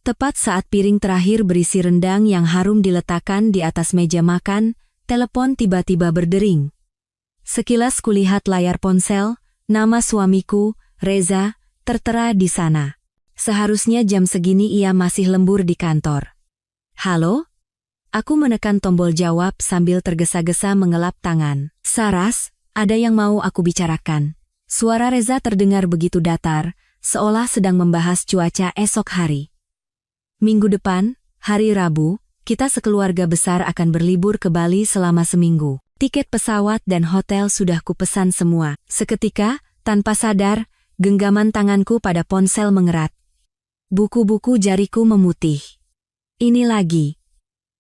Tepat saat piring terakhir berisi rendang yang harum diletakkan di atas meja makan, telepon tiba-tiba berdering. Sekilas kulihat layar ponsel, nama suamiku, Reza, tertera di sana. Seharusnya jam segini ia masih lembur di kantor. Halo? Aku menekan tombol jawab sambil tergesa-gesa mengelap tangan. Saras, ada yang mau aku bicarakan. Suara Reza terdengar begitu datar, seolah sedang membahas cuaca esok hari. Minggu depan, hari Rabu, kita sekeluarga besar akan berlibur ke Bali selama seminggu. Tiket pesawat dan hotel sudah kupesan semua. Seketika, tanpa sadar, genggaman tanganku pada ponsel mengerat. Buku-buku jariku memutih. Ini lagi.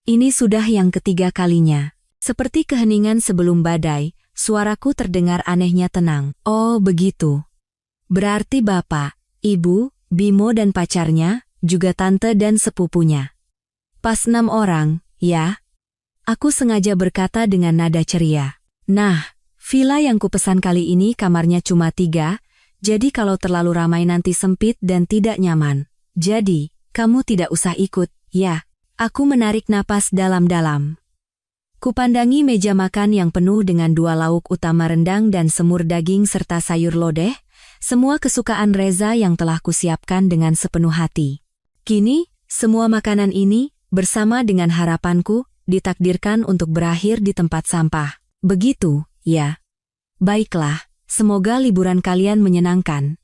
Ini sudah yang ketiga kalinya. Seperti keheningan sebelum badai, suaraku terdengar anehnya tenang. Oh begitu. Berarti bapak, ibu, Bimo dan pacarnya, juga tante dan sepupunya. Pas 6 orang, ya? Aku sengaja berkata dengan nada ceria. Nah, villa yang kupesan kali ini kamarnya cuma 3, jadi kalau terlalu ramai nanti sempit dan tidak nyaman. Jadi, kamu tidak usah ikut, ya? Aku menarik napas dalam-dalam. Kupandangi meja makan yang penuh dengan 2 lauk utama rendang dan semur daging serta sayur lodeh, semua kesukaan Reza yang telah kusiapkan dengan sepenuh hati. Kini, semua makanan ini, bersama dengan harapanku, ditakdirkan untuk berakhir di tempat sampah. Begitu, ya? Baiklah, semoga liburan kalian menyenangkan.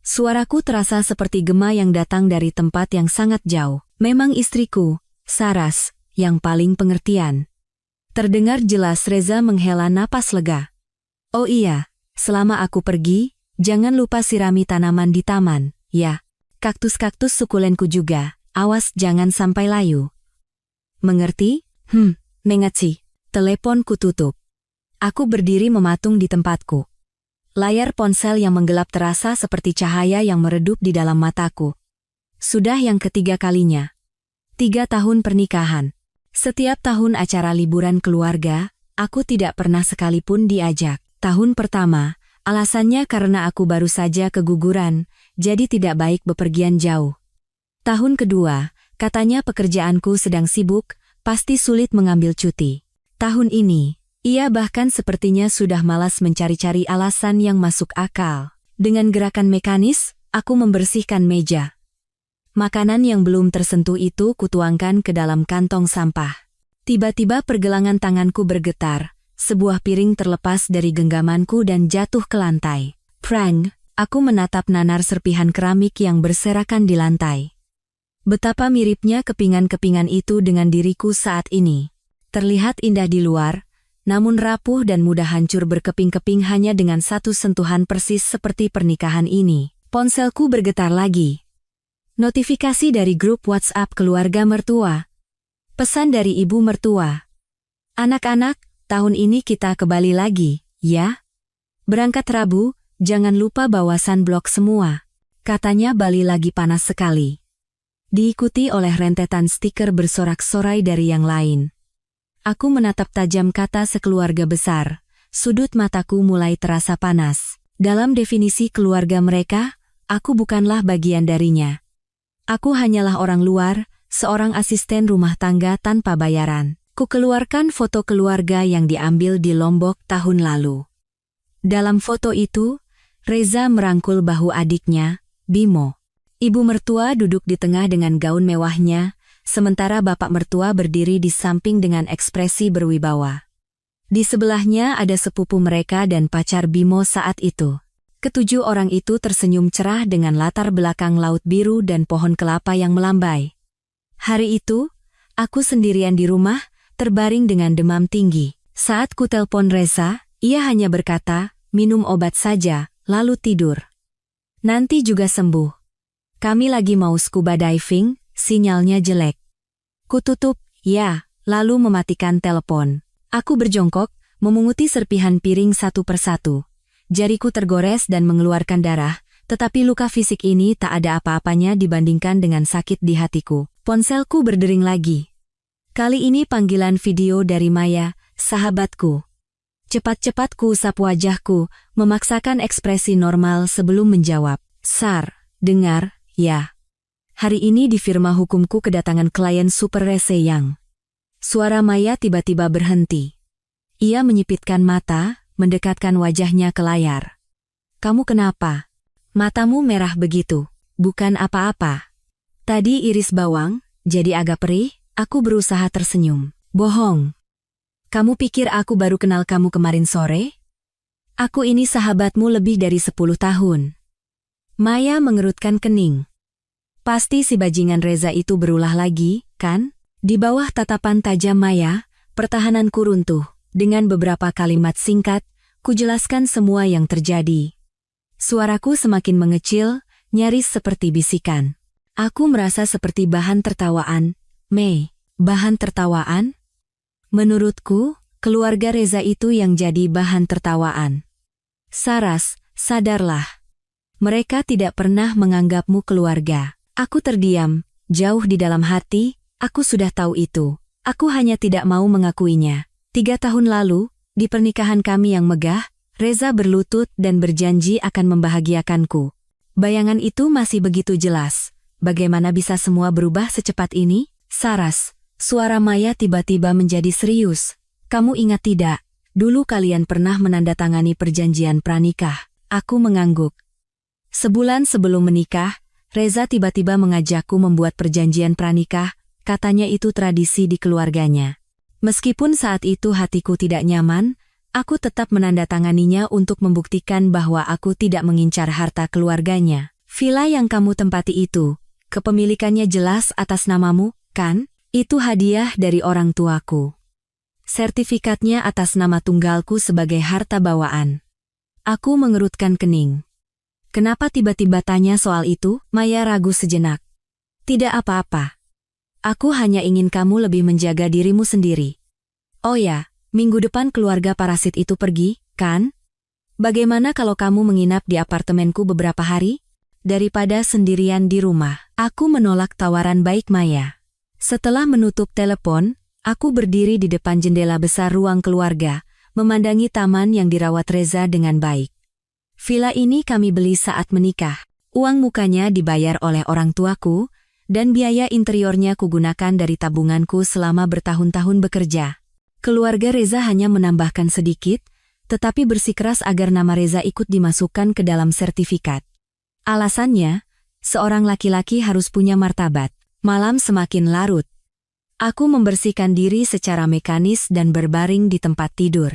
Suaraku terasa seperti gema yang datang dari tempat yang sangat jauh. Memang istriku, Saras, yang paling pengertian. Terdengar jelas Reza menghela napas lega. Oh iya, selama aku pergi, jangan lupa sirami tanaman di taman, ya. Kaktus-kaktus sukulenku juga, awas jangan sampai layu. Mengerti? Mengerti. Teleponku tutup. Aku berdiri mematung di tempatku. Layar ponsel yang menggelap terasa seperti cahaya yang meredup di dalam mataku. Sudah yang ketiga kalinya. 3 tahun pernikahan. Setiap tahun acara liburan keluarga, aku tidak pernah sekalipun diajak. Tahun pertama, alasannya karena aku baru saja keguguran, jadi tidak baik bepergian jauh. Tahun kedua, katanya pekerjaanku sedang sibuk, pasti sulit mengambil cuti. Tahun ini, ia bahkan sepertinya sudah malas mencari-cari alasan yang masuk akal. Dengan gerakan mekanis, aku membersihkan meja. Makanan yang belum tersentuh itu kutuangkan ke dalam kantong sampah. Tiba-tiba pergelangan tanganku bergetar, sebuah piring terlepas dari genggamanku dan jatuh ke lantai. Prang, aku menatap nanar serpihan keramik yang berserakan di lantai. Betapa miripnya kepingan-kepingan itu dengan diriku saat ini. Terlihat indah di luar, namun rapuh dan mudah hancur berkeping-keping hanya dengan satu sentuhan persis seperti pernikahan ini. Ponselku bergetar lagi. Notifikasi dari grup WhatsApp keluarga mertua. Pesan dari ibu mertua. Anak-anak, tahun ini kita ke Bali lagi, ya? Berangkat Rabu, jangan lupa bawa sunblock semua. Katanya Bali lagi panas sekali. Diikuti oleh rentetan stiker bersorak-sorai dari yang lain. Aku menatap tajam kata sekeluarga besar. Sudut mataku mulai terasa panas. Dalam definisi keluarga mereka, aku bukanlah bagian darinya. Aku hanyalah orang luar, seorang asisten rumah tangga tanpa bayaran. Kukeluarkan foto keluarga yang diambil di Lombok tahun lalu. Dalam foto itu, Reza merangkul bahu adiknya, Bimo. Ibu mertua duduk di tengah dengan gaun mewahnya, sementara bapak mertua berdiri di samping dengan ekspresi berwibawa. Di sebelahnya ada sepupu mereka dan pacar Bimo saat itu. Ketujuh orang itu tersenyum cerah dengan latar belakang laut biru dan pohon kelapa yang melambai. Hari itu, aku sendirian di rumah, terbaring dengan demam tinggi. Saat kutelpon Reza, ia hanya berkata, minum obat saja, lalu tidur. Nanti juga sembuh. Kami lagi mau scuba diving, sinyalnya jelek. Kututup, ya, lalu mematikan telepon. Aku berjongkok, memunguti serpihan piring satu persatu. Jariku tergores dan mengeluarkan darah, tetapi luka fisik ini tak ada apa-apanya dibandingkan dengan sakit di hatiku. Ponselku berdering lagi. Kali ini panggilan video dari Maya, sahabatku. Cepat-cepat kuusap wajahku, memaksakan ekspresi normal sebelum menjawab. Sar, dengar, ya. Hari ini di firma hukumku kedatangan klien super rese yang... Suara Maya tiba-tiba berhenti. Ia menyipitkan mata, mendekatkan wajahnya ke layar. Kamu kenapa? Matamu merah begitu. Bukan apa-apa. Tadi iris bawang, jadi agak perih, aku berusaha tersenyum. Bohong. Kamu pikir aku baru kenal kamu kemarin sore? Aku ini sahabatmu lebih dari 10 tahun. Maya mengerutkan kening. Pasti si bajingan Reza itu berulah lagi, kan? Di bawah tatapan tajam Maya, pertahananku runtuh. Dengan beberapa kalimat singkat, kujelaskan semua yang terjadi. Suaraku semakin mengecil, nyaris seperti bisikan. Aku merasa seperti bahan tertawaan. Mei, bahan tertawaan? Menurutku, keluarga Reza itu yang jadi bahan tertawaan. Saras, sadarlah. Mereka tidak pernah menganggapmu keluarga. Aku terdiam, jauh di dalam hati. Aku sudah tahu itu. Aku hanya tidak mau mengakuinya. 3 tahun lalu, di pernikahan kami yang megah, Reza berlutut dan berjanji akan membahagiakanku. Bayangan itu masih begitu jelas. Bagaimana bisa semua berubah secepat ini? Saras, suara Maya tiba-tiba menjadi serius. Kamu ingat tidak? Dulu kalian pernah menandatangani perjanjian pranikah. Aku mengangguk. Sebulan sebelum menikah, Reza tiba-tiba mengajakku membuat perjanjian pranikah. Katanya itu tradisi di keluarganya. Meskipun saat itu hatiku tidak nyaman, aku tetap menandatanganinya untuk membuktikan bahwa aku tidak mengincar harta keluarganya. Villa yang kamu tempati itu, kepemilikannya jelas atas namamu, kan? Itu hadiah dari orang tuaku. Sertifikatnya atas nama tunggalku sebagai harta bawaan. Aku mengerutkan kening. Kenapa tiba-tiba tanya soal itu? Maya ragu sejenak. Tidak apa-apa. Aku hanya ingin kamu lebih menjaga dirimu sendiri. Oh ya, minggu depan keluarga parasit itu pergi, kan? Bagaimana kalau kamu menginap di apartemenku beberapa hari? Daripada sendirian di rumah. Aku menolak tawaran baik Maya. Setelah menutup telepon, aku berdiri di depan jendela besar ruang keluarga, memandangi taman yang dirawat Reza dengan baik. Villa ini kami beli saat menikah. Uang mukanya dibayar oleh orang tuaku, dan biaya interiornya kugunakan dari tabunganku selama bertahun-tahun bekerja. Keluarga Reza hanya menambahkan sedikit, tetapi bersikeras agar nama Reza ikut dimasukkan ke dalam sertifikat. Alasannya, seorang laki-laki harus punya martabat. Malam semakin larut. Aku membersihkan diri secara mekanis dan berbaring di tempat tidur.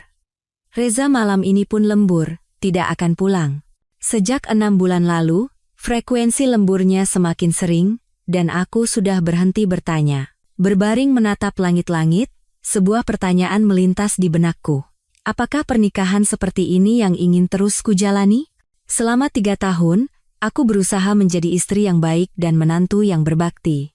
Reza malam ini pun lembur, tidak akan pulang. Sejak 6 bulan lalu, frekuensi lemburnya semakin sering, dan aku sudah berhenti bertanya. Berbaring menatap langit-langit, sebuah pertanyaan melintas di benakku. Apakah pernikahan seperti ini yang ingin terus kujalani? Selama 3 tahun, aku berusaha menjadi istri yang baik dan menantu yang berbakti.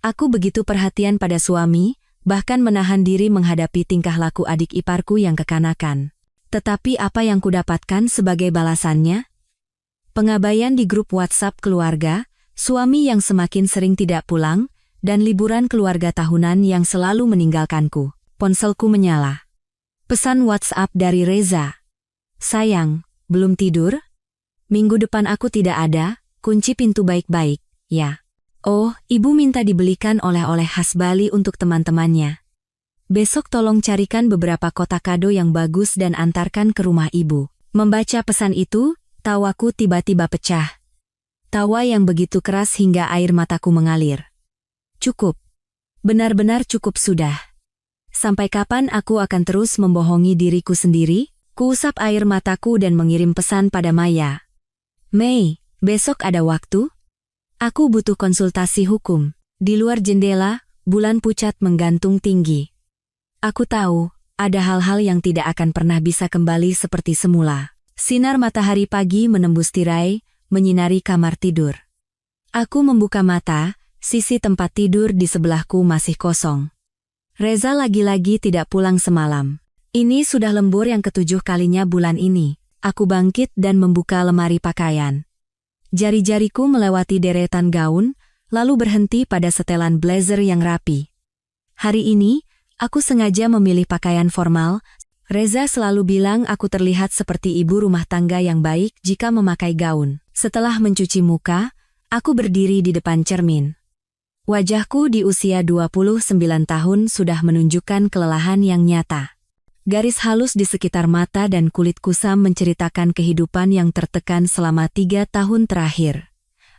Aku begitu perhatian pada suami, bahkan menahan diri menghadapi tingkah laku adik iparku yang kekanakan. Tetapi apa yang kudapatkan sebagai balasannya? Pengabaian di grup WhatsApp keluarga, suami yang semakin sering tidak pulang, dan liburan keluarga tahunan yang selalu meninggalkanku. Ponselku menyala. Pesan WhatsApp dari Reza. Sayang, belum tidur? Minggu depan aku tidak ada, kunci pintu baik-baik, ya. Oh, ibu minta dibelikan oleh-oleh khas Bali untuk teman-temannya. Besok tolong carikan beberapa kotak kado yang bagus dan antarkan ke rumah ibu. Membaca pesan itu, tawaku tiba-tiba pecah. Tawa yang begitu keras hingga air mataku mengalir. Cukup. Benar-benar cukup sudah. Sampai kapan aku akan terus membohongi diriku sendiri? Kuusap air mataku dan mengirim pesan pada Maya. Mei, besok ada waktu? Aku butuh konsultasi hukum. Di luar jendela, bulan pucat menggantung tinggi. Aku tahu, ada hal-hal yang tidak akan pernah bisa kembali seperti semula. Sinar matahari pagi menembus tirai, menyinari kamar tidur. Aku membuka mata, sisi tempat tidur di sebelahku masih kosong. Reza lagi-lagi tidak pulang semalam. Ini sudah lembur yang ke-7 kalinya bulan ini. Aku bangkit dan membuka lemari pakaian. Jari-jariku melewati deretan gaun, lalu berhenti pada setelan blazer yang rapi. Hari ini, aku sengaja memilih pakaian formal. Reza selalu bilang aku terlihat seperti ibu rumah tangga yang baik jika memakai gaun. Setelah mencuci muka, Aku berdiri di depan cermin. Wajahku di usia 29 tahun sudah menunjukkan kelelahan yang nyata. Garis halus di sekitar mata dan kulit kusam menceritakan kehidupan yang tertekan selama 3 tahun terakhir.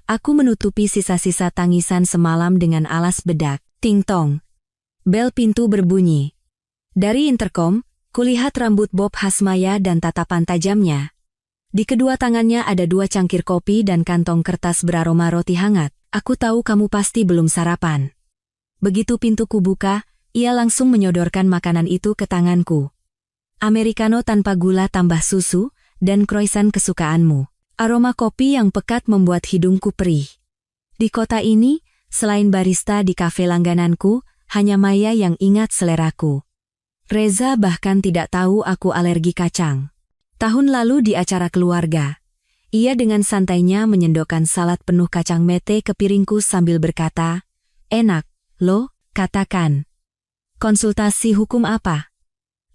Aku menutupi sisa-sisa tangisan semalam dengan alas bedak. Ting-tong. Bel pintu berbunyi. Dari interkom, kulihat rambut bob khas Maya dan tatapan tajamnya. Di kedua tangannya ada 2 cangkir kopi dan kantong kertas beraroma roti hangat. Aku tahu kamu pasti belum sarapan. Begitu pintuku buka, ia langsung menyodorkan makanan itu ke tanganku. Americano tanpa gula tambah susu, dan croissant kesukaanmu. Aroma kopi yang pekat membuat hidungku perih. Di kota ini, selain barista di kafe langgananku, hanya Maya yang ingat seleraku. Reza bahkan tidak tahu aku alergi kacang. Tahun lalu di acara keluarga, ia dengan santainya menyendokkan salad penuh kacang mete ke piringku sambil berkata, "Enak, lo, katakan. Konsultasi hukum apa?"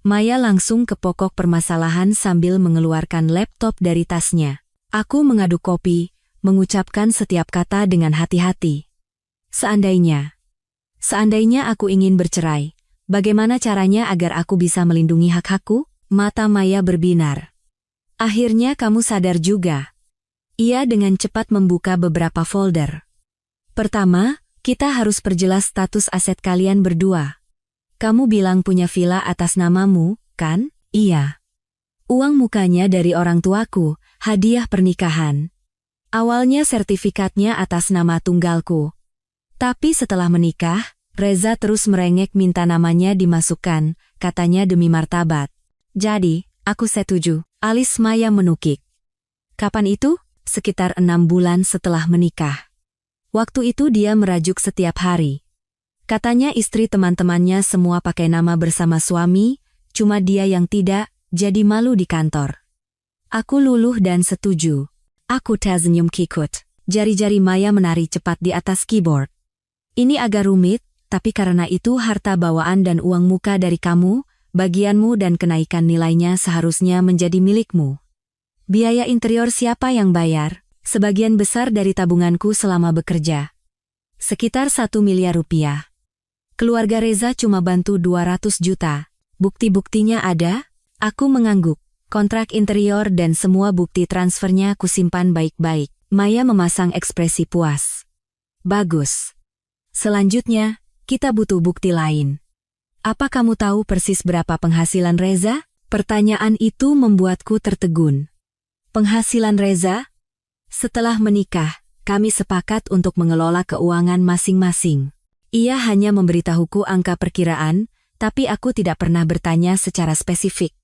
Maya langsung ke pokok permasalahan sambil mengeluarkan laptop dari tasnya. Aku mengaduk kopi, mengucapkan setiap kata dengan hati-hati. Seandainya aku ingin bercerai, bagaimana caranya agar aku bisa melindungi hak-hakku? Mata Maya berbinar. Akhirnya kamu sadar juga. Ia dengan cepat membuka beberapa folder. Pertama, kita harus perjelas status aset kalian berdua. Kamu bilang punya villa atas namamu, kan? Iya. Uang mukanya dari orang tuaku, hadiah pernikahan. Awalnya sertifikatnya atas nama tunggalku. Tapi setelah menikah, Reza terus merengek minta namanya dimasukkan, katanya demi martabat. Jadi, aku setuju. Alis Maya menukik. Kapan itu? Sekitar 6 bulan setelah menikah. Waktu itu dia merajuk setiap hari. Katanya istri teman-temannya semua pakai nama bersama suami, cuma dia yang tidak, jadi malu di kantor. Aku luluh dan setuju. Aku tersenyum kikut. Jari-jari Maya menari cepat di atas keyboard. Ini agak rumit, tapi karena itu harta bawaan dan uang muka dari kamu, bagianmu dan kenaikan nilainya seharusnya menjadi milikmu. Biaya interior siapa yang bayar? Sebagian besar dari tabunganku selama bekerja. Sekitar 1 miliar rupiah. Keluarga Reza cuma bantu 200 juta. Bukti-buktinya ada? Aku mengangguk. Kontrak interior dan semua bukti transfernya kusimpan baik-baik. Maya memasang ekspresi puas. Bagus. Selanjutnya, kita butuh bukti lain. Apa kamu tahu persis berapa penghasilan Reza? Pertanyaan itu membuatku tertegun. Penghasilan Reza? Setelah menikah, kami sepakat untuk mengelola keuangan masing-masing. Ia hanya memberitahuku angka perkiraan, tapi aku tidak pernah bertanya secara spesifik.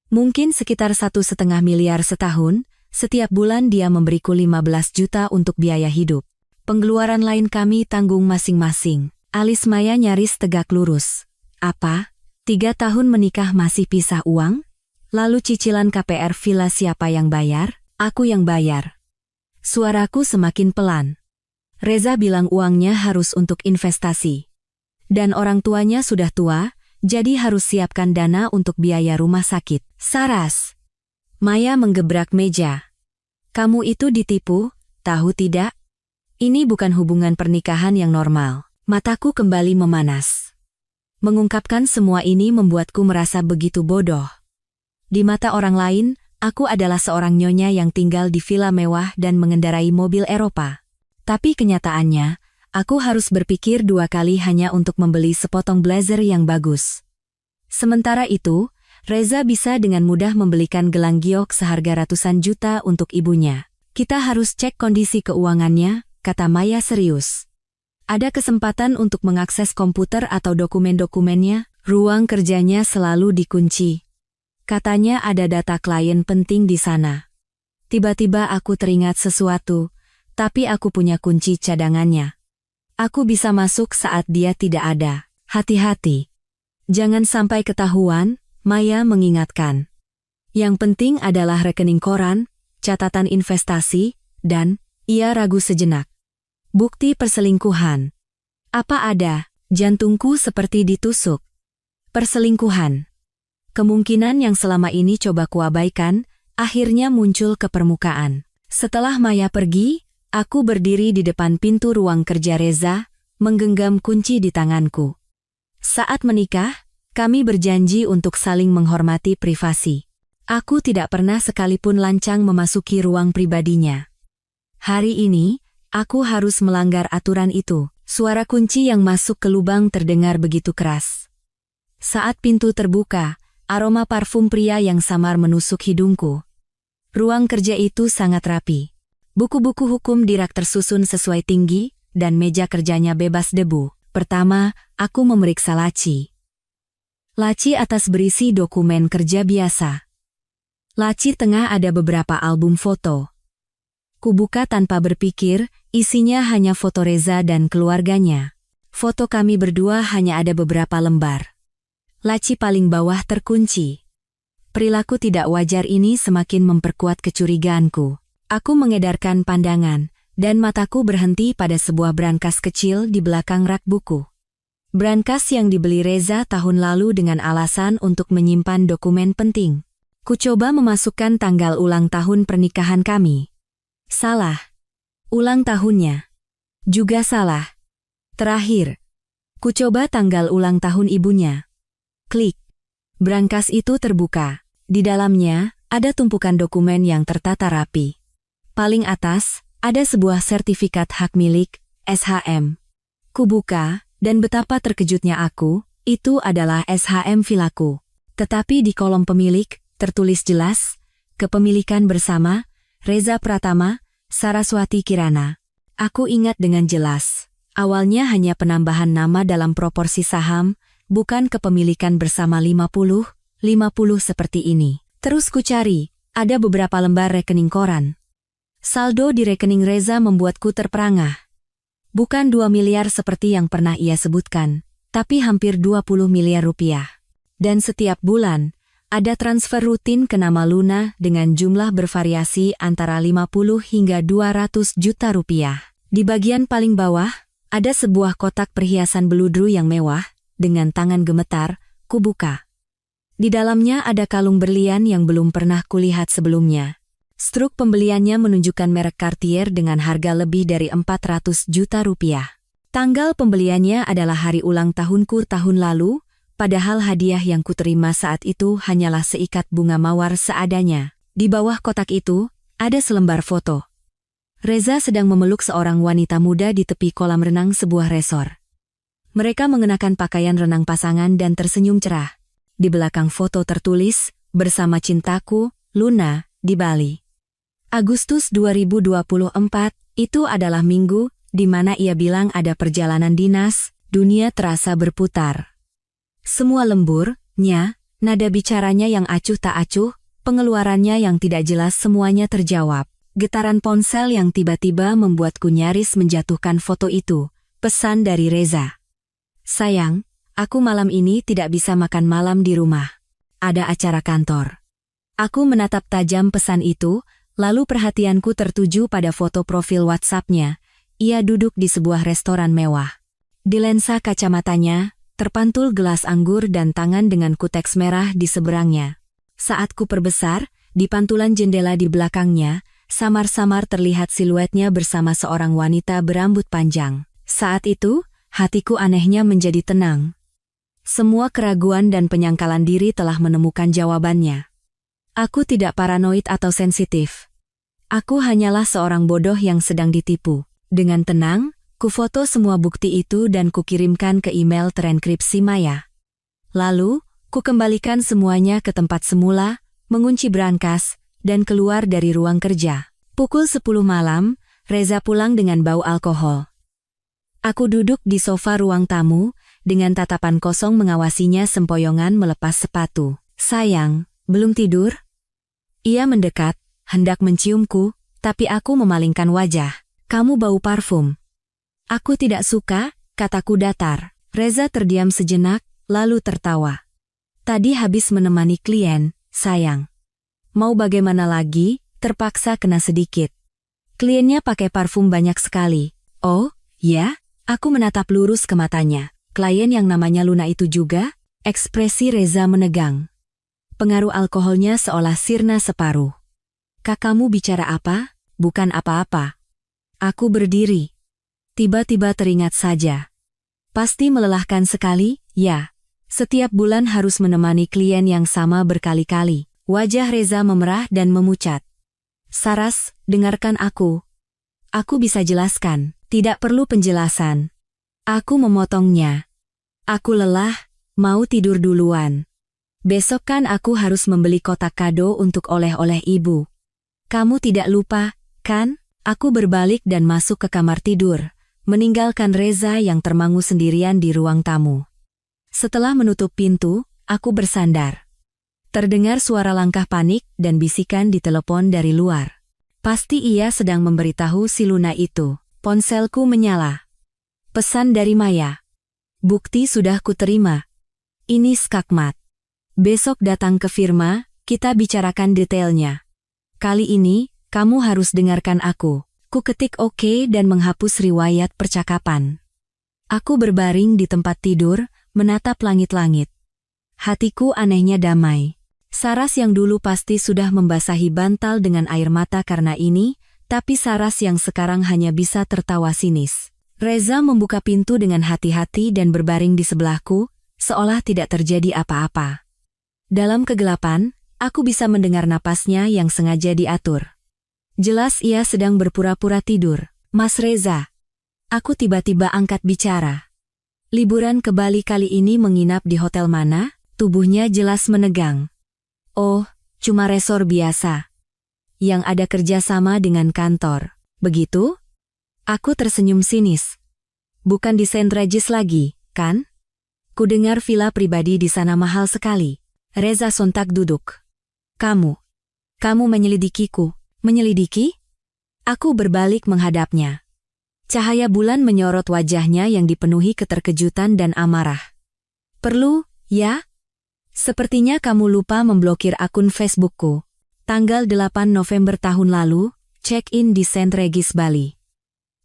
Mungkin sekitar 1,5 miliar setahun, setiap bulan dia memberiku 15 juta untuk biaya hidup. Pengeluaran lain kami tanggung masing-masing. Alis Maya nyaris tegak lurus. Apa? 3 tahun menikah masih pisah uang? Lalu cicilan KPR villa siapa yang bayar? Aku yang bayar. Suaraku semakin pelan. Reza bilang uangnya harus untuk investasi. Dan orang tuanya sudah tua, jadi harus siapkan dana untuk biaya rumah sakit. Saras. Maya menggebrak meja. Kamu itu ditipu, tahu tidak? Ini bukan hubungan pernikahan yang normal. Mataku kembali memanas. Mengungkapkan semua ini membuatku merasa begitu bodoh. Di mata orang lain, aku adalah seorang nyonya yang tinggal di villa mewah dan mengendarai mobil Eropa. Tapi kenyataannya, aku harus berpikir 2 kali hanya untuk membeli sepotong blazer yang bagus. Sementara itu, Reza bisa dengan mudah membelikan gelang giok seharga ratusan juta untuk ibunya. Kita harus cek kondisi keuangannya, kata Maya serius. Ada kesempatan untuk mengakses komputer atau dokumen-dokumennya, ruang kerjanya selalu dikunci. Katanya ada data klien penting di sana. Tiba-tiba aku teringat sesuatu, tapi aku punya kunci cadangannya. Aku bisa masuk saat dia tidak ada. Hati-hati. Jangan sampai ketahuan, Maya mengingatkan. Yang penting adalah rekening koran, catatan investasi, dan, ia ragu sejenak. Bukti perselingkuhan. Apa ada? Jantungku seperti ditusuk. Perselingkuhan. Kemungkinan yang selama ini coba kuabaikan, akhirnya muncul ke permukaan. Setelah Maya pergi, Aku berdiri di depan pintu ruang kerja Reza, menggenggam kunci di tanganku. Saat menikah, kami berjanji untuk saling menghormati privasi. Aku tidak pernah sekalipun lancang memasuki ruang pribadinya. Hari ini, aku harus melanggar aturan itu. Suara kunci yang masuk ke lubang terdengar begitu keras. Saat pintu terbuka, aroma parfum pria yang samar menusuk hidungku. Ruang kerja itu sangat rapi. Buku-buku hukum di rak tersusun sesuai tinggi, dan meja kerjanya bebas debu. Pertama, aku memeriksa laci. Laci atas berisi dokumen kerja biasa. Laci tengah ada beberapa album foto. Kubuka tanpa berpikir, isinya hanya foto Reza dan keluarganya. Foto kami berdua hanya ada beberapa lembar. Laci paling bawah terkunci. Perilaku tidak wajar ini semakin memperkuat kecurigaanku. Aku mengedarkan pandangan, dan mataku berhenti pada sebuah brankas kecil di belakang rak buku. Brankas yang dibeli Reza tahun lalu dengan alasan untuk menyimpan dokumen penting. Kucoba memasukkan tanggal ulang tahun pernikahan kami. Salah. Ulang tahunnya. Juga salah. Terakhir. Kucoba tanggal ulang tahun ibunya. Klik. Brankas itu terbuka. Di dalamnya, ada tumpukan dokumen yang tertata rapi. Paling atas, ada sebuah sertifikat hak milik, SHM. Kubuka, dan betapa terkejutnya aku, itu adalah SHM vilaku. Tetapi di kolom pemilik, tertulis jelas, kepemilikan bersama, Reza Pratama, Saraswati Kirana. Aku ingat dengan jelas. Awalnya hanya penambahan nama dalam proporsi saham, bukan kepemilikan bersama 50-50 seperti ini. Terus kucari, ada beberapa lembar rekening koran. Saldo di rekening Reza membuatku terperangah. Bukan 2 miliar seperti yang pernah ia sebutkan, tapi hampir 20 miliar rupiah. Dan setiap bulan, ada transfer rutin ke nama Luna dengan jumlah bervariasi antara 50 hingga 200 juta rupiah. Di bagian paling bawah, ada sebuah kotak perhiasan beludru yang mewah, dengan tangan gemetar, kubuka. Di dalamnya ada kalung berlian yang belum pernah kulihat sebelumnya. Struk pembeliannya menunjukkan merek Cartier dengan harga lebih dari 400 juta rupiah. Tanggal pembeliannya adalah hari ulang tahunku tahun lalu, padahal hadiah yang kuterima saat itu hanyalah seikat bunga mawar seadanya. Di bawah kotak itu, ada selembar foto. Reza sedang memeluk seorang wanita muda di tepi kolam renang sebuah resor. Mereka mengenakan pakaian renang pasangan dan tersenyum cerah. Di belakang foto tertulis, bersama cintaku, Luna, di Bali. Agustus 2024, itu adalah minggu, di mana ia bilang ada perjalanan dinas, dunia terasa berputar. Semua lembur, nada bicaranya yang acuh tak acuh, pengeluarannya yang tidak jelas semuanya terjawab. Getaran ponsel yang tiba-tiba membuatku nyaris menjatuhkan foto itu. Pesan dari Reza. Sayang, aku malam ini tidak bisa makan malam di rumah. Ada acara kantor. Aku menatap tajam pesan itu, lalu perhatianku tertuju pada foto profil WhatsApp-nya. Ia duduk di sebuah restoran mewah. Di lensa kacamatanya, terpantul gelas anggur dan tangan dengan kuteks merah di seberangnya. Saat ku perbesar, di pantulan jendela di belakangnya, samar-samar terlihat siluetnya bersama seorang wanita berambut panjang. Saat itu, hatiku anehnya menjadi tenang. Semua keraguan dan penyangkalan diri telah menemukan jawabannya. Aku tidak paranoid atau sensitif. Aku hanyalah seorang bodoh yang sedang ditipu. Dengan tenang, kufoto semua bukti itu dan kukirimkan ke email terenkripsi Maya. Lalu, kukembalikan semuanya ke tempat semula, mengunci brankas, dan keluar dari ruang kerja. Pukul 10 malam, Reza pulang dengan bau alkohol. Aku duduk di sofa ruang tamu, dengan tatapan kosong mengawasinya sempoyongan melepas sepatu. Sayang, belum tidur? Ia mendekat, hendak menciumku, tapi aku memalingkan wajah. Kamu bau parfum. Aku tidak suka, kataku datar. Reza terdiam sejenak, lalu tertawa. Tadi habis menemani klien, sayang. Mau bagaimana lagi, terpaksa kena sedikit. Kliennya pakai parfum banyak sekali. Oh, ya? Aku menatap lurus ke matanya. Klien yang namanya Luna itu juga? Ekspresi Reza menegang. Pengaruh alkoholnya seolah sirna separuh. Kakakmu bicara apa? Bukan apa-apa. Aku berdiri. Tiba-tiba teringat saja. Pasti melelahkan sekali, ya. Setiap bulan harus menemani klien yang sama berkali-kali. Wajah Reza memerah dan memucat. Saras, dengarkan aku. Aku bisa jelaskan, tidak perlu penjelasan. Aku memotongnya. Aku lelah, mau tidur duluan. Besok kan aku harus membeli kotak kado untuk oleh-oleh ibu. Kamu tidak lupa, kan? Aku berbalik dan masuk ke kamar tidur, meninggalkan Reza yang termangu sendirian di ruang tamu. Setelah menutup pintu, aku bersandar. Terdengar suara langkah panik dan bisikan di telepon dari luar. Pasti ia sedang memberitahu si Luna itu. Ponselku menyala. Pesan dari Maya. Bukti sudah kuterima. Ini skakmat. Besok datang ke firma, kita bicarakan detailnya. Kali ini, kamu harus dengarkan aku. Ku ketik oke dan menghapus riwayat percakapan. Aku berbaring di tempat tidur, menatap langit-langit. Hatiku anehnya damai. Saras yang dulu pasti sudah membasahi bantal dengan air mata karena ini, tapi Saras yang sekarang hanya bisa tertawa sinis. Reza membuka pintu dengan hati-hati dan berbaring di sebelahku, seolah tidak terjadi apa-apa. Dalam kegelapan, aku bisa mendengar napasnya yang sengaja diatur. Jelas ia sedang berpura-pura tidur. Mas Reza. Aku tiba-tiba angkat bicara. Liburan ke Bali kali ini menginap di hotel mana? Tubuhnya jelas menegang. Oh, cuma resor biasa. Yang ada kerjasama dengan kantor. Begitu? Aku tersenyum sinis. Bukan di St. Regis lagi, kan? Kudengar villa pribadi di sana mahal sekali. Reza sontak duduk. Kamu menyelidikiku. Menyelidiki? Aku berbalik menghadapnya. Cahaya bulan menyorot wajahnya yang dipenuhi keterkejutan dan amarah. Perlu, ya? Sepertinya kamu lupa memblokir akun Facebookku. Tanggal 8 November tahun lalu, check-in di St. Regis Bali.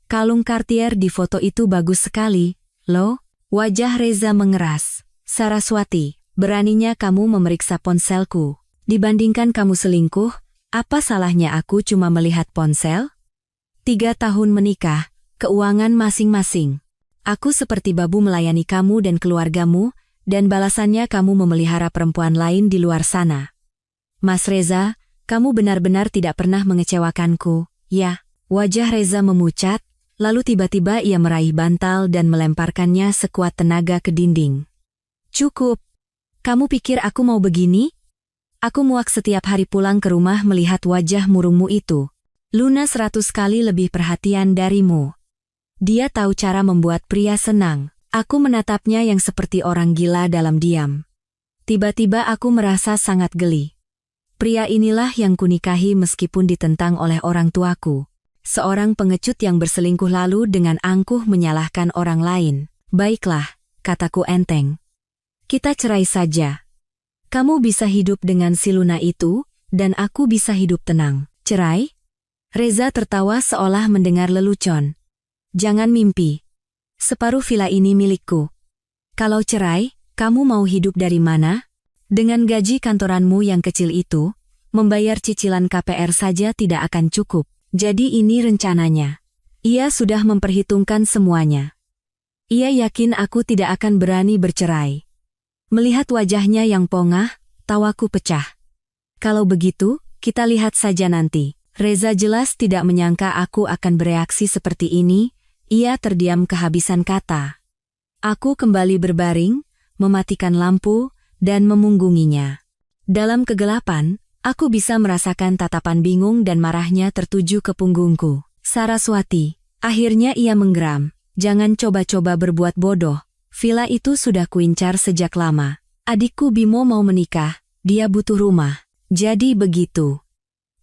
Kalung Cartier di foto itu bagus sekali, loh. Wajah Reza mengeras. Saraswati, beraninya kamu memeriksa ponselku. Dibandingkan kamu selingkuh, apa salahnya aku cuma melihat ponsel? 3 tahun menikah, keuangan masing-masing. Aku seperti babu melayani kamu dan keluargamu, dan balasannya kamu memelihara perempuan lain di luar sana. Mas Reza, kamu benar-benar tidak pernah mengecewakanku, ya. Wajah Reza memucat, lalu tiba-tiba ia meraih bantal dan melemparkannya sekuat tenaga ke dinding. Cukup. Kamu pikir aku mau begini? Aku muak setiap hari pulang ke rumah melihat wajah murungmu itu. Luna 100 kali lebih perhatian darimu. Dia tahu cara membuat pria senang. Aku menatapnya yang seperti orang gila dalam diam. Tiba-tiba aku merasa sangat geli. Pria inilah yang kunikahi meskipun ditentang oleh orang tuaku. Seorang pengecut yang berselingkuh lalu dengan angkuh menyalahkan orang lain. Baiklah, kataku enteng. Kita cerai saja. Kamu bisa hidup dengan si Luna itu, dan aku bisa hidup tenang. Cerai? Reza tertawa seolah mendengar lelucon. Jangan mimpi. Separuh villa ini milikku. Kalau cerai, kamu mau hidup dari mana? Dengan gaji kantoranmu yang kecil itu, membayar cicilan KPR saja tidak akan cukup. Jadi ini rencananya. Ia sudah memperhitungkan semuanya. Ia yakin aku tidak akan berani bercerai. Melihat wajahnya yang pongah, tawaku pecah. Kalau begitu, kita lihat saja nanti. Reza jelas tidak menyangka aku akan bereaksi seperti ini, ia terdiam kehabisan kata. Aku kembali berbaring, mematikan lampu, dan memunggunginya. Dalam kegelapan, aku bisa merasakan tatapan bingung dan marahnya tertuju ke punggungku. Saraswati, akhirnya ia menggeram. Jangan coba-coba berbuat bodoh. Villa itu sudah kuincar sejak lama. Adikku Bimo mau menikah, dia butuh rumah. Jadi begitu.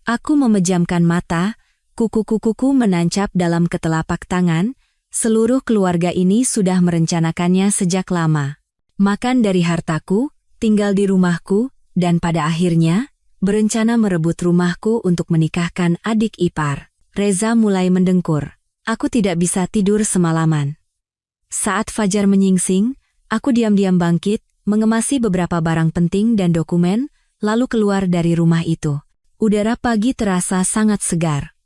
Aku memejamkan mata, kuku-kukuku menancap dalam ketelapak tangan, seluruh keluarga ini sudah merencanakannya sejak lama. Makan dari hartaku, tinggal di rumahku, dan pada akhirnya, berencana merebut rumahku untuk menikahkan adik ipar. Reza mulai mendengkur. Aku tidak bisa tidur semalaman. Saat fajar menyingsing, aku diam-diam bangkit, mengemasi beberapa barang penting dan dokumen, lalu keluar dari rumah itu. Udara pagi terasa sangat segar.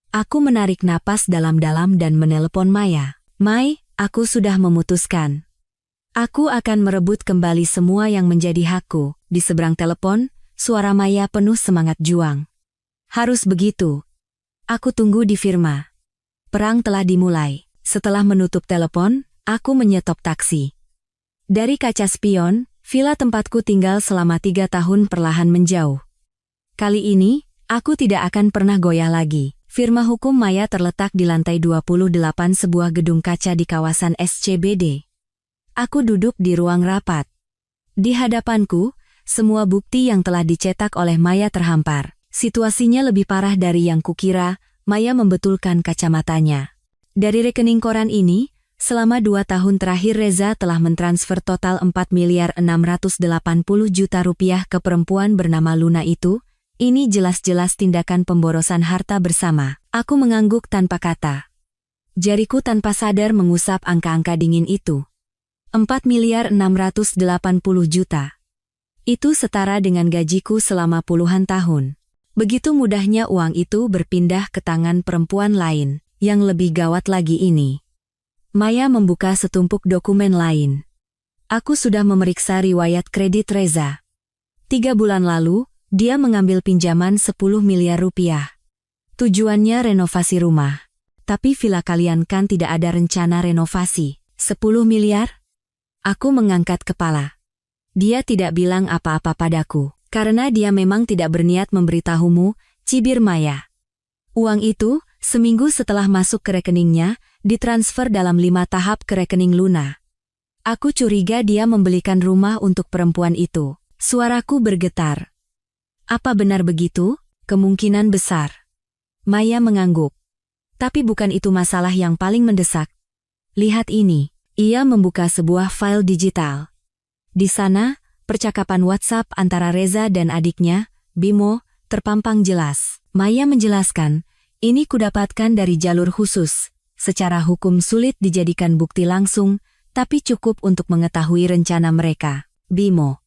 Aku menarik napas dalam-dalam dan menelepon Maya. Mai, aku sudah memutuskan. Aku akan merebut kembali semua yang menjadi hakku. Di seberang telepon, suara Maya penuh semangat juang. Harus begitu. Aku tunggu di firma. Perang telah dimulai. Setelah menutup telepon, aku menyetop taksi. Dari kaca spion, villa tempatku tinggal selama 3 tahun perlahan menjauh. Kali ini, aku tidak akan pernah goyah lagi. Firma hukum Maya terletak di lantai 28 sebuah gedung kaca di kawasan SCBD. Aku duduk di ruang rapat. Di hadapanku, semua bukti yang telah dicetak oleh Maya terhampar. Situasinya lebih parah dari yang kukira. Maya membetulkan kacamatanya. Dari rekening koran ini, selama 2 tahun terakhir Reza telah mentransfer total 4.680 juta rupiah ke perempuan bernama Luna itu. Ini jelas-jelas tindakan pemborosan harta bersama. Aku mengangguk tanpa kata. Jariku tanpa sadar mengusap angka-angka dingin itu. 4.680 juta. Itu setara dengan gajiku selama puluhan tahun. Begitu mudahnya uang itu berpindah ke tangan perempuan lain. Yang lebih gawat lagi ini. Maya membuka setumpuk dokumen lain. Aku sudah memeriksa riwayat kredit Reza. 3 bulan lalu, dia mengambil pinjaman 10 miliar rupiah. Tujuannya renovasi rumah. Tapi villa kalian kan tidak ada rencana renovasi. 10 miliar? Aku mengangkat kepala. Dia tidak bilang apa-apa padaku. Karena dia memang tidak berniat memberitahumu, cibir Maya. Uang itu, seminggu setelah masuk ke rekeningnya, ditransfer dalam 5 tahap ke rekening Luna. Aku curiga dia membelikan rumah untuk perempuan itu. Suaraku bergetar. Apa benar begitu? Kemungkinan besar. Maya mengangguk. Tapi bukan itu masalah yang paling mendesak. Lihat ini. Ia membuka sebuah file digital. Di sana, percakapan WhatsApp antara Reza dan adiknya, Bimo, terpampang jelas. Maya menjelaskan, ini kudapatkan dari jalur khusus. Secara hukum sulit dijadikan bukti langsung, tapi cukup untuk mengetahui rencana mereka. Bimo.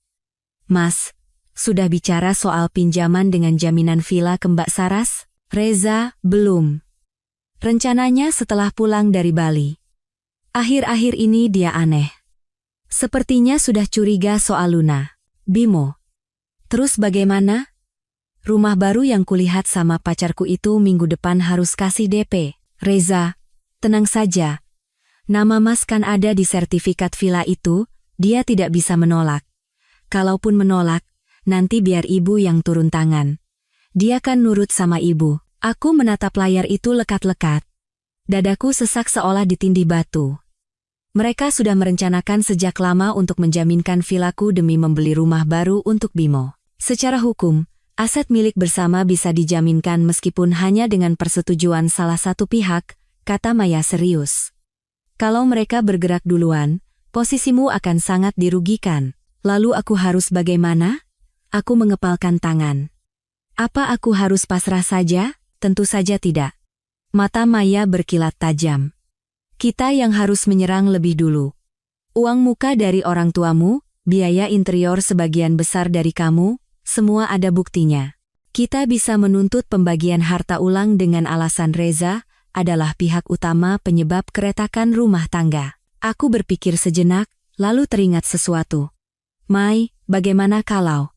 Mas, sudah bicara soal pinjaman dengan jaminan villa ke Mbak Saras? Reza, belum. Rencananya setelah pulang dari Bali. Akhir-akhir ini dia aneh. Sepertinya sudah curiga soal Luna. Bimo. Terus bagaimana? Rumah baru yang kulihat sama pacarku itu minggu depan harus kasih DP. Reza, tenang saja. Nama Mas kan ada di sertifikat villa itu, dia tidak bisa menolak. Kalaupun menolak, nanti biar ibu yang turun tangan. Dia kan nurut sama ibu. Aku menatap layar itu lekat-lekat. Dadaku sesak seolah ditindih batu. Mereka sudah merencanakan sejak lama untuk menjaminkan villaku demi membeli rumah baru untuk Bimo. Secara hukum, aset milik bersama bisa dijaminkan meskipun hanya dengan persetujuan salah satu pihak, kata Maya serius. Kalau mereka bergerak duluan, posisimu akan sangat dirugikan. Lalu aku harus bagaimana? Aku mengepalkan tangan. Apa aku harus pasrah saja? Tentu saja tidak. Mata Maya berkilat tajam. Kita yang harus menyerang lebih dulu. Uang muka dari orang tuamu, biaya interior sebagian besar dari kamu, semua ada buktinya. Kita bisa menuntut pembagian harta ulang dengan alasan Reza adalah pihak utama penyebab keretakan rumah tangga. Aku berpikir sejenak, lalu teringat sesuatu. Mai, bagaimana kalau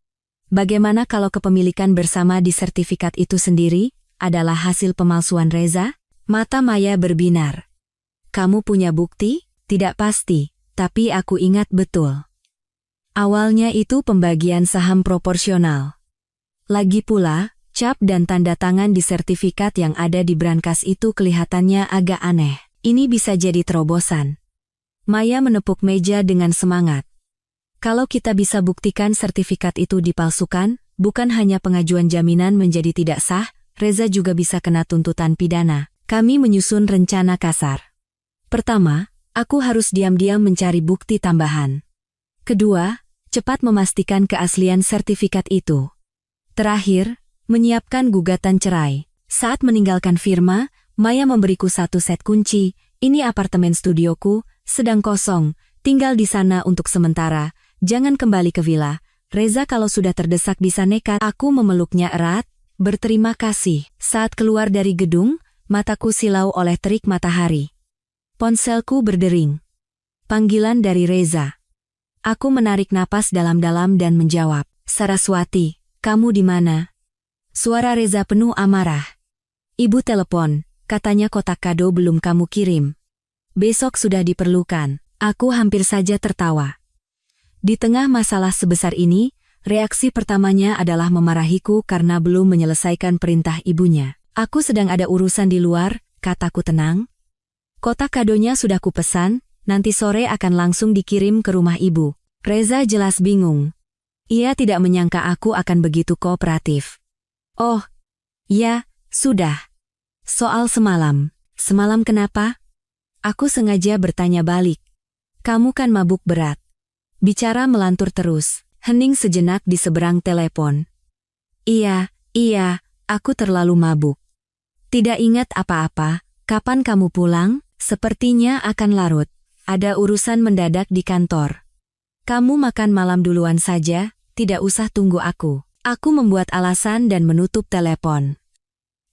kepemilikan bersama di sertifikat itu sendiri adalah hasil pemalsuan Reza? Mata Maya berbinar. Kamu punya bukti? Tidak pasti, tapi aku ingat betul. Awalnya itu pembagian saham proporsional. Lagi pula, cap dan tanda tangan di sertifikat yang ada di brankas itu kelihatannya agak aneh. Ini bisa jadi terobosan. Maya menepuk meja dengan semangat. Kalau kita bisa buktikan sertifikat itu dipalsukan, bukan hanya pengajuan jaminan menjadi tidak sah, Reza juga bisa kena tuntutan pidana. Kami menyusun rencana kasar. Pertama, aku harus diam-diam mencari bukti tambahan. Kedua, cepat memastikan keaslian sertifikat itu. Terakhir, menyiapkan gugatan cerai. Saat meninggalkan firma, Maya memberiku 1 set kunci. Ini apartemen studioku, sedang kosong, tinggal di sana untuk sementara. Jangan kembali ke villa. Reza kalau sudah terdesak bisa nekat. Aku memeluknya erat, berterima kasih. Saat keluar dari gedung, mataku silau oleh terik matahari. Ponselku berdering. Panggilan dari Reza. Aku menarik napas dalam-dalam dan menjawab, "Saraswati, kamu di mana?" Suara Reza penuh amarah. "Ibu telepon, katanya kotak kado belum kamu kirim. Besok sudah diperlukan." Aku hampir saja tertawa. Di tengah masalah sebesar ini, reaksi pertamanya adalah memarahiku karena belum menyelesaikan perintah ibunya. "Aku sedang ada urusan di luar," kataku tenang. "Kotak kadonya sudah kupesan, nanti sore akan langsung dikirim ke rumah ibu." Reza jelas bingung. Ia tidak menyangka aku akan begitu kooperatif. "Oh, ya, sudah. Soal semalam. Semalam kenapa?" Aku sengaja bertanya balik. "Kamu kan mabuk berat." Bicara melantur terus, hening sejenak di seberang telepon. Iya, aku terlalu mabuk. Tidak ingat apa-apa. Kapan kamu pulang?" "Sepertinya akan larut. Ada urusan mendadak di kantor." "Kamu makan malam duluan saja, tidak usah tunggu aku." Aku membuat alasan dan menutup telepon.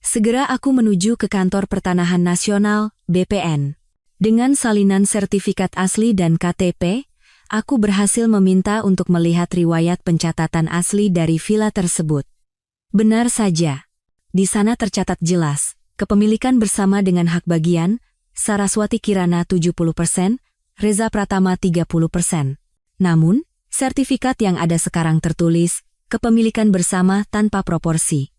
Segera aku menuju ke kantor Pertanahan Nasional, BPN. Dengan salinan sertifikat asli dan KTP, aku berhasil meminta untuk melihat riwayat pencatatan asli dari villa tersebut. Benar saja. Di sana tercatat jelas, kepemilikan bersama dengan hak bagian, Saraswati Kirana 70%, Reza Pratama 30%. Namun, sertifikat yang ada sekarang tertulis, kepemilikan bersama tanpa proporsi.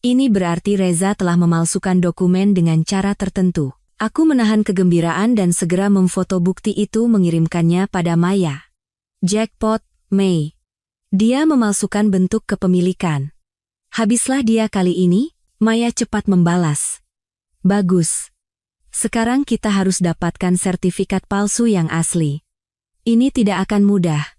Ini berarti Reza telah memalsukan dokumen dengan cara tertentu. Aku menahan kegembiraan dan segera memfoto bukti itu mengirimkannya pada Maya. Jackpot, Mei. Dia memalsukan bentuk kepemilikan. Habislah dia kali ini, Maya cepat membalas. Bagus. Sekarang kita harus dapatkan sertifikat palsu yang asli. Ini tidak akan mudah.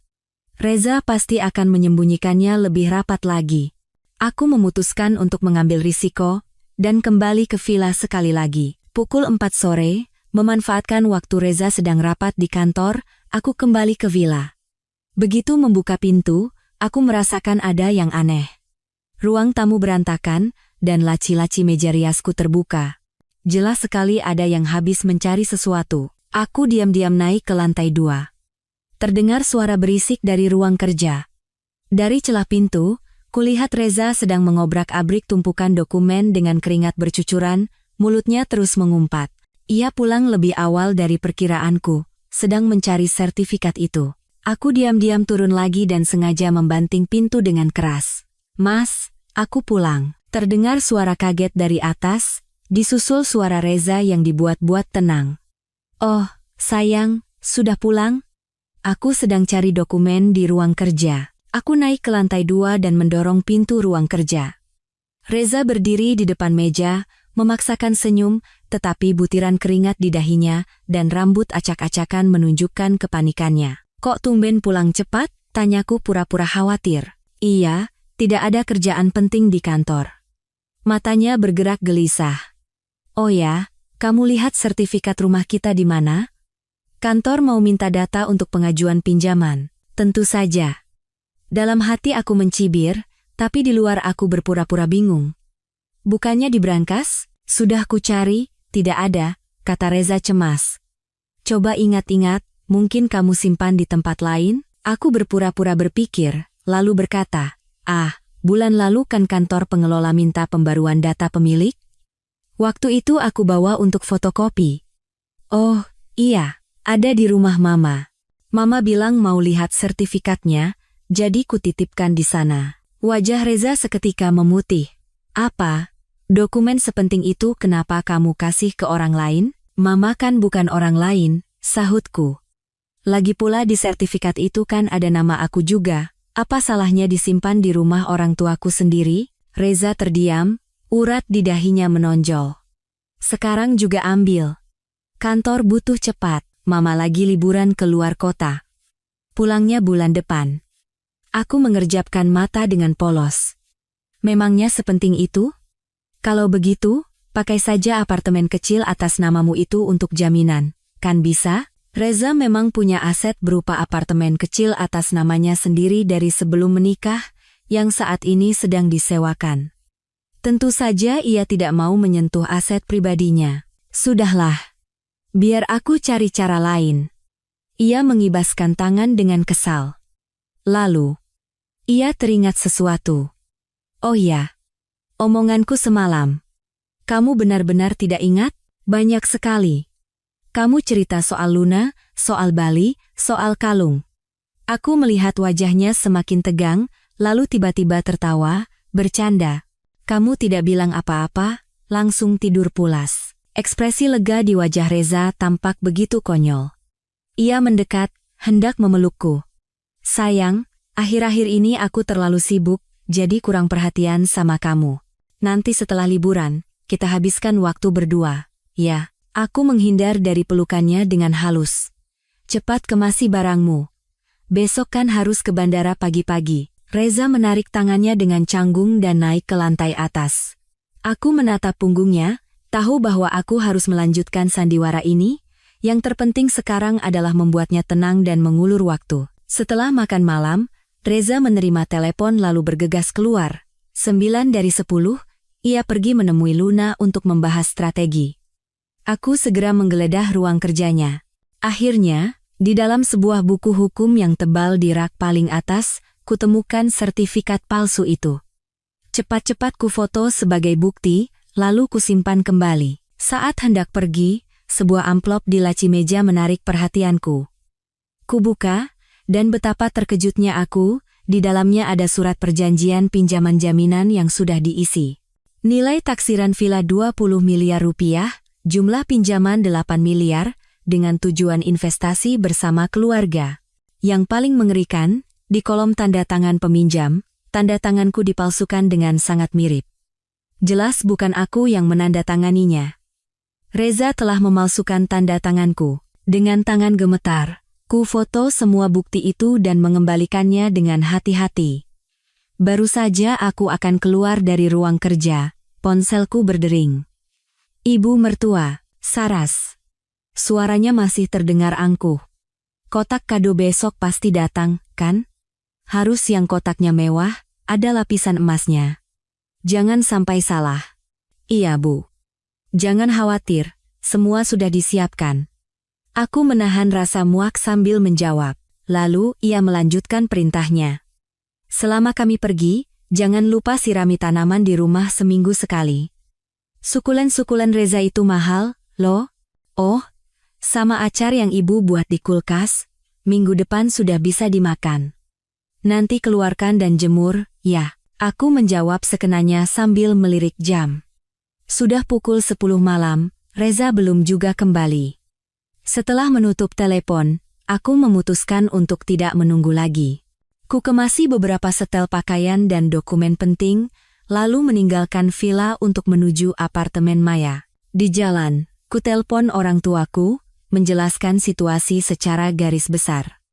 Reza pasti akan menyembunyikannya lebih rapat lagi. Aku memutuskan untuk mengambil risiko, dan kembali ke villa sekali lagi. Pukul 4 sore, memanfaatkan waktu Reza sedang rapat di kantor, aku kembali ke villa. Begitu membuka pintu, aku merasakan ada yang aneh. Ruang tamu berantakan, dan laci-laci meja riasku terbuka. Jelas sekali ada yang habis mencari sesuatu. Aku diam-diam naik ke lantai 2. Terdengar suara berisik dari ruang kerja. Dari celah pintu, kulihat Reza sedang mengobrak-abrik tumpukan dokumen dengan keringat bercucuran, mulutnya terus mengumpat. Ia pulang lebih awal dari perkiraanku, sedang mencari sertifikat itu. Aku diam-diam turun lagi dan sengaja membanting pintu dengan keras. "Mas, aku pulang." Terdengar suara kaget dari atas, disusul suara Reza yang dibuat-buat tenang. "Oh, sayang, sudah pulang?" "Aku sedang cari dokumen di ruang kerja." Aku naik ke lantai 2 dan mendorong pintu ruang kerja. Reza berdiri di depan meja, memaksakan senyum, tetapi butiran keringat di dahinya dan rambut acak-acakan menunjukkan kepanikannya. "Kok tumben pulang cepat?" tanyaku pura-pura khawatir. "Iya, tidak ada kerjaan penting di kantor." Matanya bergerak gelisah. "Oh ya, kamu lihat sertifikat rumah kita di mana?" "Kantor mau minta data untuk pengajuan pinjaman." "Tentu saja." Dalam hati aku mencibir, tapi di luar aku berpura-pura bingung. "Bukannya di brankas? Sudah ku cari, tidak ada," kata Reza cemas. "Coba ingat-ingat, mungkin kamu simpan di tempat lain?" Aku berpura-pura berpikir, lalu berkata, "Bulan lalu kan kantor pengelola minta pembaruan data pemilik? Waktu itu aku bawa untuk fotokopi." "Oh, iya, ada di rumah Mama. Mama bilang mau lihat sertifikatnya, jadi kutitipkan di sana." Wajah Reza seketika memutih. "Apa? Dokumen sepenting itu kenapa kamu kasih ke orang lain?" "Mama kan bukan orang lain," sahutku. "Lagi pula di sertifikat itu kan ada nama aku juga. Apa salahnya disimpan di rumah orang tuaku sendiri?" Reza terdiam, urat di dahinya menonjol. "Sekarang juga ambil. Kantor butuh cepat, Mama lagi liburan ke luar kota. Pulangnya bulan depan." Aku mengerjapkan mata dengan polos. "Memangnya sepenting itu? Kalau begitu, pakai saja apartemen kecil atas namamu itu untuk jaminan, kan bisa?" Reza memang punya aset berupa apartemen kecil atas namanya sendiri dari sebelum menikah, yang saat ini sedang disewakan. Tentu saja ia tidak mau menyentuh aset pribadinya. Sudahlah. Biar aku cari cara lain. Ia mengibaskan tangan dengan kesal. Lalu, ia teringat sesuatu. Oh ya, omonganku semalam. Kamu benar-benar tidak ingat? Banyak sekali. Kamu cerita soal Luna, soal Bali, soal kalung. Aku melihat wajahnya semakin tegang, lalu tiba-tiba tertawa, bercanda. Kamu tidak bilang apa-apa, langsung tidur pulas. Ekspresi lega di wajah Reza tampak begitu konyol. Ia mendekat, hendak memelukku. Sayang, akhir-akhir ini aku terlalu sibuk, jadi kurang perhatian sama kamu. Nanti setelah liburan, kita habiskan waktu berdua. Ya, aku menghindar dari pelukannya dengan halus. Cepat kemasi barangmu. Besok kan harus ke bandara pagi-pagi. Reza menarik tangannya dengan canggung dan naik ke lantai atas. Aku menatap punggungnya, tahu bahwa aku harus melanjutkan sandiwara ini. Yang terpenting sekarang adalah membuatnya tenang dan mengulur waktu. Setelah makan malam, Reza menerima telepon lalu bergegas keluar. 9 dari 10, ia pergi menemui Luna untuk membahas strategi. Aku segera menggeledah ruang kerjanya. Akhirnya, di dalam sebuah buku hukum yang tebal di rak paling atas, kutemukan sertifikat palsu itu. Cepat-cepat kufoto sebagai bukti, lalu kusimpan kembali. Saat hendak pergi, sebuah amplop di laci meja menarik perhatianku. Kubuka, dan betapa terkejutnya aku, di dalamnya ada surat perjanjian pinjaman jaminan yang sudah diisi. Nilai taksiran villa 20 miliar rupiah, jumlah pinjaman 8 miliar, dengan tujuan investasi bersama keluarga. Yang paling mengerikan, di kolom tanda tangan peminjam, tanda tanganku dipalsukan dengan sangat mirip. Jelas bukan aku yang menandatanganinya. Reza telah memalsukan tanda tanganku. Dengan tangan gemetar, ku foto semua bukti itu dan mengembalikannya dengan hati-hati. Baru saja aku akan keluar dari ruang kerja, ponselku berdering. Ibu mertua, Saras. Suaranya masih terdengar angkuh. Kotak kado besok pasti datang, kan? Harus yang kotaknya mewah, ada lapisan emasnya. Jangan sampai salah. Iya, Bu. Jangan khawatir, semua sudah disiapkan. Aku menahan rasa muak sambil menjawab. Lalu ia melanjutkan perintahnya. Selama kami pergi, jangan lupa sirami tanaman di rumah seminggu sekali. Sukulen-sukulen Reza itu mahal, loh. Oh, sama acar yang ibu buat di kulkas, minggu depan sudah bisa dimakan. Nanti keluarkan dan jemur, ya. Aku menjawab sekenanya sambil melirik jam. Sudah pukul 10 malam, Reza belum juga kembali. Setelah menutup telepon, aku memutuskan untuk tidak menunggu lagi. Ku kemasi beberapa setel pakaian dan dokumen penting, lalu meninggalkan villa untuk menuju apartemen Maya. Di jalan, ku telepon orang tuaku, menjelaskan situasi secara garis besar.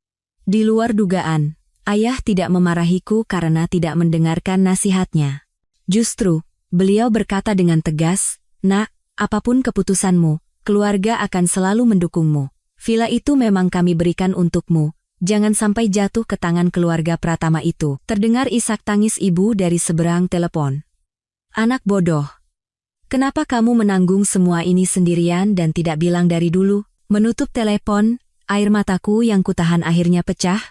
Di luar dugaan, ayah tidak memarahiku karena tidak mendengarkan nasihatnya. Justru, beliau berkata dengan tegas, "Nak, apapun keputusanmu, keluarga akan selalu mendukungmu. Villa itu memang kami berikan untukmu, jangan sampai jatuh ke tangan keluarga Pratama itu." Terdengar isak tangis ibu dari seberang telepon. "Anak bodoh. Kenapa kamu menanggung semua ini sendirian dan tidak bilang dari dulu?" Menutup telepon, air mataku yang kutahan akhirnya pecah.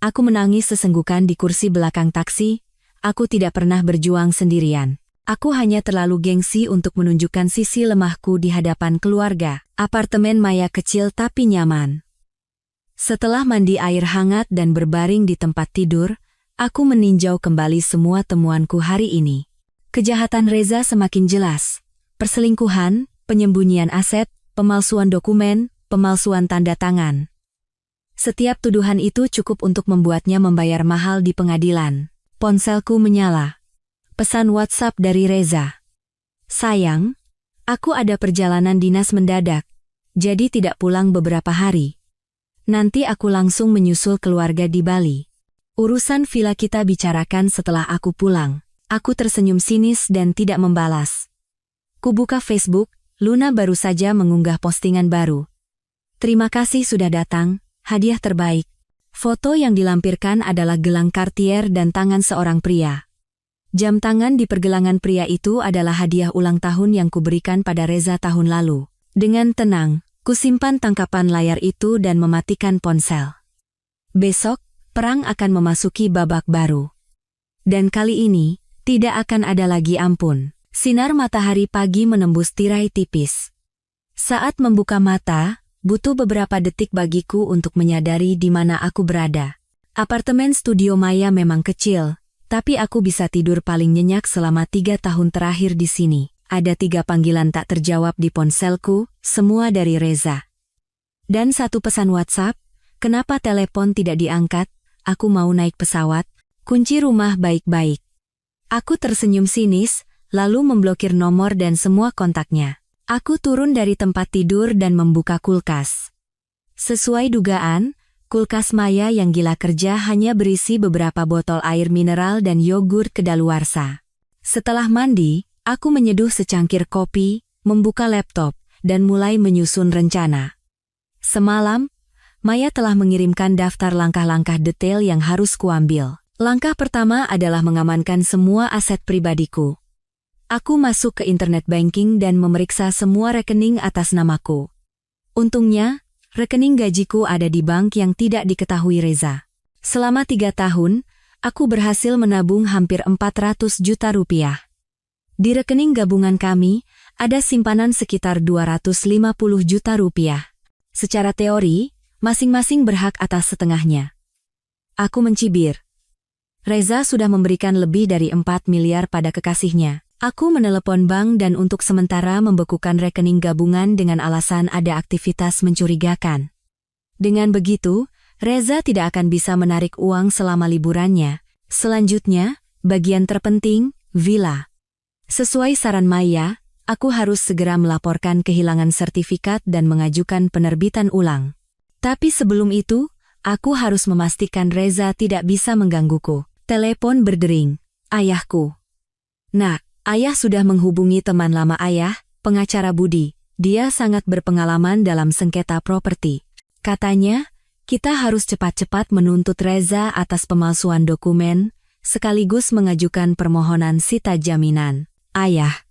Aku menangis sesenggukan di kursi belakang taksi. Aku tidak pernah berjuang sendirian. Aku hanya terlalu gengsi untuk menunjukkan sisi lemahku di hadapan keluarga. Apartemen Maya kecil tapi nyaman. Setelah mandi air hangat dan berbaring di tempat tidur, aku meninjau kembali semua temuanku hari ini. Kejahatan Reza semakin jelas. Perselingkuhan, penyembunyian aset, pemalsuan dokumen, pemalsuan tanda tangan. Setiap tuduhan itu cukup untuk membuatnya membayar mahal di pengadilan. Ponselku menyala. Pesan WhatsApp dari Reza. "Sayang, aku ada perjalanan dinas mendadak, jadi tidak pulang beberapa hari. Nanti aku langsung menyusul keluarga di Bali. Urusan villa kita bicarakan setelah aku pulang." Aku tersenyum sinis dan tidak membalas. Kubuka Facebook, Luna baru saja mengunggah postingan baru. "Terima kasih sudah datang. Hadiah terbaik." Foto yang dilampirkan adalah gelang Cartier dan tangan seorang pria. Jam tangan di pergelangan pria itu adalah hadiah ulang tahun yang kuberikan pada Reza tahun lalu. Dengan tenang, kusimpan tangkapan layar itu dan mematikan ponsel. Besok, perang akan memasuki babak baru. Dan kali ini, tidak akan ada lagi ampun. Sinar matahari pagi menembus tirai tipis. Saat membuka mata, butuh beberapa detik bagiku untuk menyadari di mana aku berada. Apartemen studio Maya memang kecil, tapi aku bisa tidur paling nyenyak selama 3 tahun terakhir di sini. Ada 3 panggilan tak terjawab di ponselku, semua dari Reza. Dan 1 pesan WhatsApp, kenapa telepon tidak diangkat, aku mau naik pesawat, kunci rumah baik-baik. Aku tersenyum sinis, lalu memblokir nomor dan semua kontaknya. Aku turun dari tempat tidur dan membuka kulkas. Sesuai dugaan, kulkas Maya yang gila kerja hanya berisi beberapa botol air mineral dan yogurt kedaluarsa. Setelah mandi, aku menyeduh secangkir kopi, membuka laptop, dan mulai menyusun rencana. Semalam, Maya telah mengirimkan daftar langkah-langkah detail yang harus kuambil. Langkah pertama adalah mengamankan semua aset pribadiku. Aku masuk ke internet banking dan memeriksa semua rekening atas namaku. Untungnya, rekening gajiku ada di bank yang tidak diketahui Reza. Selama 3 tahun, aku berhasil menabung hampir 400 juta rupiah. Di rekening gabungan kami, ada simpanan sekitar 250 juta rupiah. Secara teori, masing-masing berhak atas setengahnya. Aku mencibir. Reza sudah memberikan lebih dari 4 miliar pada kekasihnya. Aku menelepon bank dan untuk sementara membekukan rekening gabungan dengan alasan ada aktivitas mencurigakan. Dengan begitu, Reza tidak akan bisa menarik uang selama liburannya. Selanjutnya, bagian terpenting, villa. Sesuai saran Maya, aku harus segera melaporkan kehilangan sertifikat dan mengajukan penerbitan ulang. Tapi sebelum itu, aku harus memastikan Reza tidak bisa menggangguku. Telepon berdering. Ayahku. Nak, ayah sudah menghubungi teman lama ayah, pengacara Budi. Dia sangat berpengalaman dalam sengketa properti. Katanya, kita harus cepat-cepat menuntut Reza atas pemalsuan dokumen, sekaligus mengajukan permohonan sita jaminan. Ayah.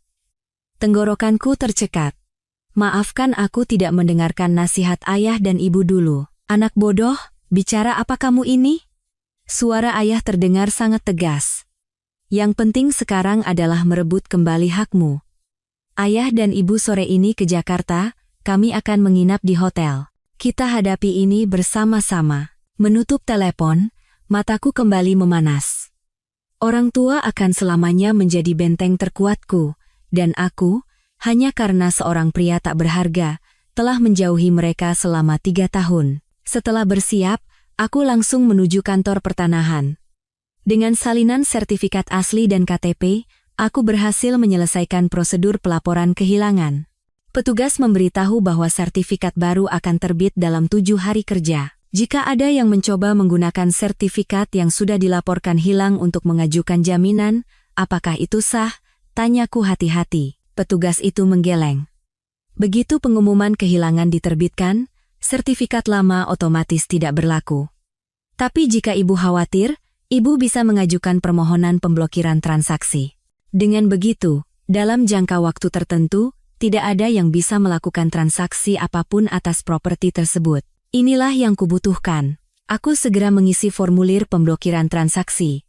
Tenggorokanku tercekat. Maafkan aku tidak mendengarkan nasihat ayah dan ibu dulu. Anak bodoh, bicara apa kamu ini? Suara ayah terdengar sangat tegas. Yang penting sekarang adalah merebut kembali hakmu. Ayah dan ibu sore ini ke Jakarta, kami akan menginap di hotel. Kita hadapi ini bersama-sama. Menutup telepon, mataku kembali memanas. Orang tua akan selamanya menjadi benteng terkuatku, dan aku, hanya karena seorang pria tak berharga, telah menjauhi mereka selama 3 tahun. Setelah bersiap, aku langsung menuju kantor pertanahan. Dengan salinan sertifikat asli dan KTP, aku berhasil menyelesaikan prosedur pelaporan kehilangan. Petugas memberitahu bahwa sertifikat baru akan terbit dalam 7 hari kerja. Jika ada yang mencoba menggunakan sertifikat yang sudah dilaporkan hilang untuk mengajukan jaminan, apakah itu sah? Tanyaku hati-hati. Petugas itu menggeleng. Begitu pengumuman kehilangan diterbitkan, sertifikat lama otomatis tidak berlaku. Tapi jika ibu khawatir, ibu bisa mengajukan permohonan pemblokiran transaksi. Dengan begitu, dalam jangka waktu tertentu, tidak ada yang bisa melakukan transaksi apapun atas properti tersebut. Inilah yang kubutuhkan. Aku segera mengisi formulir pemblokiran transaksi.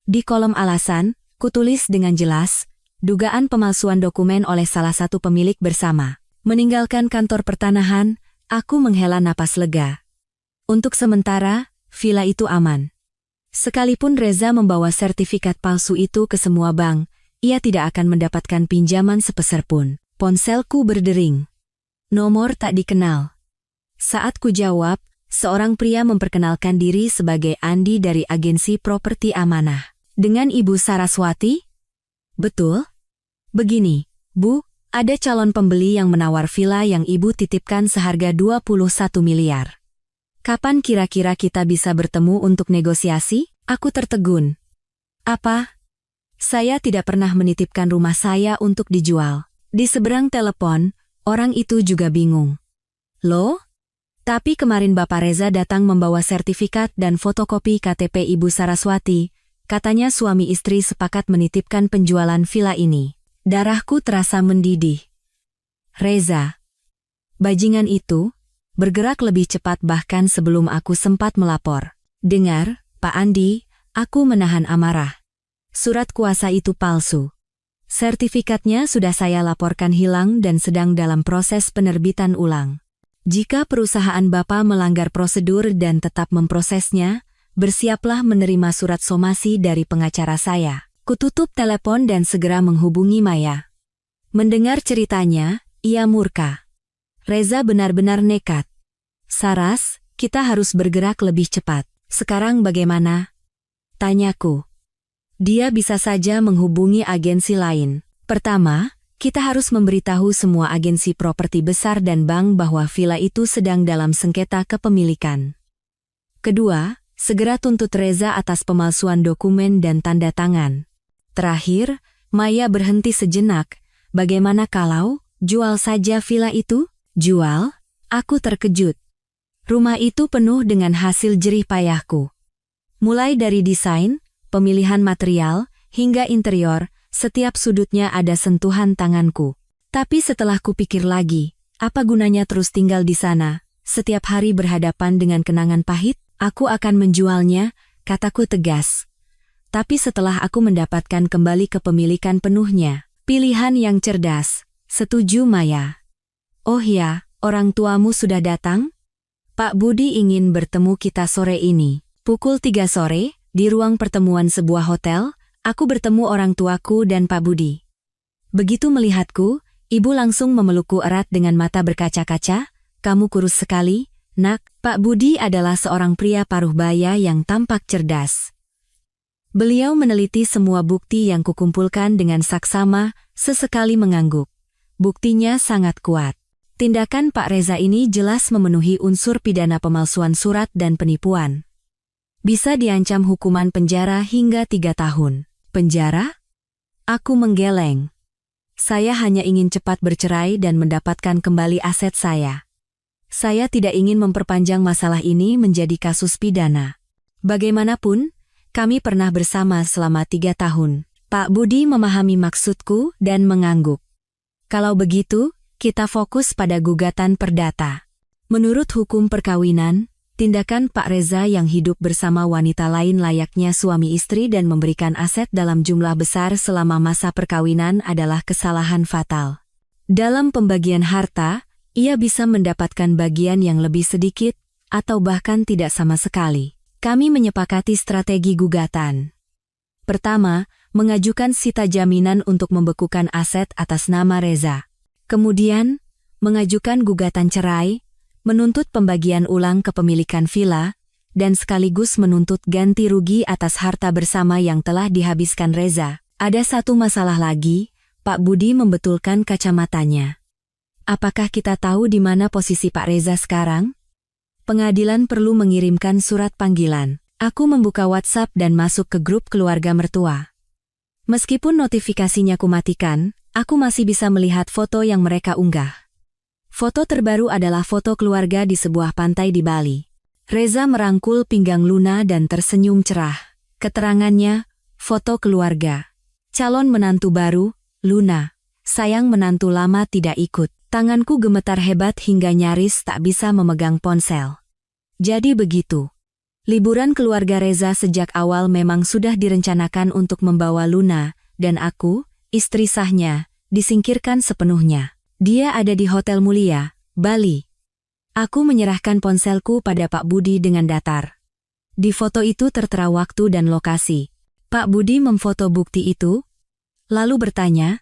Di kolom alasan, kutulis dengan jelas, dugaan pemalsuan dokumen oleh salah satu pemilik bersama. Meninggalkan kantor pertanahan, aku menghela napas lega. Untuk sementara, villa itu aman. Sekalipun Reza membawa sertifikat palsu itu ke semua bank, ia tidak akan mendapatkan pinjaman sepeser pun. Ponselku berdering. Nomor tak dikenal. Saat ku jawab, seorang pria memperkenalkan diri sebagai Andi dari agensi properti amanah. Dengan Ibu Saraswati? Betul? Begini, Bu, ada calon pembeli yang menawar villa yang Ibu titipkan seharga 21 miliar. Kapan kira-kira kita bisa bertemu untuk negosiasi? Aku tertegun. Apa? Saya tidak pernah menitipkan rumah saya untuk dijual. Di seberang telepon, orang itu juga bingung. Loh? Tapi kemarin Bapak Reza datang membawa sertifikat dan fotokopi KTP Ibu Saraswati. Katanya suami istri sepakat menitipkan penjualan villa ini. Darahku terasa mendidih. Reza. Bajingan itu bergerak lebih cepat bahkan sebelum aku sempat melapor. Dengar, Pak Andi, aku menahan amarah. Surat kuasa itu palsu. Sertifikatnya sudah saya laporkan hilang dan sedang dalam proses penerbitan ulang. Jika perusahaan Bapak melanggar prosedur dan tetap memprosesnya, bersiaplah menerima surat somasi dari pengacara saya. Kututup telepon dan segera menghubungi Maya. Mendengar ceritanya, ia murka. Reza benar-benar nekat. Saras, kita harus bergerak lebih cepat. Sekarang bagaimana? Tanyaku. Dia bisa saja menghubungi agensi lain. Pertama, kita harus memberitahu semua agensi properti besar dan bank bahwa villa itu sedang dalam sengketa kepemilikan. Kedua, segera tuntut Reza atas pemalsuan dokumen dan tanda tangan. Terakhir, Maya berhenti sejenak. Bagaimana kalau jual saja villa itu? Jual? Aku terkejut. Rumah itu penuh dengan hasil jerih payahku. Mulai dari desain, pemilihan material, hingga interior, setiap sudutnya ada sentuhan tanganku. Tapi setelah kupikir lagi, apa gunanya terus tinggal di sana? Setiap hari berhadapan dengan kenangan pahit, aku akan menjualnya, kataku tegas. Tapi setelah aku mendapatkan kembali kepemilikan penuhnya, pilihan yang cerdas, setuju Maya. Oh ya, orang tuamu sudah datang? Pak Budi ingin bertemu kita sore ini. Pukul 3 sore, di ruang pertemuan sebuah hotel, aku bertemu orang tuaku dan Pak Budi. Begitu melihatku, ibu langsung memelukku erat dengan mata berkaca-kaca. Kamu kurus sekali, nak. Pak Budi adalah seorang pria paruh baya yang tampak cerdas. Beliau meneliti semua bukti yang kukumpulkan dengan saksama, sesekali mengangguk. Buktinya sangat kuat. Tindakan Pak Reza ini jelas memenuhi unsur pidana pemalsuan surat dan penipuan. Bisa diancam hukuman penjara hingga 3 tahun. Penjara? Aku menggeleng. Saya hanya ingin cepat bercerai dan mendapatkan kembali aset saya. Saya tidak ingin memperpanjang masalah ini menjadi kasus pidana. Bagaimanapun, kami pernah bersama selama 3 tahun. Pak Budi memahami maksudku dan mengangguk. Kalau begitu, kita fokus pada gugatan perdata. Menurut hukum perkawinan, tindakan Pak Reza yang hidup bersama wanita lain layaknya suami istri dan memberikan aset dalam jumlah besar selama masa perkawinan adalah kesalahan fatal. Dalam pembagian harta, ia bisa mendapatkan bagian yang lebih sedikit, atau bahkan tidak sama sekali. Kami menyepakati strategi gugatan. Pertama, mengajukan sita jaminan untuk membekukan aset atas nama Reza. Kemudian, mengajukan gugatan cerai, menuntut pembagian ulang kepemilikan villa, dan sekaligus menuntut ganti rugi atas harta bersama yang telah dihabiskan Reza. Ada satu masalah lagi, Pak Budi membetulkan kacamatanya. Apakah kita tahu di mana posisi Pak Reza sekarang? Pengadilan perlu mengirimkan surat panggilan. Aku membuka WhatsApp dan masuk ke grup keluarga mertua. Meskipun notifikasinya kumatikan, aku masih bisa melihat foto yang mereka unggah. Foto terbaru adalah foto keluarga di sebuah pantai di Bali. Reza merangkul pinggang Luna dan tersenyum cerah. Keterangannya, foto keluarga. Calon menantu baru, Luna. Sayang menantu lama tidak ikut. Tanganku gemetar hebat hingga nyaris tak bisa memegang ponsel. Jadi begitu. Liburan keluarga Reza sejak awal memang sudah direncanakan untuk membawa Luna, dan aku, istri sahnya, disingkirkan sepenuhnya. Dia ada di Hotel Mulia, Bali. Aku menyerahkan ponselku pada Pak Budi dengan datar. Di foto itu tertera waktu dan lokasi. Pak Budi memfoto bukti itu, lalu bertanya,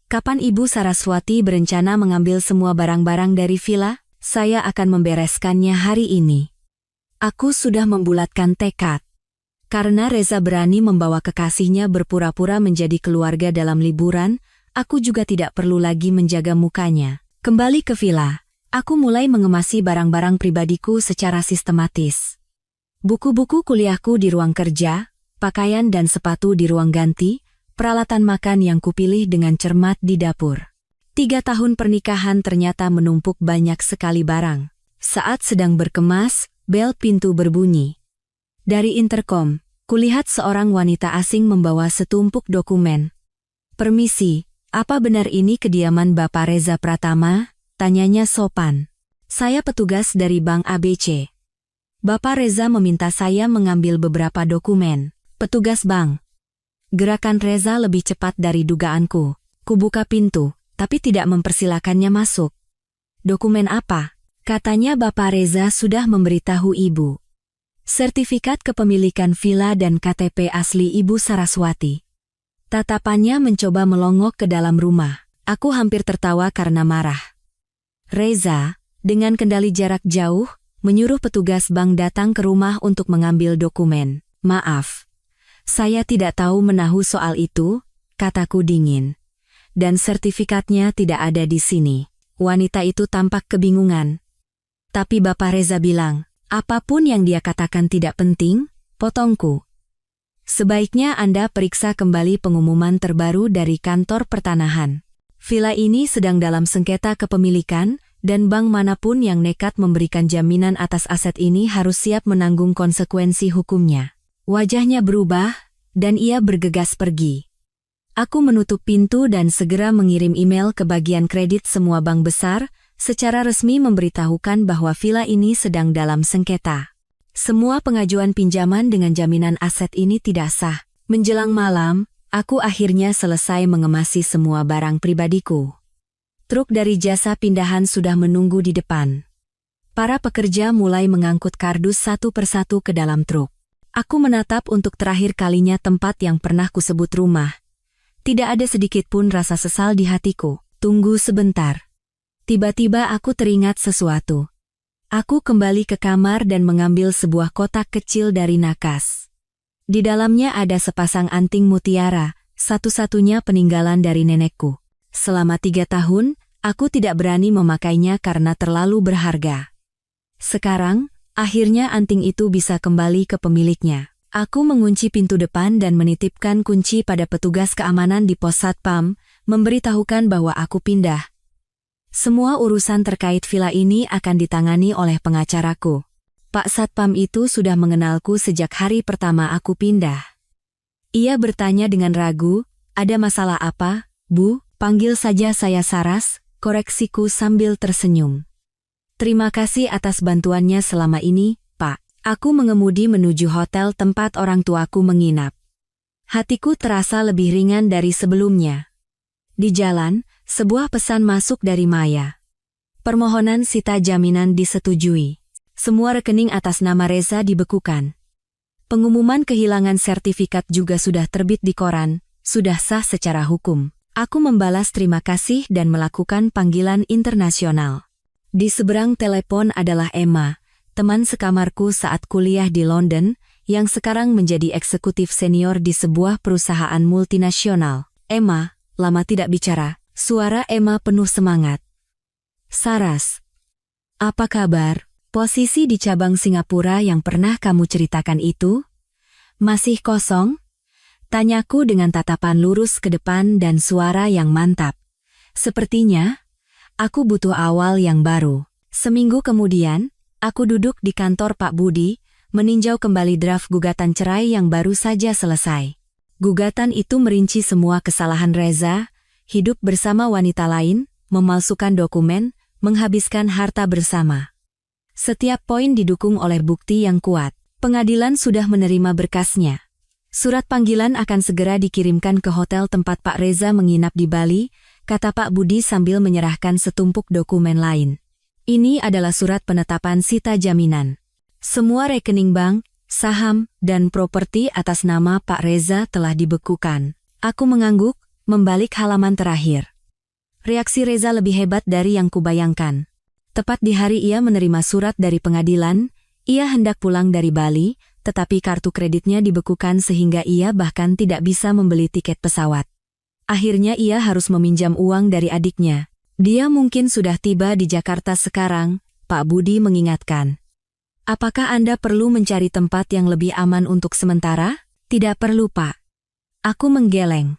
"Kapan Ibu Saraswati berencana mengambil semua barang-barang dari villa? Saya akan membereskannya hari ini." Aku sudah membulatkan tekad. Karena Reza berani membawa kekasihnya berpura-pura menjadi keluarga dalam liburan, aku juga tidak perlu lagi menjaga mukanya. Kembali ke villa, aku mulai mengemasi barang-barang pribadiku secara sistematis. Buku-buku kuliahku di ruang kerja, pakaian dan sepatu di ruang ganti, peralatan makan yang kupilih dengan cermat di dapur. 3 tahun pernikahan ternyata menumpuk banyak sekali barang. Saat sedang berkemas, bel pintu berbunyi. Dari interkom, Kulihat seorang wanita asing membawa setumpuk dokumen. "Permisi, apa benar ini kediaman Bapak Reza Pratama?" tanyanya sopan. "Saya petugas dari Bank ABC. Bapak Reza meminta saya mengambil beberapa dokumen." Petugas bank. Gerakan Reza lebih cepat dari dugaanku. Kubuka pintu, tapi tidak mempersilakannya masuk. "Dokumen apa?" Katanya Bapak Reza sudah memberitahu ibu. "Sertifikat kepemilikan villa dan KTP asli Ibu Saraswati." Tatapannya mencoba melongok ke dalam rumah. Aku hampir tertawa karena marah. Reza, dengan kendali jarak jauh, menyuruh petugas bank datang ke rumah untuk mengambil dokumen. "Maaf, saya tidak tahu menahu soal itu," kataku dingin. "Dan sertifikatnya tidak ada di sini." Wanita itu tampak kebingungan. Tapi Bapak Reza bilang, "Apapun yang dia katakan tidak penting," potongku. "Sebaiknya Anda periksa kembali pengumuman terbaru dari kantor pertanahan. Villa ini sedang dalam sengketa kepemilikan, dan bank manapun yang nekat memberikan jaminan atas aset ini harus siap menanggung konsekuensi hukumnya." Wajahnya berubah, dan ia bergegas pergi. Aku menutup pintu dan segera mengirim email ke bagian kredit semua bank besar, secara resmi memberitahukan bahwa villa ini sedang dalam sengketa. Semua pengajuan pinjaman dengan jaminan aset ini tidak sah. Menjelang malam, aku akhirnya selesai mengemasi semua barang pribadiku. Truk dari jasa pindahan sudah menunggu di depan. Para pekerja mulai mengangkut kardus satu persatu ke dalam truk. Aku menatap untuk terakhir kalinya tempat yang pernah kusebut rumah. Tidak ada sedikit pun rasa sesal di hatiku. Tunggu sebentar. Tiba-tiba aku teringat sesuatu. Aku kembali ke kamar dan mengambil sebuah kotak kecil dari nakas. Di dalamnya ada sepasang anting mutiara, satu-satunya peninggalan dari nenekku. Selama 3 tahun, aku tidak berani memakainya karena terlalu berharga. Sekarang, akhirnya anting itu bisa kembali ke pemiliknya. Aku mengunci pintu depan dan menitipkan kunci pada petugas keamanan di pos satpam, memberitahukan bahwa aku pindah. Semua urusan terkait villa ini akan ditangani oleh pengacaraku. Pak Satpam itu sudah mengenalku sejak hari pertama aku pindah. Ia bertanya dengan ragu, "Ada masalah apa, Bu?" "Panggil saja saya Saras," koreksiku sambil tersenyum. "Terima kasih atas bantuannya selama ini, Pak." Aku mengemudi menuju hotel tempat orang tuaku menginap. Hatiku terasa lebih ringan dari sebelumnya. Di jalan, sebuah pesan masuk dari Maya. Permohonan sita jaminan disetujui. Semua rekening atas nama Reza dibekukan. Pengumuman kehilangan sertifikat juga sudah terbit di koran, sudah sah secara hukum. Aku membalas terima kasih dan melakukan panggilan internasional. Di seberang telepon adalah Emma, teman sekamarku saat kuliah di London, yang sekarang menjadi eksekutif senior di sebuah perusahaan multinasional. "Emma, lama tidak bicara." Suara Emma penuh semangat. "Saras, apa kabar? Posisi di cabang Singapura yang pernah kamu ceritakan itu masih kosong?" Tanyaku dengan tatapan lurus ke depan dan suara yang mantap. "Sepertinya, aku butuh awal yang baru." Seminggu kemudian, aku duduk di kantor Pak Budi, meninjau kembali draft gugatan cerai yang baru saja selesai. Gugatan itu merinci semua kesalahan Reza, hidup bersama wanita lain, memalsukan dokumen, menghabiskan harta bersama. Setiap poin didukung oleh bukti yang kuat. Pengadilan sudah menerima berkasnya. Surat panggilan akan segera dikirimkan ke hotel tempat Pak Reza menginap di Bali, kata Pak Budi sambil menyerahkan setumpuk dokumen lain. "Ini adalah surat penetapan sita jaminan. Semua rekening bank, saham, dan properti atas nama Pak Reza telah dibekukan." Aku mengangguk, membalik halaman terakhir. Reaksi Reza lebih hebat dari yang kubayangkan. Tepat di hari ia menerima surat dari pengadilan, ia hendak pulang dari Bali, tetapi kartu kreditnya dibekukan sehingga ia bahkan tidak bisa membeli tiket pesawat. Akhirnya ia harus meminjam uang dari adiknya. "Dia mungkin sudah tiba di Jakarta sekarang," Pak Budi mengingatkan. "Apakah Anda perlu mencari tempat yang lebih aman untuk sementara?" "Tidak perlu, Pak." Aku menggeleng.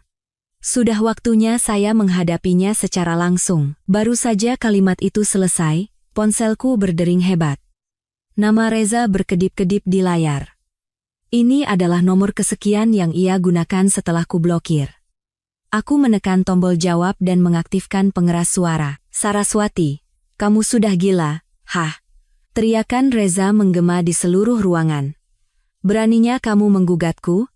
Sudah waktunya saya menghadapinya secara langsung. Baru saja kalimat itu selesai, ponselku berdering hebat. Nama Reza berkedip-kedip di layar. Ini adalah nomor kesekian yang ia gunakan setelah kublokir. Aku menekan tombol jawab dan mengaktifkan pengeras suara. Saraswati, kamu sudah gila, hah? Teriakan Reza menggema di seluruh ruangan. Beraninya kamu menggugatku?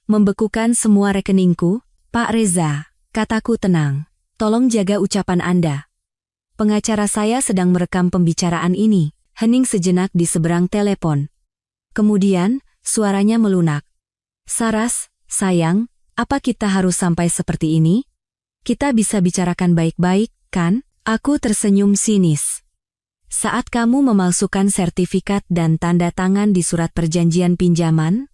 Membekukan semua rekeningku? Pak Reza, kataku tenang. Tolong jaga ucapan Anda. Pengacara saya sedang merekam pembicaraan ini. Hening sejenak di seberang telepon. Kemudian, suaranya melunak. Saras, sayang, apa kita harus sampai seperti ini? Kita bisa bicarakan baik-baik, kan? Aku tersenyum sinis. Saat kamu memalsukan sertifikat dan tanda tangan di surat perjanjian pinjaman,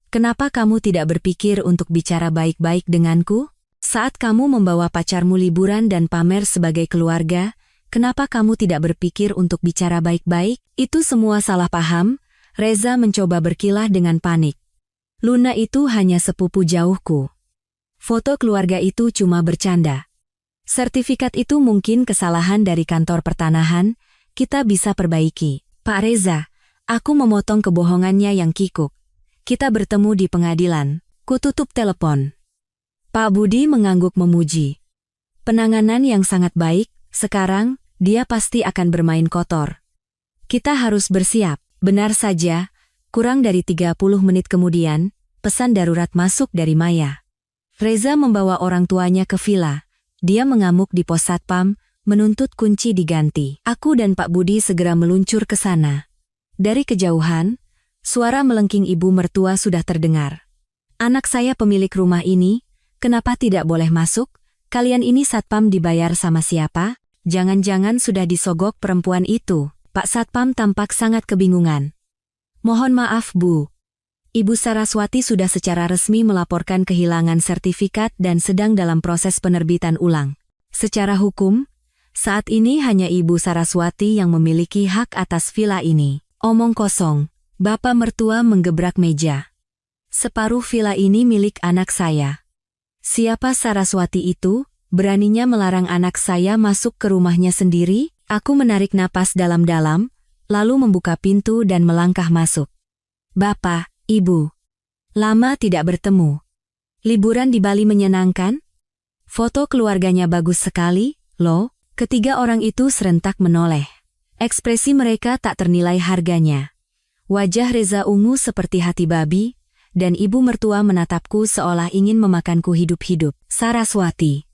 kenapa kamu tidak berpikir untuk bicara baik-baik denganku? Saat kamu membawa pacarmu liburan dan pamer sebagai keluarga, kenapa kamu tidak berpikir untuk bicara baik-baik? Itu semua salah paham. Reza mencoba berkilah dengan panik. Luna itu hanya sepupu jauhku. Foto keluarga itu cuma bercanda. Sertifikat itu mungkin kesalahan dari kantor pertanahan, kita bisa perbaiki. Pak Reza, aku memotong kebohongannya yang kikuk. Kita bertemu di pengadilan. Kututup telepon. Pak Budi mengangguk memuji. Penanganan yang sangat baik, sekarang, dia pasti akan bermain kotor. Kita harus bersiap. Benar saja, kurang dari 30 menit kemudian, pesan darurat masuk dari Maya. Reza membawa orang tuanya ke villa. Dia mengamuk di pos satpam, menuntut kunci diganti. Aku dan Pak Budi segera meluncur ke sana. Dari kejauhan, suara melengking ibu mertua sudah terdengar. Anak saya pemilik rumah ini, kenapa tidak boleh masuk? Kalian ini satpam dibayar sama siapa? Jangan-jangan sudah disogok perempuan itu. Pak Satpam tampak sangat kebingungan. Mohon maaf Bu. Ibu Saraswati sudah secara resmi melaporkan kehilangan sertifikat dan sedang dalam proses penerbitan ulang. Secara hukum, saat ini hanya Ibu Saraswati yang memiliki hak atas villa ini. Omong kosong, Bapak mertua menggebrak meja. Separuh villa ini milik anak saya. Siapa Saraswati itu? Beraninya melarang anak saya masuk ke rumahnya sendiri? Aku menarik napas dalam-dalam, lalu membuka pintu dan melangkah masuk. Bapak, Ibu. Lama tidak bertemu. Liburan di Bali menyenangkan? Foto keluarganya bagus sekali, loh. Ketiga orang itu serentak menoleh. Ekspresi mereka tak ternilai harganya. Wajah Reza ungu seperti hati babi, dan ibu mertua menatapku seolah ingin memakanku hidup-hidup. Saraswati.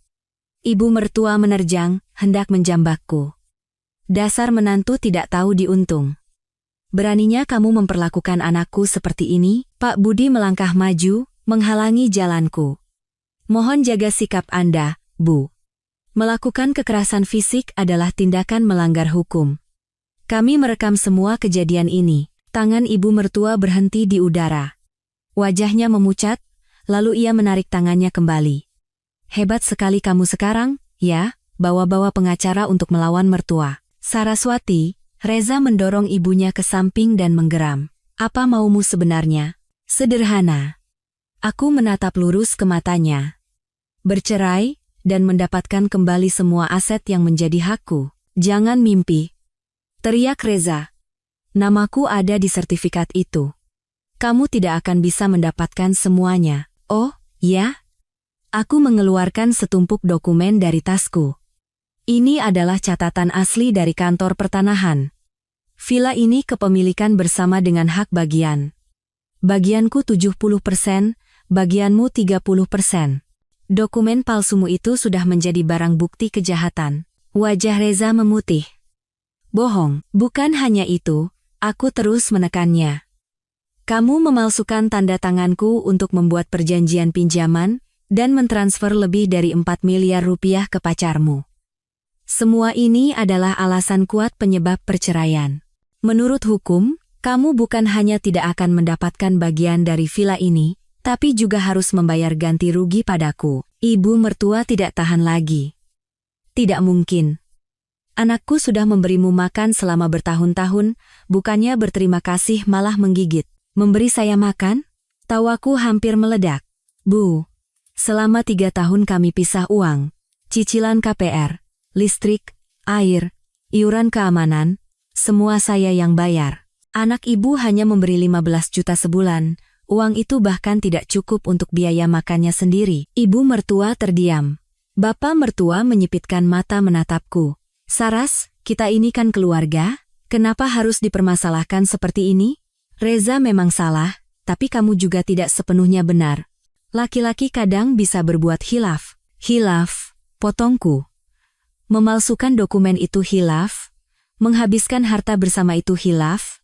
Ibu mertua menerjang, hendak menjambakku. Dasar menantu tidak tahu diuntung. Beraninya kamu memperlakukan anakku seperti ini? Pak Budi melangkah maju, menghalangi jalanku. Mohon jaga sikap Anda, Bu. Melakukan kekerasan fisik adalah tindakan melanggar hukum. Kami merekam semua kejadian ini. Tangan ibu mertua berhenti di udara. Wajahnya memucat, lalu ia menarik tangannya kembali. Hebat sekali kamu sekarang, ya, bawa-bawa pengacara untuk melawan mertua. Saraswati, Reza mendorong ibunya ke samping dan menggeram. Apa maumu sebenarnya? Sederhana. Aku menatap lurus ke matanya. Bercerai, dan mendapatkan kembali semua aset yang menjadi hakku. Jangan mimpi. Teriak Reza. Namaku ada di sertifikat itu. Kamu tidak akan bisa mendapatkan semuanya. Oh, ya? Aku mengeluarkan setumpuk dokumen dari tasku. Ini adalah catatan asli dari kantor pertanahan. Villa ini kepemilikan bersama dengan hak bagian. Bagianku 70%, bagianmu 30%. Dokumen palsumu itu sudah menjadi barang bukti kejahatan. Wajah Reza memutih. Bohong, bukan hanya itu, aku terus menekannya. Kamu memalsukan tanda tanganku untuk membuat perjanjian pinjaman dan mentransfer lebih dari 4 miliar rupiah ke pacarmu. Semua ini adalah alasan kuat penyebab perceraian. Menurut hukum, kamu bukan hanya tidak akan mendapatkan bagian dari villa ini, tapi juga harus membayar ganti rugi padaku. Ibu mertua tidak tahan lagi. Tidak mungkin. Anakku sudah memberimu makan selama bertahun-tahun, bukannya berterima kasih malah menggigit. Memberi saya makan? Tawaku hampir meledak. Bu, selama 3 tahun kami pisah uang, cicilan KPR, listrik, air, iuran keamanan, semua saya yang bayar. Anak ibu hanya memberi 15 juta sebulan, Uang itu bahkan tidak cukup untuk biaya makannya sendiri. Ibu mertua terdiam. Bapak mertua menyipitkan mata menatapku. Saras, kita ini kan keluarga, kenapa harus dipermasalahkan seperti ini? Reza memang salah, tapi kamu juga tidak sepenuhnya benar. Laki-laki kadang bisa berbuat khilaf. Khilaf, potongku. Memalsukan dokumen itu khilaf, menghabiskan harta bersama itu khilaf,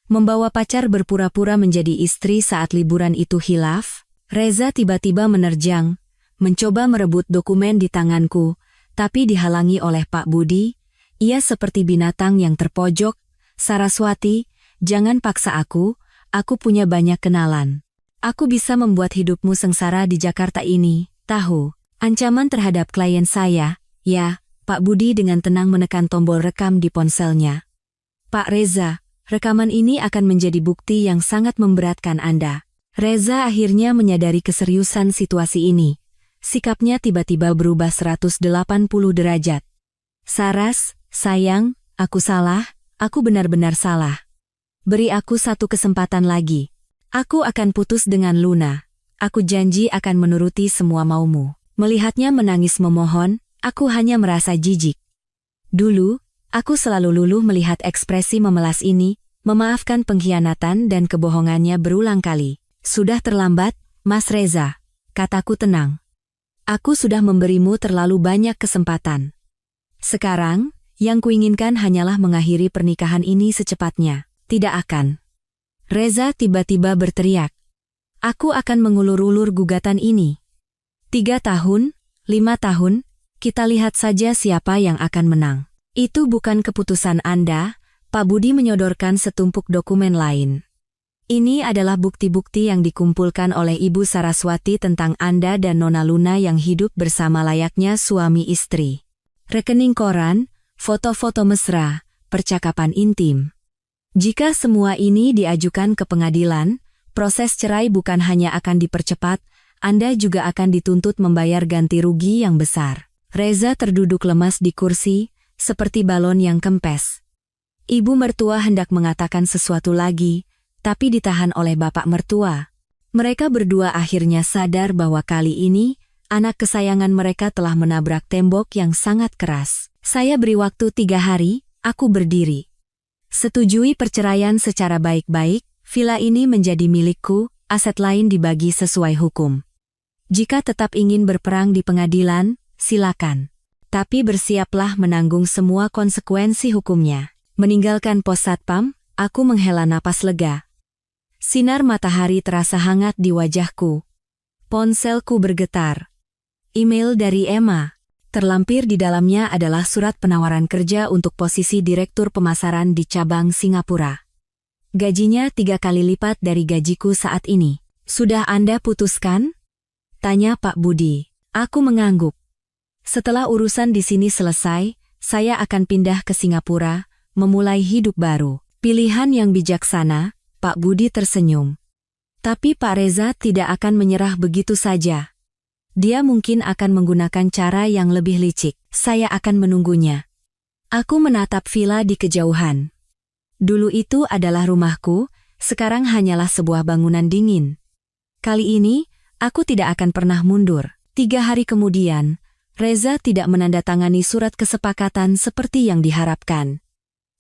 membawa pacar berpura-pura menjadi istri saat liburan itu khilaf. Reza tiba-tiba menerjang, mencoba merebut dokumen di tanganku, tapi dihalangi oleh Pak Budi. Ia seperti binatang yang terpojok. Saraswati, jangan paksa aku punya banyak kenalan. Aku bisa membuat hidupmu sengsara di Jakarta ini, tahu. Ancaman terhadap klien saya, ya. Pak Budi dengan tenang menekan tombol rekam di ponselnya. Pak Reza, rekaman ini akan menjadi bukti yang sangat memberatkan Anda. Reza akhirnya menyadari keseriusan situasi ini. Sikapnya tiba-tiba berubah 180 derajat. Saras, sayang, aku salah, aku benar-benar salah. Beri aku satu kesempatan lagi. Aku akan putus dengan Luna. Aku janji akan menuruti semua maumu. Melihatnya menangis memohon, aku hanya merasa jijik. Dulu, aku selalu luluh melihat ekspresi memelas ini, memaafkan pengkhianatan dan kebohongannya berulang kali. Sudah terlambat, Mas Reza, kataku tenang. Aku sudah memberimu terlalu banyak kesempatan. Sekarang, yang kuinginkan hanyalah mengakhiri pernikahan ini secepatnya. Tidak akan. Reza tiba-tiba berteriak. Aku akan mengulur-ulur gugatan ini. 3 tahun, 5 tahun, kita lihat saja siapa yang akan menang. Itu bukan keputusan Anda, Pak Budi menyodorkan setumpuk dokumen lain. Ini adalah bukti-bukti yang dikumpulkan oleh Ibu Saraswati tentang Anda dan Nona Luna yang hidup bersama layaknya suami istri. Rekening koran, foto-foto mesra, percakapan intim. Jika semua ini diajukan ke pengadilan, proses cerai bukan hanya akan dipercepat, Anda juga akan dituntut membayar ganti rugi yang besar. Reza terduduk lemas di kursi, seperti balon yang kempes. Ibu mertua hendak mengatakan sesuatu lagi, tapi ditahan oleh bapak mertua. Mereka berdua akhirnya sadar bahwa kali ini, anak kesayangan mereka telah menabrak tembok yang sangat keras. Saya beri waktu 3 hari, aku berdiri. Setujui perceraian secara baik-baik, villa ini menjadi milikku, aset lain dibagi sesuai hukum. Jika tetap ingin berperang di pengadilan, silakan. Tapi bersiaplah menanggung semua konsekuensi hukumnya. Meninggalkan pos satpam, aku menghela napas lega. Sinar matahari terasa hangat di wajahku. Ponselku bergetar. Email dari Emma. Terlampir di dalamnya adalah surat penawaran kerja untuk posisi direktur pemasaran di cabang Singapura. Gajinya 3 kali lipat dari gajiku saat ini. Sudah Anda putuskan? Tanya Pak Budi. Aku mengangguk. Setelah urusan di sini selesai, saya akan pindah ke Singapura, memulai hidup baru. Pilihan yang bijaksana, Pak Budi tersenyum. Tapi Pak Reza tidak akan menyerah begitu saja. Dia mungkin akan menggunakan cara yang lebih licik. Saya akan menunggunya. Aku menatap villa di kejauhan. Dulu itu adalah rumahku, sekarang hanyalah sebuah bangunan dingin. Kali ini, aku tidak akan pernah mundur. 3 hari kemudian, Reza tidak menandatangani surat kesepakatan seperti yang diharapkan.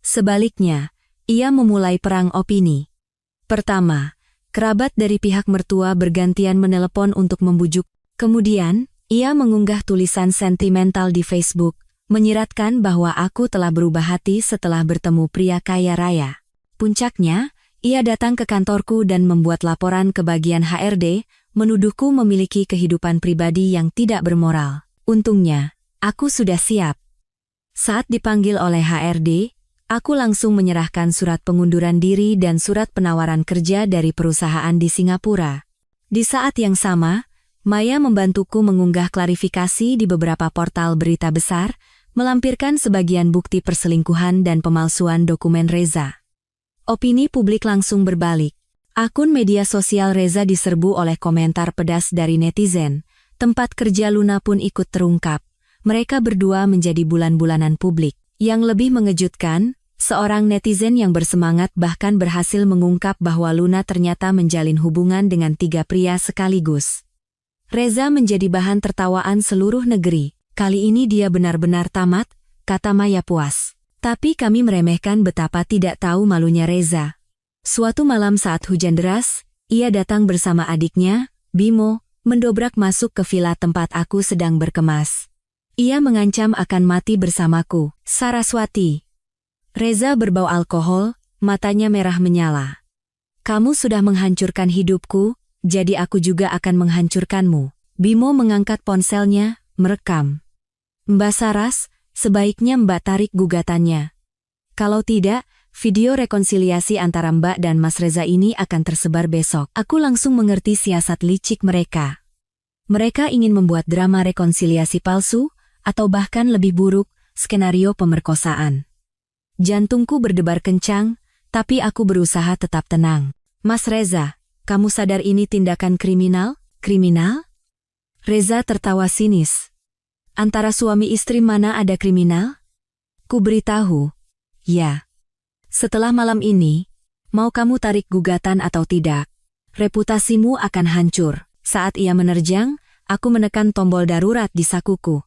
Sebaliknya, ia memulai perang opini. Pertama, kerabat dari pihak mertua bergantian menelepon untuk membujuk. Kemudian, ia mengunggah tulisan sentimental di Facebook, menyiratkan bahwa aku telah berubah hati setelah bertemu pria kaya raya. Puncaknya, ia datang ke kantorku dan membuat laporan ke bagian HRD, menuduhku memiliki kehidupan pribadi yang tidak bermoral. Untungnya, aku sudah siap. Saat dipanggil oleh HRD, aku langsung menyerahkan surat pengunduran diri dan surat penawaran kerja dari perusahaan di Singapura. Di saat yang sama, Maya membantuku mengunggah klarifikasi di beberapa portal berita besar, melampirkan sebagian bukti perselingkuhan dan pemalsuan dokumen Reza. Opini publik langsung berbalik. Akun media sosial Reza diserbu oleh komentar pedas dari netizen. Tempat kerja Luna pun ikut terungkap. Mereka berdua menjadi bulan-bulanan publik. Yang lebih mengejutkan, Seorang netizen yang bersemangat bahkan berhasil mengungkap bahwa Luna ternyata menjalin hubungan dengan 3 pria sekaligus. Reza menjadi bahan tertawaan seluruh negeri. Kali ini dia benar-benar tamat, kata Maya puas. Tapi kami meremehkan betapa tidak tahu malunya Reza. Suatu malam saat hujan deras, ia datang bersama adiknya, Bimo, mendobrak masuk ke villa tempat aku sedang berkemas. Ia mengancam akan mati bersamaku. Saraswati. Reza berbau alkohol, matanya merah menyala. Kamu sudah menghancurkan hidupku, jadi aku juga akan menghancurkanmu. Bimo mengangkat ponselnya, merekam. Mbak Saras, sebaiknya Mbak tarik gugatannya. Kalau tidak, video rekonsiliasi antara Mbak dan Mas Reza ini akan tersebar besok. Aku langsung mengerti siasat licik mereka. Mereka ingin membuat drama rekonsiliasi palsu, atau bahkan lebih buruk, skenario pemerkosaan. Jantungku berdebar kencang, tapi aku berusaha tetap tenang. Mas Reza, kamu sadar ini tindakan kriminal? Kriminal? Reza tertawa sinis. Antara suami istri mana ada kriminal? Ku beritahu. Ya. Setelah malam ini, mau kamu tarik gugatan atau tidak, reputasimu akan hancur. Saat ia menerjang, aku menekan tombol darurat di sakuku.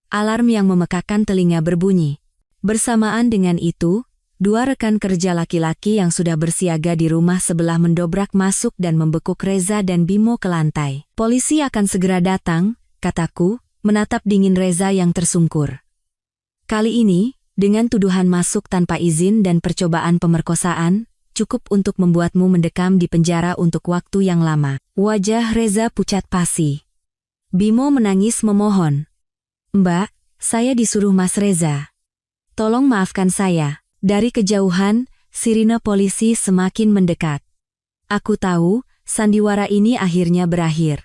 Alarm yang memekakan telinga berbunyi. Bersamaan dengan itu, 2 rekan kerja laki-laki yang sudah bersiaga di rumah sebelah mendobrak masuk dan membekuk Reza dan Bimo ke lantai. Polisi akan segera datang, kataku, menatap dingin Reza yang tersungkur. Kali ini, dengan tuduhan masuk tanpa izin dan percobaan pemerkosaan, cukup untuk membuatmu mendekam di penjara untuk waktu yang lama. Wajah Reza pucat pasi. Bimo menangis memohon. Mbak, saya disuruh Mas Reza. Tolong maafkan saya. Dari kejauhan, sirine polisi semakin mendekat. Aku tahu, sandiwara ini akhirnya berakhir.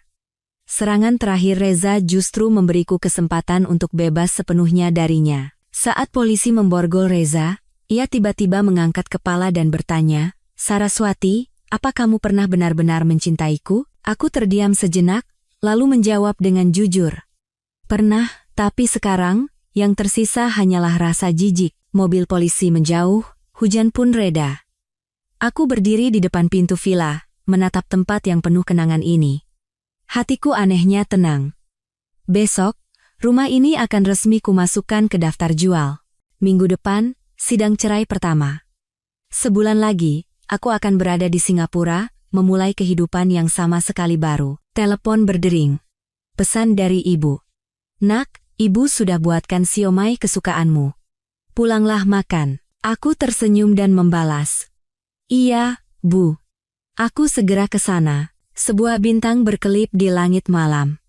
Serangan terakhir Reza justru memberiku kesempatan untuk bebas sepenuhnya darinya. Saat polisi memborgol Reza, ia tiba-tiba mengangkat kepala dan bertanya, Saraswati, apa kamu pernah benar-benar mencintaiku? Aku terdiam sejenak, lalu menjawab dengan jujur. Pernah, tapi sekarang, yang tersisa hanyalah rasa jijik. Mobil polisi menjauh, hujan pun reda. Aku berdiri di depan pintu villa, menatap tempat yang penuh kenangan ini. Hatiku anehnya tenang. Besok, rumah ini akan resmi kumasukkan ke daftar jual. Minggu depan, sidang cerai pertama. Sebulan lagi, aku akan berada di Singapura, memulai kehidupan yang sama sekali baru. Telepon berdering. Pesan dari ibu. Nak, ibu sudah buatkan siomay kesukaanmu. Pulanglah makan. Aku tersenyum dan membalas. Iya, Bu. Aku segera ke sana. Sebuah bintang berkelip di langit malam.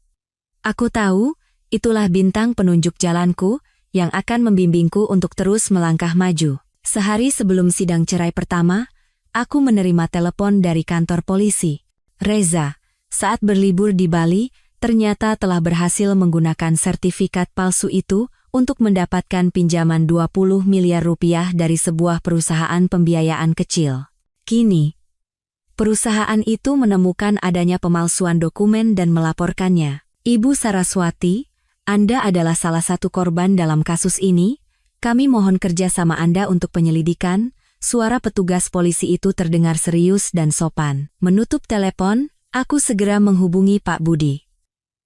Aku tahu, itulah bintang penunjuk jalanku, yang akan membimbingku untuk terus melangkah maju. Sehari sebelum sidang cerai pertama, aku menerima telepon dari kantor polisi. Reza, saat berlibur di Bali, ternyata telah berhasil menggunakan sertifikat palsu itu untuk mendapatkan pinjaman 20 miliar rupiah dari sebuah perusahaan pembiayaan kecil. Kini, perusahaan itu menemukan adanya pemalsuan dokumen dan melaporkannya. Ibu Saraswati, Anda adalah salah satu korban dalam kasus ini. Kami mohon kerjasama Anda untuk penyelidikan. Suara petugas polisi itu terdengar serius dan sopan. Menutup telepon, aku segera menghubungi Pak Budi.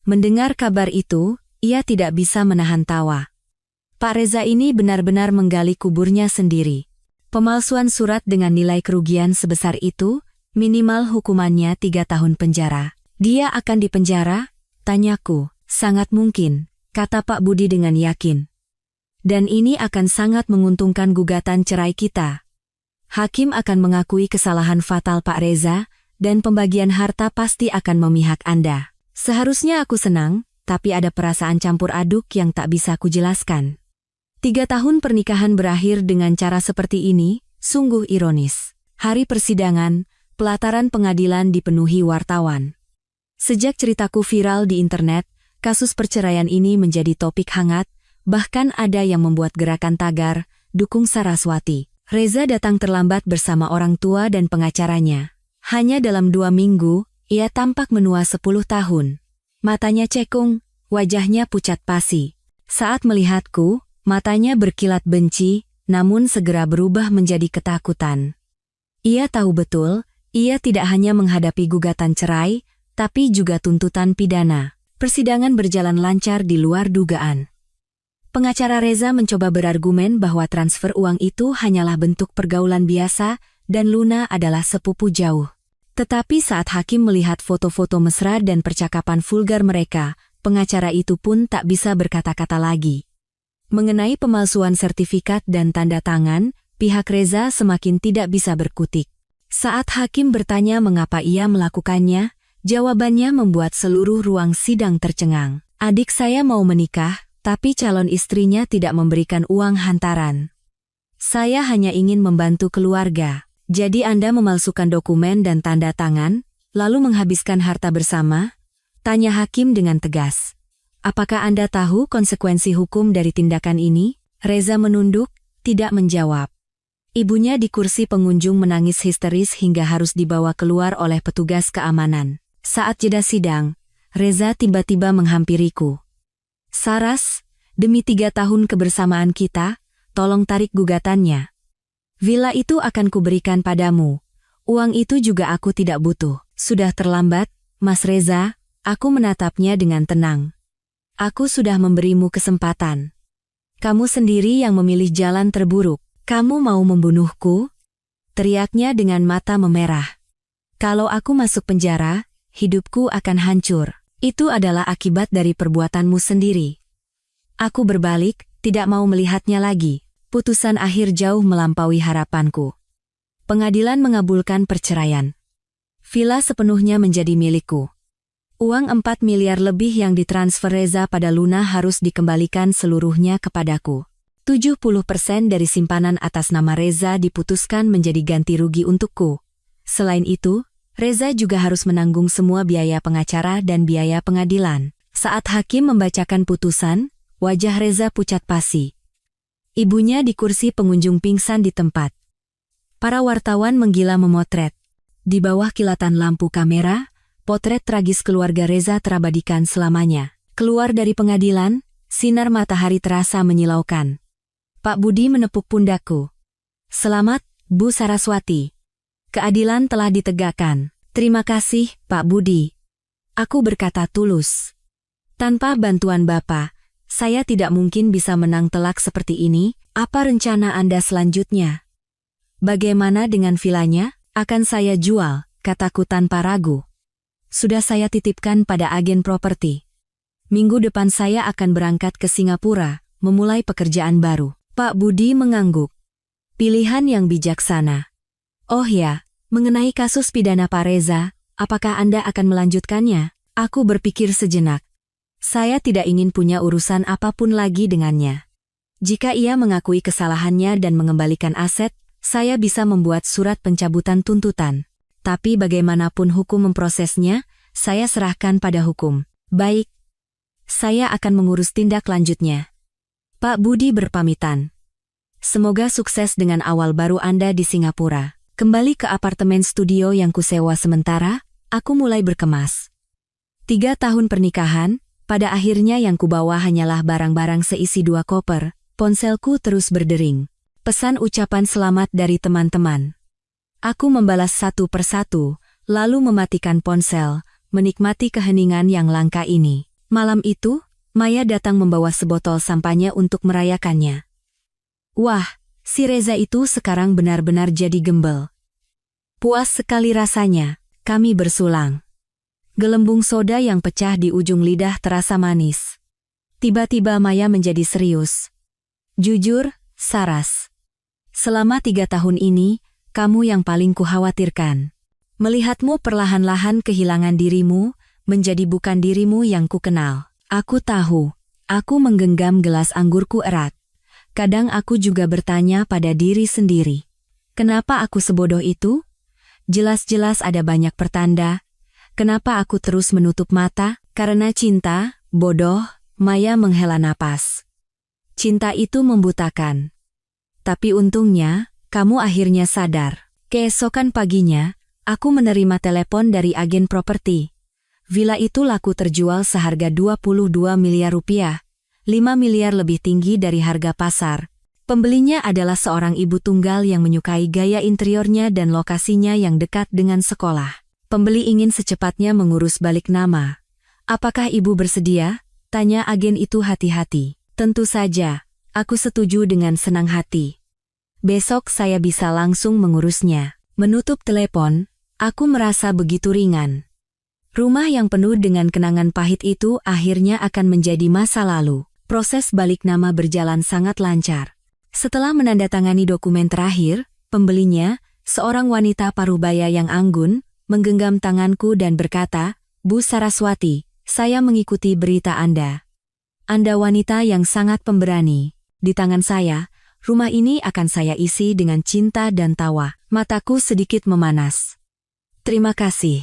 Mendengar kabar itu, ia tidak bisa menahan tawa. Pak Reza ini benar-benar menggali kuburnya sendiri. Pemalsuan surat dengan nilai kerugian sebesar itu, minimal hukumannya 3 tahun penjara. Dia akan dipenjara? Tanyaku. Sangat mungkin, kata Pak Budi dengan yakin. Dan ini akan sangat menguntungkan gugatan cerai kita. Hakim akan mengakui kesalahan fatal Pak Reza, dan pembagian harta pasti akan memihak Anda. Seharusnya aku senang, tapi ada perasaan campur aduk yang tak bisa kujelaskan. 3 tahun pernikahan berakhir dengan cara seperti ini, sungguh ironis. Hari persidangan, pelataran pengadilan dipenuhi wartawan. Sejak ceritaku viral di internet, kasus perceraian ini menjadi topik hangat, bahkan ada yang membuat gerakan tagar, dukung Saraswati. Reza datang terlambat bersama orang tua dan pengacaranya. Hanya dalam 2 minggu, ia tampak menua 10 tahun. Matanya cekung, wajahnya pucat pasi. Saat melihatku, matanya berkilat benci, namun segera berubah menjadi ketakutan. Ia tahu betul, ia tidak hanya menghadapi gugatan cerai, tapi juga tuntutan pidana. Persidangan berjalan lancar di luar dugaan. Pengacara Reza mencoba berargumen bahwa transfer uang itu hanyalah bentuk pergaulan biasa dan Luna adalah sepupu jauh. Tetapi saat hakim melihat foto-foto mesra dan percakapan vulgar mereka, pengacara itu pun tak bisa berkata-kata lagi. Mengenai pemalsuan sertifikat dan tanda tangan, pihak Reza semakin tidak bisa berkutik. Saat hakim bertanya mengapa ia melakukannya, jawabannya membuat seluruh ruang sidang tercengang. Adik saya mau menikah, tapi calon istrinya tidak memberikan uang hantaran. Saya hanya ingin membantu keluarga. Jadi Anda memalsukan dokumen dan tanda tangan, lalu menghabiskan harta bersama? Tanya hakim dengan tegas. Apakah Anda tahu konsekuensi hukum dari tindakan ini? Reza menunduk, tidak menjawab. Ibunya di kursi pengunjung menangis histeris hingga harus dibawa keluar oleh petugas keamanan. Saat jeda sidang, Reza tiba-tiba menghampiriku. Saras, demi 3 tahun kebersamaan kita, tolong tarik gugatannya. Villa itu akan kuberikan padamu. Uang itu juga aku tidak butuh. Sudah terlambat, Mas Reza, aku menatapnya dengan tenang. Aku sudah memberimu kesempatan. Kamu sendiri yang memilih jalan terburuk. Kamu mau membunuhku? Teriaknya dengan mata memerah. Kalau aku masuk penjara, hidupku akan hancur. Itu adalah akibat dari perbuatanmu sendiri. Aku berbalik, tidak mau melihatnya lagi. Putusan akhir jauh melampaui harapanku. Pengadilan mengabulkan perceraian. Villa sepenuhnya menjadi milikku. Uang 4 miliar lebih yang ditransfer Reza pada Luna harus dikembalikan seluruhnya kepadaku. 70% dari simpanan atas nama Reza diputuskan menjadi ganti rugi untukku. Selain itu, Reza juga harus menanggung semua biaya pengacara dan biaya pengadilan. Saat hakim membacakan putusan, wajah Reza pucat pasi. Ibunya di kursi pengunjung pingsan di tempat. Para wartawan menggila memotret. Di bawah kilatan lampu kamera, potret tragis keluarga Reza terabadikan selamanya. Keluar dari pengadilan, sinar matahari terasa menyilaukan. Pak Budi menepuk pundakku. Selamat, Bu Saraswati. Keadilan telah ditegakkan. Terima kasih, Pak Budi. Aku berkata tulus. Tanpa bantuan Bapak, saya tidak mungkin bisa menang telak seperti ini. Apa rencana Anda selanjutnya? Bagaimana dengan vilanya? Akan saya jual, kataku tanpa ragu. Sudah saya titipkan pada agen properti. Minggu depan saya akan berangkat ke Singapura, memulai pekerjaan baru. Pak Budi mengangguk. Pilihan yang bijaksana. Oh ya, mengenai kasus pidana Pak Reza, apakah Anda akan melanjutkannya? Aku berpikir sejenak. Saya tidak ingin punya urusan apapun lagi dengannya. Jika ia mengakui kesalahannya dan mengembalikan aset, saya bisa membuat surat pencabutan tuntutan. Tapi bagaimanapun hukum memprosesnya, saya serahkan pada hukum. Baik. Saya akan mengurus tindak lanjutnya. Pak Budi berpamitan. Semoga sukses dengan awal baru Anda di Singapura. Kembali ke apartemen studio yang kusewa sementara, aku mulai berkemas. 3 tahun pernikahan, pada akhirnya yang kubawa hanyalah barang-barang seisi 2 koper, ponselku terus berdering. Pesan ucapan selamat dari teman-teman. Aku membalas satu persatu, lalu mematikan ponsel, menikmati keheningan yang langka ini. Malam itu, Maya datang membawa sebotol sampanye untuk merayakannya. Wah, si Reza itu sekarang benar-benar jadi gembel. Puas sekali rasanya, kami bersulang. Gelembung soda yang pecah di ujung lidah terasa manis. Tiba-tiba Maya menjadi serius. Jujur, Saras. Selama 3 tahun ini, kamu yang paling kukhawatirkan. Melihatmu perlahan-lahan kehilangan dirimu, menjadi bukan dirimu yang kukenal. Aku tahu, aku menggenggam gelas anggurku erat. Kadang aku juga bertanya pada diri sendiri. Kenapa aku sebodoh itu? Jelas-jelas ada banyak pertanda. Kenapa aku terus menutup mata? Karena cinta, bodoh, Maya menghela napas. Cinta itu membutakan. Tapi untungnya, kamu akhirnya sadar. Keesokan paginya, aku menerima telepon dari agen properti. Villa itu laku terjual seharga 22 miliar rupiah, 5 miliar lebih tinggi dari harga pasar. Pembelinya adalah seorang ibu tunggal yang menyukai gaya interiornya dan lokasinya yang dekat dengan sekolah. Pembeli ingin secepatnya mengurus balik nama. Apakah ibu bersedia? Tanya agen itu hati-hati. Tentu saja, aku setuju dengan senang hati. Besok saya bisa langsung mengurusnya. Menutup telepon, aku merasa begitu ringan. Rumah yang penuh dengan kenangan pahit itu akhirnya akan menjadi masa lalu. Proses balik nama berjalan sangat lancar. Setelah menandatangani dokumen terakhir, pembelinya, seorang wanita parubaya yang anggun, menggenggam tanganku dan berkata, "Bu Saraswati, saya mengikuti berita Anda. Anda wanita yang sangat pemberani. Di tangan saya, rumah ini akan saya isi dengan cinta dan tawa." Mataku sedikit memanas. Terima kasih.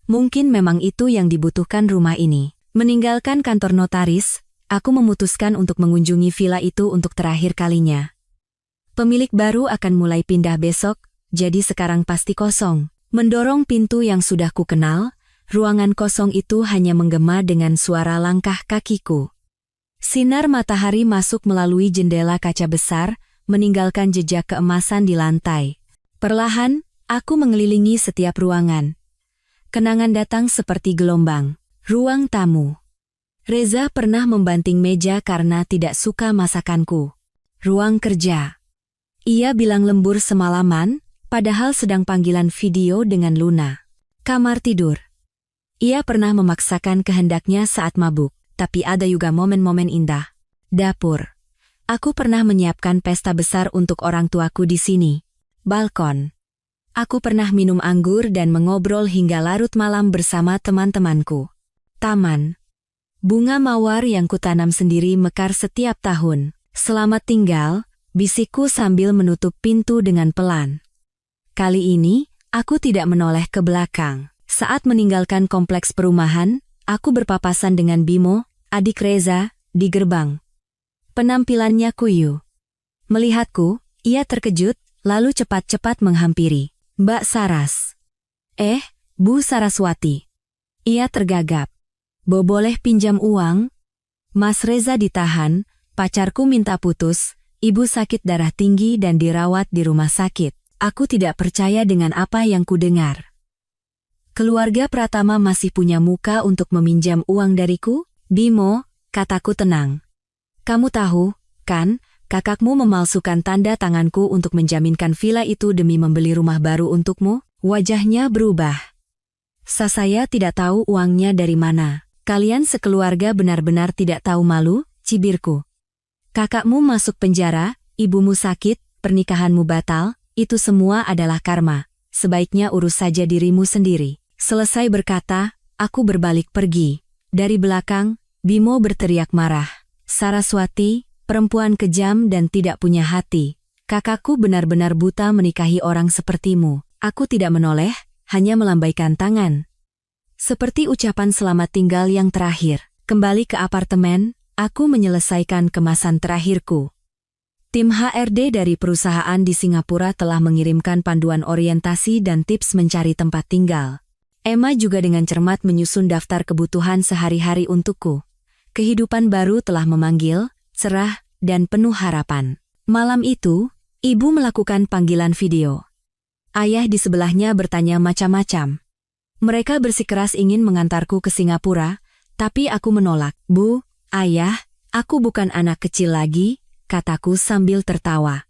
Mungkin memang itu yang dibutuhkan rumah ini. Meninggalkan kantor notaris, aku memutuskan untuk mengunjungi villa itu untuk terakhir kalinya. Pemilik baru akan mulai pindah besok, jadi sekarang pasti kosong. Mendorong pintu yang sudah kukenal, ruangan kosong itu hanya menggema dengan suara langkah kakiku. Sinar matahari masuk melalui jendela kaca besar, meninggalkan jejak keemasan di lantai. Perlahan, aku mengelilingi setiap ruangan. Kenangan datang seperti gelombang. Ruang tamu. Reza pernah membanting meja karena tidak suka masakanku. Ruang kerja. Ia bilang lembur semalaman, padahal sedang panggilan video dengan Luna. Kamar tidur. Ia pernah memaksakan kehendaknya saat mabuk, tapi ada juga momen-momen indah. Dapur. Aku pernah menyiapkan pesta besar untuk orang tuaku di sini. Balkon. Aku pernah minum anggur dan mengobrol hingga larut malam bersama teman-temanku. Taman. Bunga mawar yang kutanam sendiri mekar setiap tahun. Selamat tinggal, bisikku sambil menutup pintu dengan pelan. Kali ini, aku tidak menoleh ke belakang. Saat meninggalkan kompleks perumahan, aku berpapasan dengan Bimo, adik Reza, di gerbang. Penampilannya kuyu. Melihatku, ia terkejut, lalu cepat-cepat menghampiri. "Mbak Saras." Bu Saraswati." Ia tergagap. "Boleh pinjam uang?" "Mas Reza ditahan, pacarku minta putus, ibu sakit darah tinggi dan dirawat di rumah sakit." Aku tidak percaya dengan apa yang kudengar. "Keluarga Pratama masih punya muka untuk meminjam uang dariku?" "Bimo," kataku tenang. "Kamu tahu, kan? Kakakmu memalsukan tanda tanganku untuk menjaminkan villa itu demi membeli rumah baru untukmu." Wajahnya berubah. "Saya tidak tahu uangnya dari mana. Kalian sekeluarga benar-benar tidak tahu malu," cibirku. "Kakakmu masuk penjara, ibumu sakit, pernikahanmu batal, itu semua adalah karma. Sebaiknya urus saja dirimu sendiri." Selesai berkata, aku berbalik pergi. Dari belakang, Bimo berteriak marah. "Saraswati, perempuan kejam dan tidak punya hati. Kakakku benar-benar buta menikahi orang sepertimu." Aku tidak menoleh, hanya melambaikan tangan. Seperti ucapan selamat tinggal yang terakhir. Kembali ke apartemen, aku menyelesaikan kemasan terakhirku. Tim HRD dari perusahaan di Singapura telah mengirimkan panduan orientasi dan tips mencari tempat tinggal. Emma juga dengan cermat menyusun daftar kebutuhan sehari-hari untukku. Kehidupan baru telah memanggil, cerah, dan penuh harapan. Malam itu, ibu melakukan panggilan video. Ayah di sebelahnya bertanya macam-macam. Mereka bersikeras ingin mengantarku ke Singapura, tapi aku menolak. "Bu, ayah, aku bukan anak kecil lagi," kataku sambil tertawa.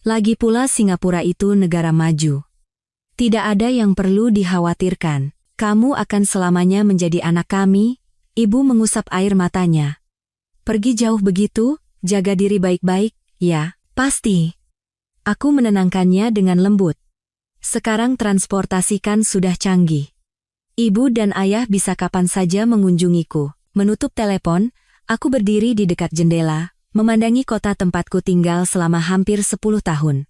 Lagi pula Singapura itu negara maju. Tidak ada yang perlu dikhawatirkan. Kamu akan selamanya menjadi anak kami. Ibu mengusap air matanya. "Pergi jauh begitu, jaga diri baik-baik." "Ya, pasti." Aku menenangkannya dengan lembut. Sekarang transportasi kan sudah canggih. Ibu dan ayah bisa kapan saja mengunjungiku. Menutup telepon, aku berdiri di dekat jendela, memandangi kota tempatku tinggal selama hampir 10 tahun.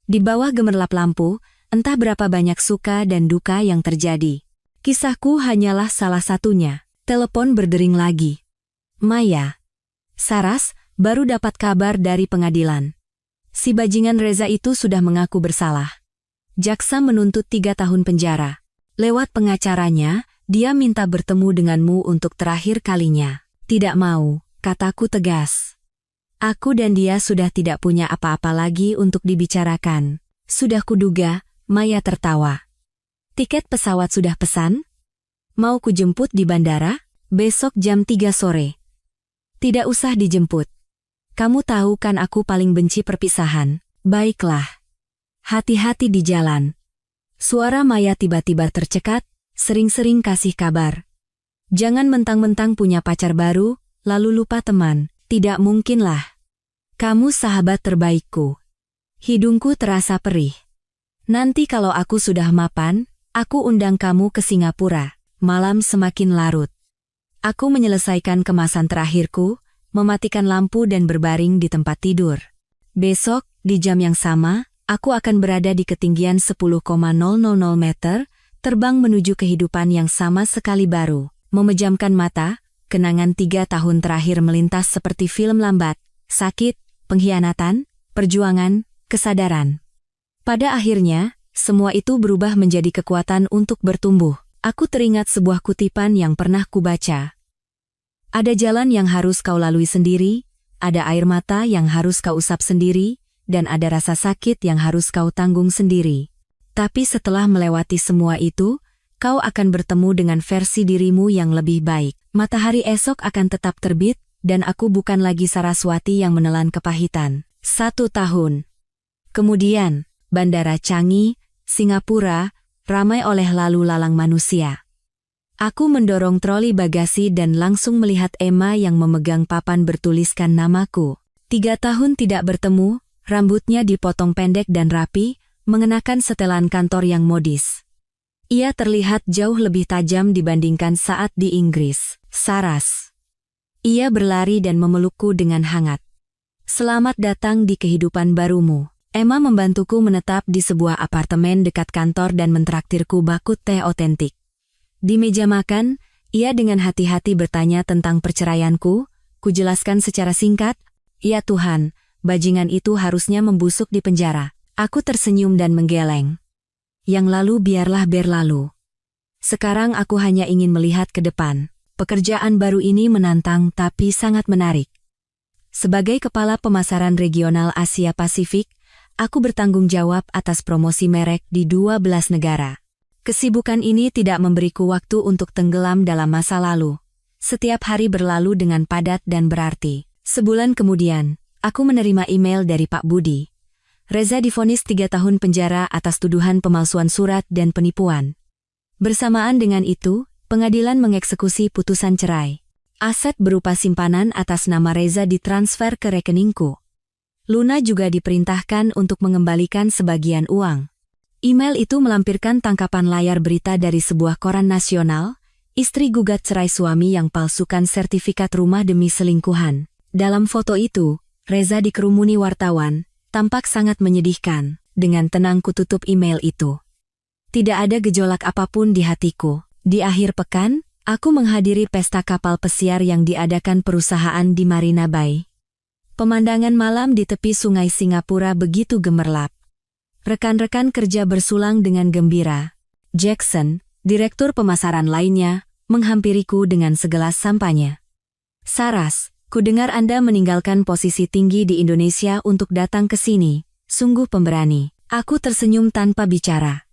Di bawah gemerlap lampu, entah berapa banyak suka dan duka yang terjadi. Kisahku hanyalah salah satunya. Telepon berdering lagi. "Maya." "Saras, baru dapat kabar dari pengadilan. Si bajingan Reza itu sudah mengaku bersalah. Jaksa menuntut 3 tahun penjara. Lewat pengacaranya, dia minta bertemu denganmu untuk terakhir kalinya." "Tidak mau," kataku tegas. Aku dan dia sudah tidak punya apa-apa lagi untuk dibicarakan. Sudah kuduga, Maya tertawa. Tiket pesawat sudah pesan? Mau kujemput di bandara? Besok jam 3 sore. Tidak usah dijemput. Kamu tahu kan aku paling benci perpisahan. Baiklah. Hati-hati di jalan. Suara Maya tiba-tiba tercekat, sering-sering kasih kabar. Jangan mentang-mentang punya pacar baru, lalu lupa teman. Tidak mungkinlah. Kamu sahabat terbaikku. Hidungku terasa perih. Nanti kalau aku sudah mapan, aku undang kamu ke Singapura. Malam semakin larut. Aku menyelesaikan kemasan terakhirku, mematikan lampu dan berbaring di tempat tidur. Besok, di jam yang sama, aku akan berada di ketinggian 10,000 meter, terbang menuju kehidupan yang sama sekali baru. Memejamkan mata, kenangan 3 tahun terakhir melintas seperti film lambat, sakit, pengkhianatan, perjuangan, kesadaran. Pada akhirnya, semua itu berubah menjadi kekuatan untuk bertumbuh. Aku teringat sebuah kutipan yang pernah kubaca. Ada jalan yang harus kau lalui sendiri, ada air mata yang harus kau usap sendiri, dan ada rasa sakit yang harus kau tanggung sendiri. Tapi setelah melewati semua itu, kau akan bertemu dengan versi dirimu yang lebih baik. Matahari esok akan tetap terbit, dan aku bukan lagi Saraswati yang menelan kepahitan. 1 tahun. Kemudian, Bandara Changi, Singapura, ramai oleh lalu lalang manusia. Aku mendorong troli bagasi dan langsung melihat Emma yang memegang papan bertuliskan namaku. 3 tahun tidak bertemu, rambutnya dipotong pendek dan rapi, mengenakan setelan kantor yang modis. Ia terlihat jauh lebih tajam dibandingkan saat di Inggris. Saras. Ia berlari dan memelukku dengan hangat. Selamat datang di kehidupan barumu. Emma membantuku menetap di sebuah apartemen dekat kantor dan mentraktirku bakut teh otentik. Di meja makan, ia dengan hati-hati bertanya tentang perceraianku. Kujelaskan secara singkat, "Ya Tuhan, bajingan itu harusnya membusuk di penjara." Aku tersenyum dan menggeleng. Yang lalu biarlah berlalu. Sekarang aku hanya ingin melihat ke depan. Pekerjaan baru ini menantang tapi sangat menarik. Sebagai kepala pemasaran regional Asia Pasifik, aku bertanggung jawab atas promosi merek di 12 negara. Kesibukan ini tidak memberiku waktu untuk tenggelam dalam masa lalu. Setiap hari berlalu dengan padat dan berarti. Sebulan kemudian, aku menerima email dari Pak Budi. Reza divonis 3 tahun penjara atas tuduhan pemalsuan surat dan penipuan. Bersamaan dengan itu, pengadilan mengeksekusi putusan cerai. Aset berupa simpanan atas nama Reza ditransfer ke rekeningku. Luna juga diperintahkan untuk mengembalikan sebagian uang. Email itu melampirkan tangkapan layar berita dari sebuah koran nasional, istri gugat cerai suami yang palsukan sertifikat rumah demi selingkuhan. Dalam foto itu, Reza dikerumuni wartawan, tampak sangat menyedihkan. Dengan tenang kututup email itu. Tidak ada gejolak apapun di hatiku. Di akhir pekan, aku menghadiri pesta kapal pesiar yang diadakan perusahaan di Marina Bay. Pemandangan malam di tepi sungai Singapura begitu gemerlap. Rekan-rekan kerja bersulang dengan gembira. Jackson, direktur pemasaran lainnya, menghampiriku dengan segelas sampanya. "Saras, kudengar Anda meninggalkan posisi tinggi di Indonesia untuk datang ke sini. Sungguh pemberani." Aku tersenyum tanpa bicara.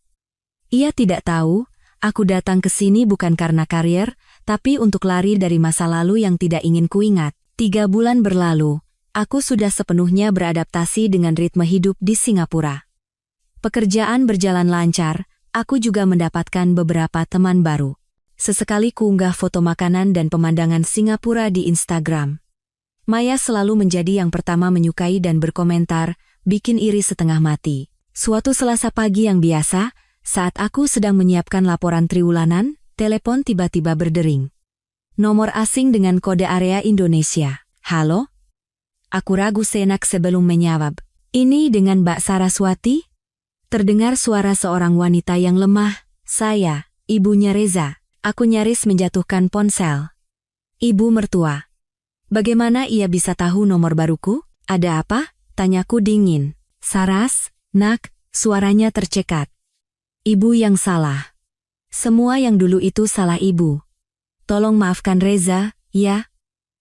Ia tidak tahu, aku datang ke sini bukan karena karier, tapi untuk lari dari masa lalu yang tidak ingin kuingat. 3 bulan berlalu, aku sudah sepenuhnya beradaptasi dengan ritme hidup di Singapura. Pekerjaan berjalan lancar, aku juga mendapatkan beberapa teman baru. Sesekali kuunggah foto makanan dan pemandangan Singapura di Instagram. Maya selalu menjadi yang pertama menyukai dan berkomentar, bikin iri setengah mati. Suatu Selasa pagi yang biasa, saat aku sedang menyiapkan laporan triwulanan, telepon tiba-tiba berdering. Nomor asing dengan kode area Indonesia. "Halo?" Aku ragu sejenak sebelum menjawab. "Ini dengan Mbak Saraswati?" Terdengar suara seorang wanita yang lemah. "Saya, ibunya Reza." Aku nyaris menjatuhkan ponsel. "Ibu mertua. Bagaimana ia bisa tahu nomor baruku? Ada apa?" Tanyaku dingin. "Saras, nak," suaranya tercekat. "Ibu yang salah. Semua yang dulu itu salah ibu. Tolong maafkan Reza, ya.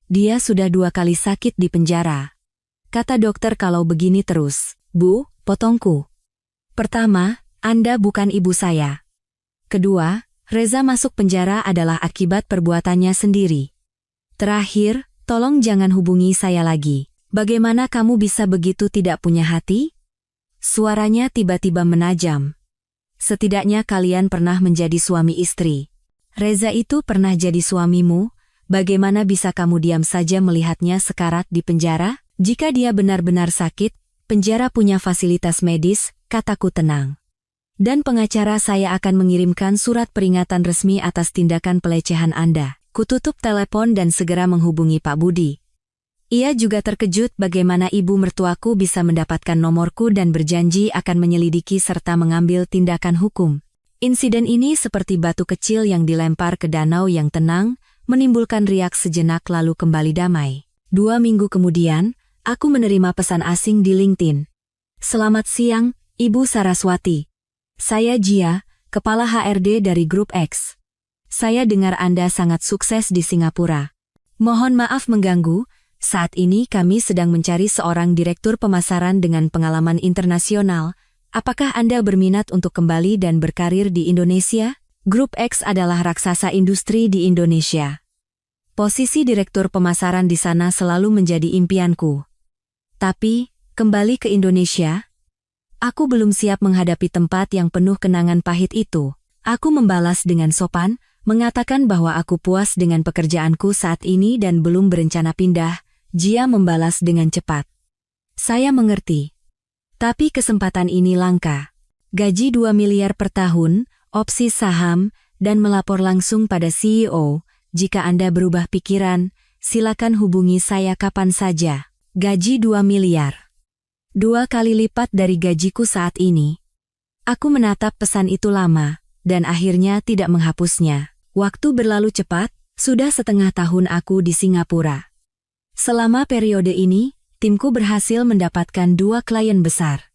Dia sudah 2 kali sakit di penjara. kata dokter kalau begini terus. Bu, potongku. Pertama, Anda bukan ibu saya. Kedua, Reza masuk penjara adalah akibat perbuatannya sendiri. Terakhir, tolong jangan hubungi saya lagi. Bagaimana kamu bisa begitu tidak punya hati? Suaranya tiba-tiba menajam. Setidaknya kalian pernah menjadi suami istri. Reza itu pernah jadi suamimu, bagaimana bisa kamu diam saja melihatnya sekarat di penjara? Jika dia benar-benar sakit, penjara punya fasilitas medis, kataku tenang. Dan pengacara saya akan mengirimkan surat peringatan resmi atas tindakan pelecehan Anda. Kututup telepon dan segera menghubungi Pak Budi. Ia juga terkejut bagaimana ibu mertuaku bisa mendapatkan nomorku dan berjanji akan menyelidiki serta mengambil tindakan hukum. Insiden ini seperti batu kecil yang dilempar ke danau yang tenang, menimbulkan riak sejenak lalu kembali damai. 2 minggu kemudian, aku menerima pesan asing di LinkedIn. Selamat siang, Ibu Saraswati. Saya Jia, Kepala HRD dari Grup X. Saya dengar Anda sangat sukses di Singapura. Mohon maaf mengganggu, saat ini kami sedang mencari seorang direktur pemasaran dengan pengalaman internasional. Apakah Anda berminat untuk kembali dan berkarir di Indonesia? Grup X adalah raksasa industri di Indonesia. Posisi direktur pemasaran di sana selalu menjadi impianku. Tapi, kembali ke Indonesia? Aku belum siap menghadapi tempat yang penuh kenangan pahit itu. Aku membalas dengan sopan, mengatakan bahwa aku puas dengan pekerjaanku saat ini dan belum berencana pindah. Jia membalas dengan cepat. Saya mengerti. Tapi kesempatan ini langka. Gaji 2 miliar per tahun, opsi saham, dan melapor langsung pada CEO. Jika Anda berubah pikiran, silakan hubungi saya kapan saja. Gaji 2 miliar. 2 kali lipat dari gajiku saat ini. Aku menatap pesan itu lama, dan akhirnya tidak menghapusnya. Waktu berlalu cepat, sudah setengah tahun aku di Singapura. Selama periode ini, timku berhasil mendapatkan 2 klien besar.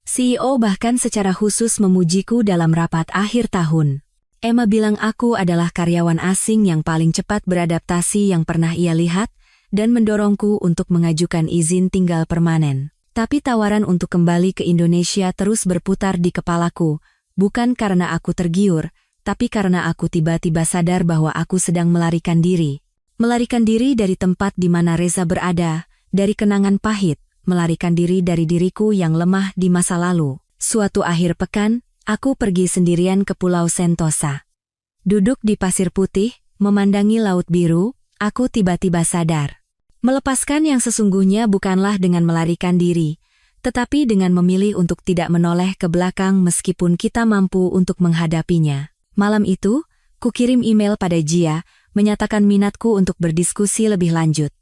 CEO bahkan secara khusus memujiku dalam rapat akhir tahun. Emma bilang aku adalah karyawan asing yang paling cepat beradaptasi yang pernah ia lihat, dan mendorongku untuk mengajukan izin tinggal permanen. Tapi tawaran untuk kembali ke Indonesia terus berputar di kepalaku, bukan karena aku tergiur, tapi karena aku tiba-tiba sadar bahwa aku sedang melarikan diri. Melarikan diri dari tempat di mana Reza berada, dari kenangan pahit, melarikan diri dari diriku yang lemah di masa lalu. Suatu akhir pekan, aku pergi sendirian ke Pulau Sentosa. Duduk di pasir putih, memandangi laut biru, aku tiba-tiba sadar. Melepaskan yang sesungguhnya bukanlah dengan melarikan diri, tetapi dengan memilih untuk tidak menoleh ke belakang meskipun kita mampu untuk menghadapinya. Malam itu, kukirim email pada Jia, menyatakan minatku untuk berdiskusi lebih lanjut.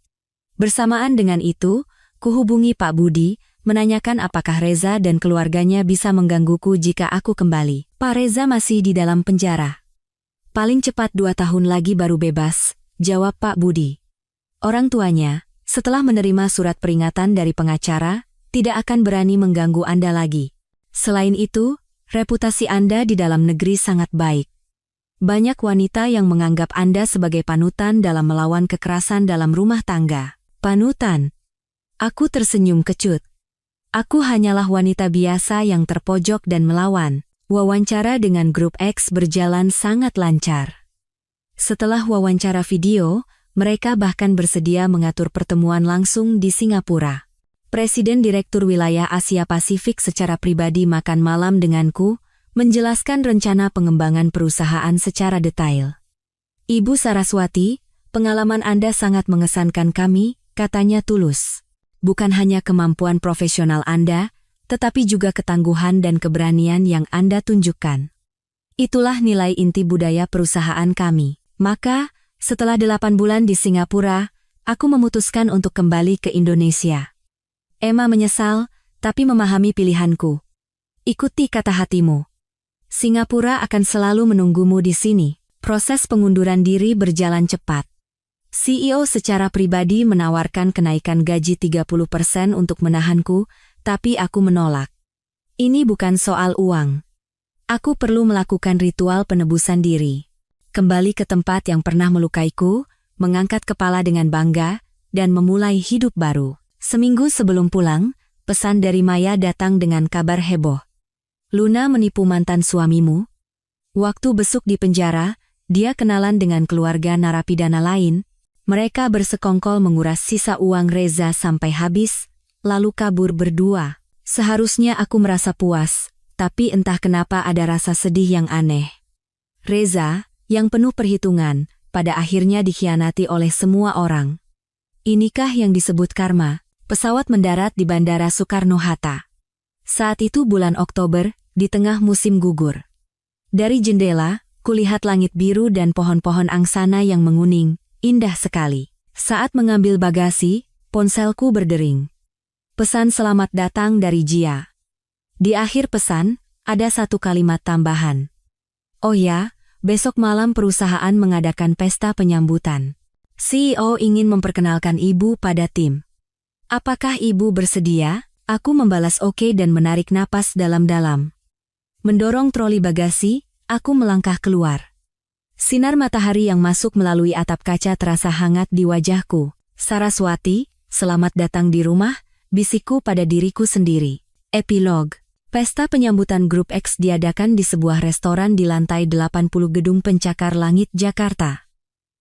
Bersamaan dengan itu, kuhubungi Pak Budi, menanyakan apakah Reza dan keluarganya bisa menggangguku jika aku kembali. Pak Reza masih di dalam penjara. Paling cepat 2 tahun lagi baru bebas, jawab Pak Budi. Orang tuanya, setelah menerima surat peringatan dari pengacara, tidak akan berani mengganggu Anda lagi. Selain itu, reputasi Anda di dalam negeri sangat baik. Banyak wanita yang menganggap Anda sebagai panutan dalam melawan kekerasan dalam rumah tangga. Panutan? Aku tersenyum kecut. Aku hanyalah wanita biasa yang terpojok dan melawan. Wawancara dengan Grup X berjalan sangat lancar. Setelah wawancara video, mereka bahkan bersedia mengatur pertemuan langsung di Singapura. Presiden Direktur Wilayah Asia Pasifik secara pribadi makan malam denganku, menjelaskan rencana pengembangan perusahaan secara detail. Ibu Saraswati, pengalaman Anda sangat mengesankan kami, katanya tulus. Bukan hanya kemampuan profesional Anda, tetapi juga ketangguhan dan keberanian yang Anda tunjukkan. Itulah nilai inti budaya perusahaan kami. Maka, setelah 8 bulan di Singapura, aku memutuskan untuk kembali ke Indonesia. Emma menyesal, tapi memahami pilihanku. Ikuti kata hatimu. Singapura akan selalu menunggumu di sini. Proses pengunduran diri berjalan cepat. CEO secara pribadi menawarkan kenaikan gaji 30% untuk menahanku, tapi aku menolak. Ini bukan soal uang. Aku perlu melakukan ritual penebusan diri. Kembali ke tempat yang pernah melukaiku, mengangkat kepala dengan bangga, dan memulai hidup baru. Seminggu sebelum pulang, pesan dari Maya datang dengan kabar heboh. Luna menipu mantan suamimu. Waktu besuk di penjara, dia kenalan dengan keluarga narapidana lain. Mereka bersekongkol menguras sisa uang Reza sampai habis, lalu kabur berdua. Seharusnya aku merasa puas, tapi entah kenapa ada rasa sedih yang aneh. Reza, yang penuh perhitungan, pada akhirnya dikhianati oleh semua orang. Inikah yang disebut karma? Pesawat mendarat di Bandara Soekarno-Hatta. Saat itu bulan Oktober, di tengah musim gugur. Dari jendela, kulihat langit biru dan pohon-pohon angsana yang menguning, indah sekali. Saat mengambil bagasi, ponselku berdering. Pesan selamat datang dari Jia. Di akhir pesan, ada satu kalimat tambahan. Oh ya, besok malam perusahaan mengadakan pesta penyambutan. CEO ingin memperkenalkan ibu pada tim. Apakah ibu bersedia? Aku membalas oke dan menarik napas dalam-dalam. Mendorong troli bagasi, aku melangkah keluar. Sinar matahari yang masuk melalui atap kaca terasa hangat di wajahku. Saraswati, selamat datang di rumah, bisikku pada diriku sendiri. Epilog. Pesta penyambutan Grup X diadakan di sebuah restoran di lantai 80 Gedung Pencakar Langit, Jakarta.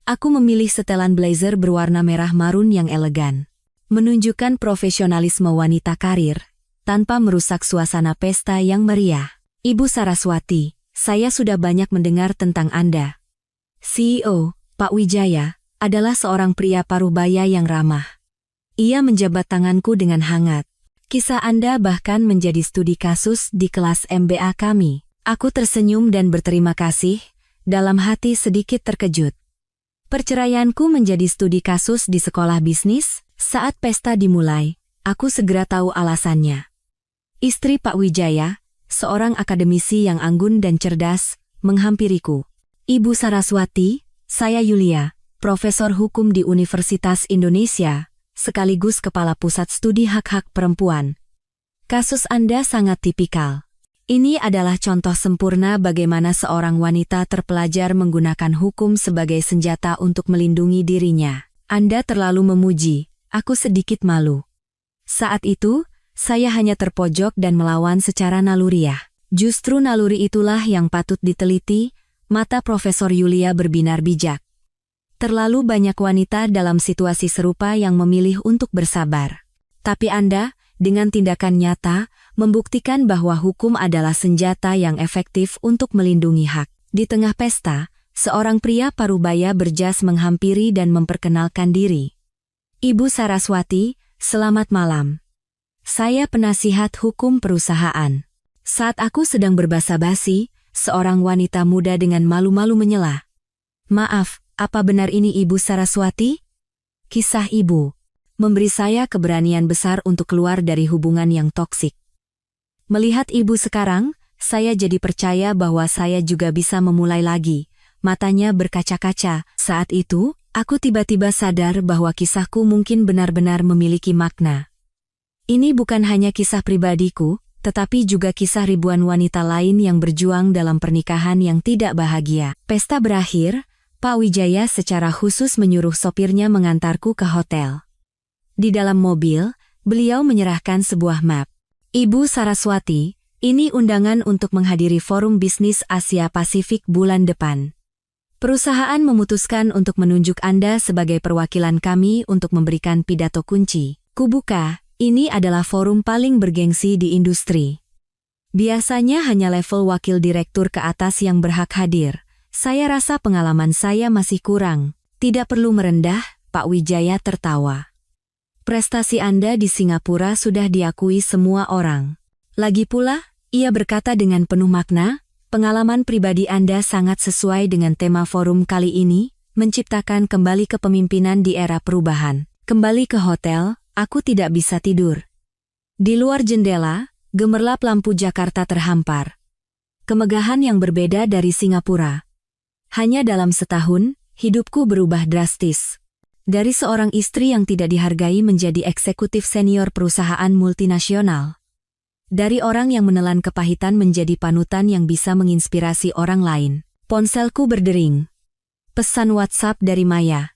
Aku memilih setelan blazer berwarna merah marun yang elegan. Menunjukkan profesionalisme wanita karir, tanpa merusak suasana pesta yang meriah. Ibu Saraswati, saya sudah banyak mendengar tentang Anda. CEO, Pak Wijaya, adalah seorang pria parubaya yang ramah. Ia menjabat tanganku dengan hangat. Kisah Anda bahkan menjadi studi kasus di kelas MBA kami. Aku tersenyum dan berterima kasih, dalam hati sedikit terkejut. Perceraianku menjadi studi kasus di sekolah bisnis. Saat pesta dimulai, aku segera tahu alasannya. Istri Pak Wijaya, seorang akademisi yang anggun dan cerdas, menghampiriku. Ibu Saraswati, saya Yulia, Profesor Hukum di Universitas Indonesia, sekaligus Kepala Pusat Studi Hak-Hak Perempuan. Kasus Anda sangat tipikal. Ini adalah contoh sempurna bagaimana seorang wanita terpelajar menggunakan hukum sebagai senjata untuk melindungi dirinya. Anda terlalu memuji. Aku sedikit malu. Saat itu, saya hanya terpojok dan melawan secara naluriah. Justru naluri itulah yang patut diteliti, mata Profesor Yulia berbinar bijak. Terlalu banyak wanita dalam situasi serupa yang memilih untuk bersabar. Tapi Anda, dengan tindakan nyata, membuktikan bahwa hukum adalah senjata yang efektif untuk melindungi hak. Di tengah pesta, seorang pria parubaya berjas menghampiri dan memperkenalkan diri. Ibu Saraswati, selamat malam. Saya penasihat hukum perusahaan. Saat aku sedang berbasa-basi, seorang wanita muda dengan malu-malu menyela. Maaf, apa benar ini Ibu Saraswati? Kisah ibu memberi saya keberanian besar untuk keluar dari hubungan yang toksik. Melihat ibu sekarang, saya jadi percaya bahwa saya juga bisa memulai lagi. Matanya berkaca-kaca. Saat itu, aku tiba-tiba sadar bahwa kisahku mungkin benar-benar memiliki makna. Ini bukan hanya kisah pribadiku, tetapi juga kisah ribuan wanita lain yang berjuang dalam pernikahan yang tidak bahagia. Pesta berakhir, Pak Wijaya secara khusus menyuruh sopirnya mengantarku ke hotel. Di dalam mobil, beliau menyerahkan sebuah map. Ibu Saraswati, ini undangan untuk menghadiri Forum Bisnis Asia Pasifik bulan depan. Perusahaan memutuskan untuk menunjuk Anda sebagai perwakilan kami untuk memberikan pidato kunci. Kubuka, ini adalah forum paling bergengsi di industri. Biasanya hanya level wakil direktur ke atas yang berhak hadir. Saya rasa pengalaman saya masih kurang. Tidak perlu merendah, Pak Wijaya tertawa. Prestasi Anda di Singapura sudah diakui semua orang. Lagi pula, ia berkata dengan penuh makna, pengalaman pribadi Anda sangat sesuai dengan tema forum kali ini, menciptakan kembali kepemimpinan di era perubahan. Kembali ke hotel, aku tidak bisa tidur. Di luar jendela, gemerlap lampu Jakarta terhampar. Kemegahan yang berbeda dari Singapura. Hanya dalam setahun, hidupku berubah drastis. Dari seorang istri yang tidak dihargai menjadi eksekutif senior perusahaan multinasional. Dari orang yang menelan kepahitan menjadi panutan yang bisa menginspirasi orang lain. Ponselku berdering. Pesan WhatsApp dari Maya.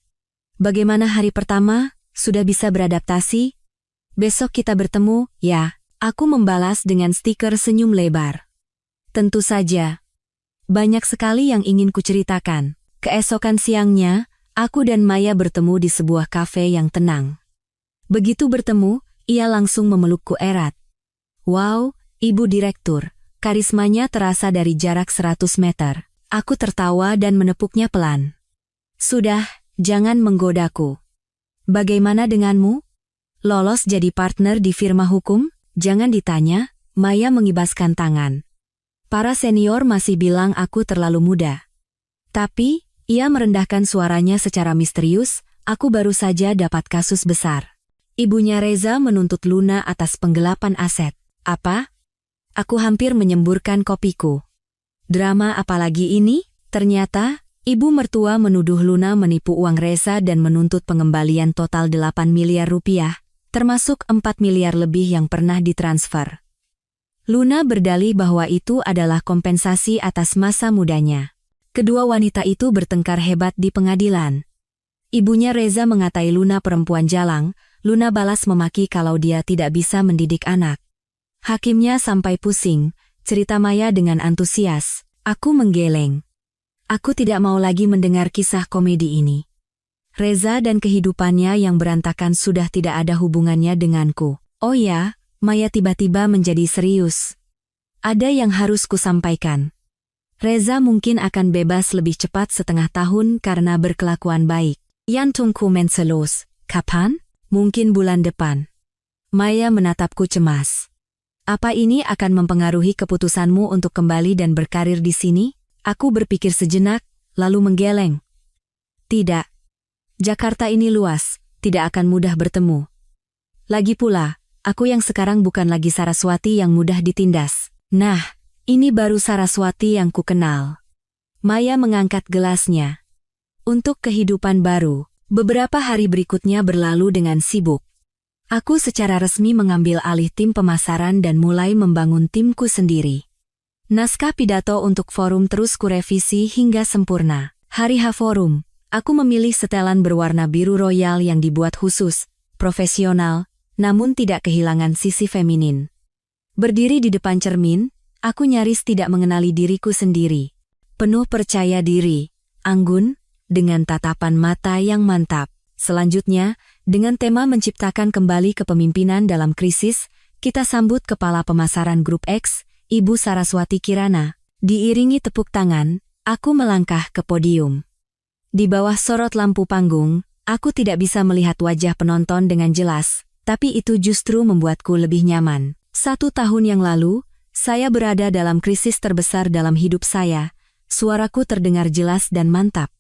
Bagaimana hari pertama? Sudah bisa beradaptasi? Besok kita bertemu, ya. Aku membalas dengan stiker senyum lebar. Tentu saja. Banyak sekali yang ingin kuceritakan. Keesokan siangnya, aku dan Maya bertemu di sebuah kafe yang tenang. Begitu bertemu, ia langsung memelukku erat. Wow, Ibu Direktur, karismanya terasa dari jarak 100 meter. Aku tertawa dan menepuknya pelan. Sudah, jangan menggodaku. Bagaimana denganmu? Lolos jadi partner di firma hukum? Jangan ditanya, Maya mengibaskan tangan. Para senior masih bilang aku terlalu muda. Tapi, ia merendahkan suaranya secara misterius, aku baru saja dapat kasus besar. Ibunya Reza menuntut Luna atas penggelapan aset. Apa? Aku hampir menyemburkan kopiku. Drama apalagi ini? Ternyata, ibu mertua menuduh Luna menipu uang Reza dan menuntut pengembalian total 8 miliar rupiah, termasuk 4 miliar lebih yang pernah ditransfer. Luna berdalih bahwa itu adalah kompensasi atas masa mudanya. Kedua wanita itu bertengkar hebat di pengadilan. Ibunya Reza mengatai Luna perempuan jalang, Luna balas memaki kalau dia tidak bisa mendidik anak. Hakimnya sampai pusing, cerita Maya dengan antusias. Aku menggeleng. Aku tidak mau lagi mendengar kisah komedi ini. Reza dan kehidupannya yang berantakan sudah tidak ada hubungannya denganku. Oh ya, Maya tiba-tiba menjadi serius. Ada yang harus kusampaikan. Reza mungkin akan bebas lebih cepat setengah tahun karena berkelakuan baik. Yantungku menselos. Kapan? Mungkin bulan depan. Maya menatapku cemas. Apa ini akan mempengaruhi keputusanmu untuk kembali dan berkarir di sini? Aku berpikir sejenak, lalu menggeleng. Tidak. Jakarta ini luas, tidak akan mudah bertemu. Lagi pula, aku yang sekarang bukan lagi Saraswati yang mudah ditindas. Nah, ini baru Saraswati yang ku kenal. Maya mengangkat gelasnya. Untuk kehidupan baru, beberapa hari berikutnya berlalu dengan sibuk. Aku secara resmi mengambil alih tim pemasaran dan mulai membangun timku sendiri. Naskah pidato untuk forum terus kurevisi hingga sempurna. Hari H forum, aku memilih setelan berwarna biru royal yang dibuat khusus, profesional, namun tidak kehilangan sisi feminin. Berdiri di depan cermin, aku nyaris tidak mengenali diriku sendiri. Penuh percaya diri, anggun, dengan tatapan mata yang mantap. Selanjutnya, dengan tema menciptakan kembali kepemimpinan dalam krisis, kita sambut Kepala Pemasaran Grup X, Ibu Saraswati Kirana. Diiringi tepuk tangan, aku melangkah ke podium. Di bawah sorot lampu panggung, aku tidak bisa melihat wajah penonton dengan jelas, tapi itu justru membuatku lebih nyaman. 1 tahun yang lalu, saya berada dalam krisis terbesar dalam hidup saya. Suaraku terdengar jelas dan mantap.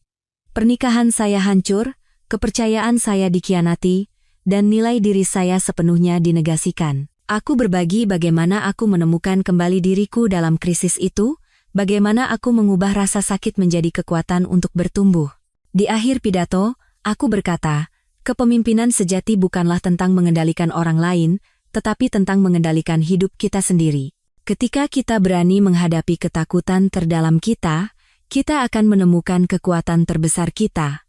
Pernikahan saya hancur, kepercayaan saya dikhianati, dan nilai diri saya sepenuhnya dinegasikan. Aku berbagi bagaimana aku menemukan kembali diriku dalam krisis itu, bagaimana aku mengubah rasa sakit menjadi kekuatan untuk bertumbuh. Di akhir pidato, aku berkata, kepemimpinan sejati bukanlah tentang mengendalikan orang lain, tetapi tentang mengendalikan hidup kita sendiri. Ketika kita berani menghadapi ketakutan terdalam kita akan menemukan kekuatan terbesar kita.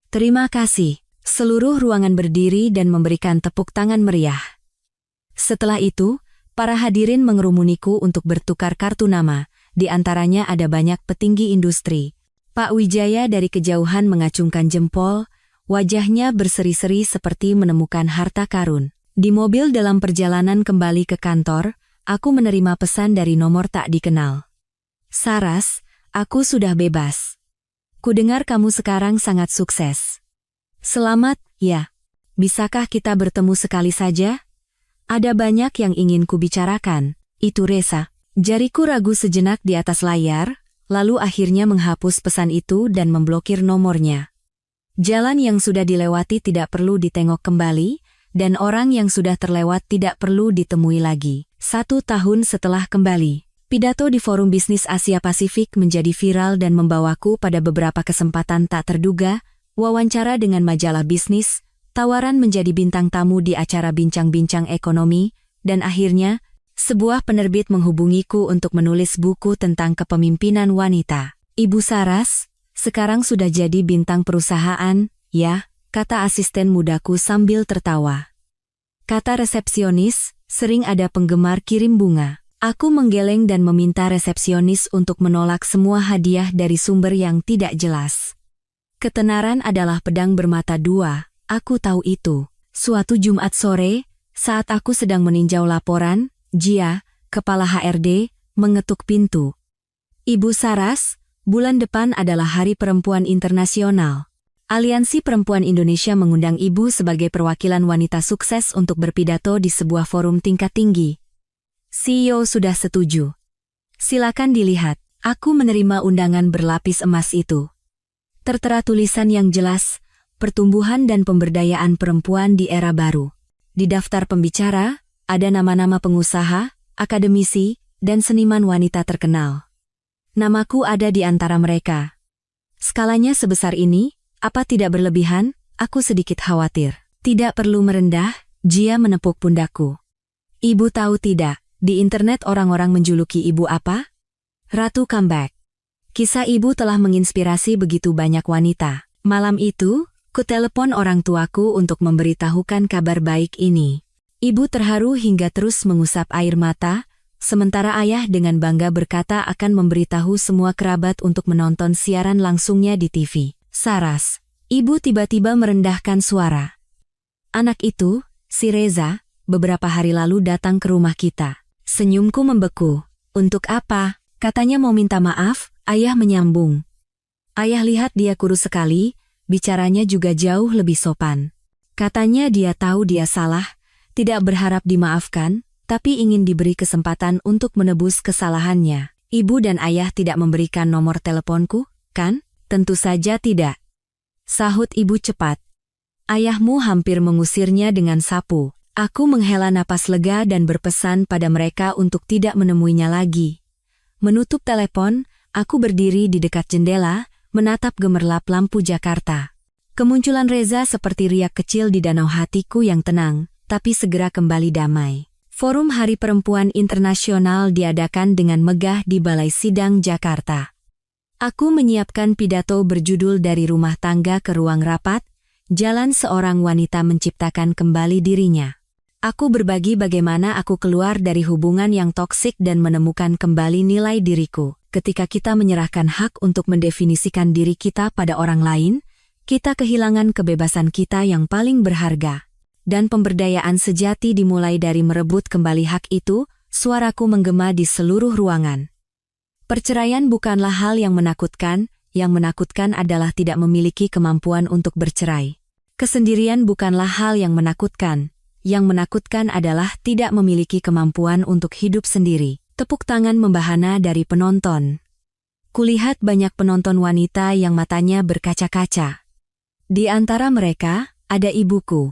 Terima kasih. Seluruh ruangan berdiri dan memberikan tepuk tangan meriah. Setelah itu, para hadirin mengerumuniku untuk bertukar kartu nama, di antaranya ada banyak petinggi industri. Pak Wijaya dari kejauhan mengacungkan jempol, wajahnya berseri-seri seperti menemukan harta karun. Di mobil dalam perjalanan kembali ke kantor, aku menerima pesan dari nomor tak dikenal. Saras, aku sudah bebas. Kudengar kamu sekarang sangat sukses. Selamat, ya. Bisakah kita bertemu sekali saja? Ada banyak yang ingin kubicarakan. Itu Reza. Jariku ragu sejenak di atas layar, lalu akhirnya menghapus pesan itu dan memblokir nomornya. Jalan yang sudah dilewati tidak perlu ditengok kembali, dan orang yang sudah terlewat tidak perlu ditemui lagi. 1 tahun setelah kembali, pidato di Forum Bisnis Asia Pasifik menjadi viral dan membawaku pada beberapa kesempatan tak terduga, wawancara dengan majalah bisnis, tawaran menjadi bintang tamu di acara bincang-bincang ekonomi, dan akhirnya, sebuah penerbit menghubungiku untuk menulis buku tentang kepemimpinan wanita. Ibu Saras, sekarang sudah jadi bintang perusahaan, ya, kata asisten mudaku sambil tertawa. kata resepsionis, sering ada penggemar kirim bunga. Aku menggeleng dan meminta resepsionis untuk menolak semua hadiah dari sumber yang tidak jelas. Ketenaran adalah pedang bermata dua, aku tahu itu. Suatu Jumat sore, saat aku sedang meninjau laporan, Jia, kepala HRD, mengetuk pintu. Ibu Saras, bulan depan adalah Hari Perempuan Internasional. Aliansi Perempuan Indonesia mengundang Ibu sebagai perwakilan wanita sukses untuk berpidato di sebuah forum tingkat tinggi. CEO sudah setuju. Silakan dilihat, aku menerima undangan berlapis emas itu. Tertera tulisan yang jelas, pertumbuhan dan pemberdayaan perempuan di era baru. Di daftar pembicara, ada nama-nama pengusaha, akademisi, dan seniman wanita terkenal. Namaku ada di antara mereka. Skalanya sebesar ini, apa tidak berlebihan? Aku sedikit khawatir. Tidak perlu merendah, Jia menepuk pundakku. Ibu tahu tidak? Di internet orang-orang menjuluki ibu apa? Ratu Comeback. Kisah ibu telah menginspirasi begitu banyak wanita. Malam itu, kutelepon orang tuaku untuk memberitahukan kabar baik ini. Ibu terharu hingga terus mengusap air mata, sementara ayah dengan bangga berkata akan memberitahu semua kerabat untuk menonton siaran langsungnya di TV. Saras, ibu tiba-tiba merendahkan suara. Anak itu, si Reza, beberapa hari lalu datang ke rumah kita. Senyumku membeku. Untuk apa? Katanya mau minta maaf, ayah menyambung. Ayah lihat dia kurus sekali, bicaranya juga jauh lebih sopan. Katanya dia tahu dia salah, tidak berharap dimaafkan, tapi ingin diberi kesempatan untuk menebus kesalahannya. Ibu dan ayah tidak memberikan nomor teleponku, kan? Tentu saja tidak. Sahut ibu cepat. Ayahmu hampir mengusirnya dengan sapu. Aku menghela napas lega dan berpesan pada mereka untuk tidak menemuinya lagi. Menutup telepon, aku berdiri di dekat jendela, menatap gemerlap lampu Jakarta. Kemunculan Reza seperti riak kecil di danau hatiku yang tenang, tapi segera kembali damai. Forum Hari Perempuan Internasional diadakan dengan megah di Balai Sidang Jakarta. Aku menyiapkan pidato berjudul Dari Rumah Tangga ke Ruang Rapat, Jalan Seorang Wanita Menciptakan Kembali Dirinya. Aku berbagi bagaimana aku keluar dari hubungan yang toksik dan menemukan kembali nilai diriku. Ketika kita menyerahkan hak untuk mendefinisikan diri kita pada orang lain, kita kehilangan kebebasan kita yang paling berharga. Dan pemberdayaan sejati dimulai dari merebut kembali hak itu, suaraku menggema di seluruh ruangan. Perceraian bukanlah hal yang menakutkan adalah tidak memiliki kemampuan untuk bercerai. Kesendirian bukanlah hal yang menakutkan adalah tidak memiliki kemampuan untuk hidup sendiri. Tepuk tangan membahana dari penonton. Kulihat banyak penonton wanita yang matanya berkaca-kaca. Di antara mereka, ada ibuku.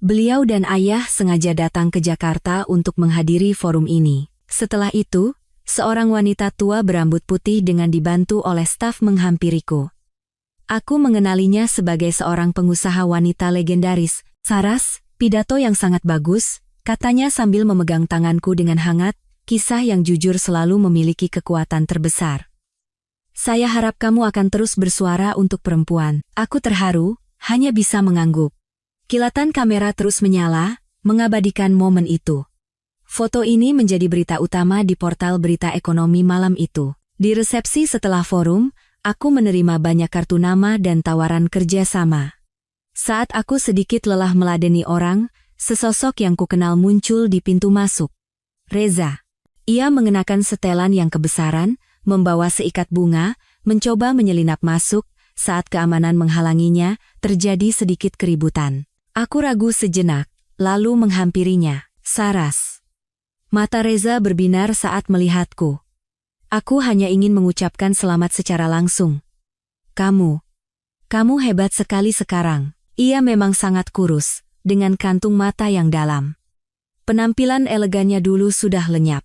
Beliau dan ayah sengaja datang ke Jakarta untuk menghadiri forum ini. Setelah itu, seorang wanita tua berambut putih dengan dibantu oleh staf menghampiriku. Aku mengenalinya sebagai seorang pengusaha wanita legendaris. Saras, pidato yang sangat bagus, katanya sambil memegang tanganku dengan hangat, kisah yang jujur selalu memiliki kekuatan terbesar. Saya harap kamu akan terus bersuara untuk perempuan. Aku terharu, hanya bisa mengangguk. Kilatan kamera terus menyala, mengabadikan momen itu. Foto ini menjadi berita utama di portal berita ekonomi malam itu. Di resepsi setelah forum, aku menerima banyak kartu nama dan tawaran kerja sama. Saat aku sedikit lelah meladeni orang, sesosok yang kukenal muncul di pintu masuk. Reza. Ia mengenakan setelan yang kebesaran, membawa seikat bunga, mencoba menyelinap masuk, saat keamanan menghalanginya, terjadi sedikit keributan. Aku ragu sejenak, lalu menghampirinya. Saras. Mata Reza berbinar saat melihatku. Aku hanya ingin mengucapkan selamat secara langsung. Kamu hebat sekali sekarang. Ia memang sangat kurus, dengan kantung mata yang dalam. Penampilan elegannya dulu sudah lenyap.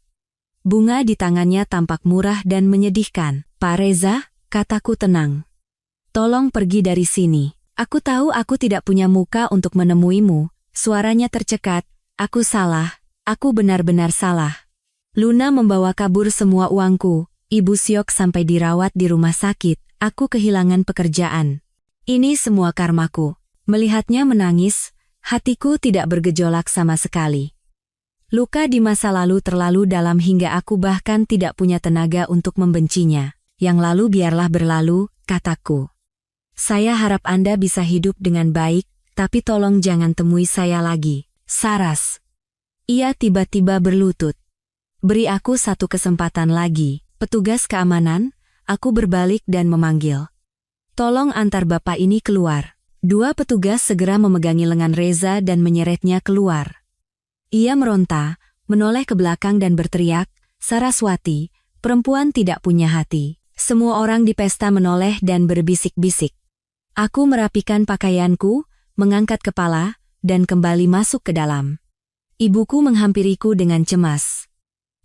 Bunga di tangannya tampak murah dan menyedihkan. Pak Reza, kataku tenang. Tolong pergi dari sini. Aku tahu aku tidak punya muka untuk menemuimu. Suaranya tercekat. Aku salah. Aku benar-benar salah. Luna membawa kabur semua uangku. Ibu Syok sampai dirawat di rumah sakit. Aku kehilangan pekerjaan. Ini semua karmaku. Melihatnya menangis, Hatiku tidak bergejolak sama sekali. Luka di masa lalu terlalu dalam hingga aku bahkan tidak punya tenaga untuk membencinya. Yang lalu biarlah berlalu, kataku. Saya harap Anda bisa hidup dengan baik, tapi tolong jangan temui saya lagi. Saras. Ia tiba-tiba berlutut. Beri aku satu kesempatan lagi, petugas keamanan. Aku berbalik dan memanggil. Tolong antar bapak ini keluar. Dua petugas segera memegangi lengan Reza dan menyeretnya keluar. Ia meronta, menoleh ke belakang dan berteriak, Saraswati, perempuan tidak punya hati. Semua orang di pesta menoleh dan berbisik-bisik. Aku merapikan pakaianku, mengangkat kepala, dan kembali masuk ke dalam. Ibuku menghampiriku dengan cemas.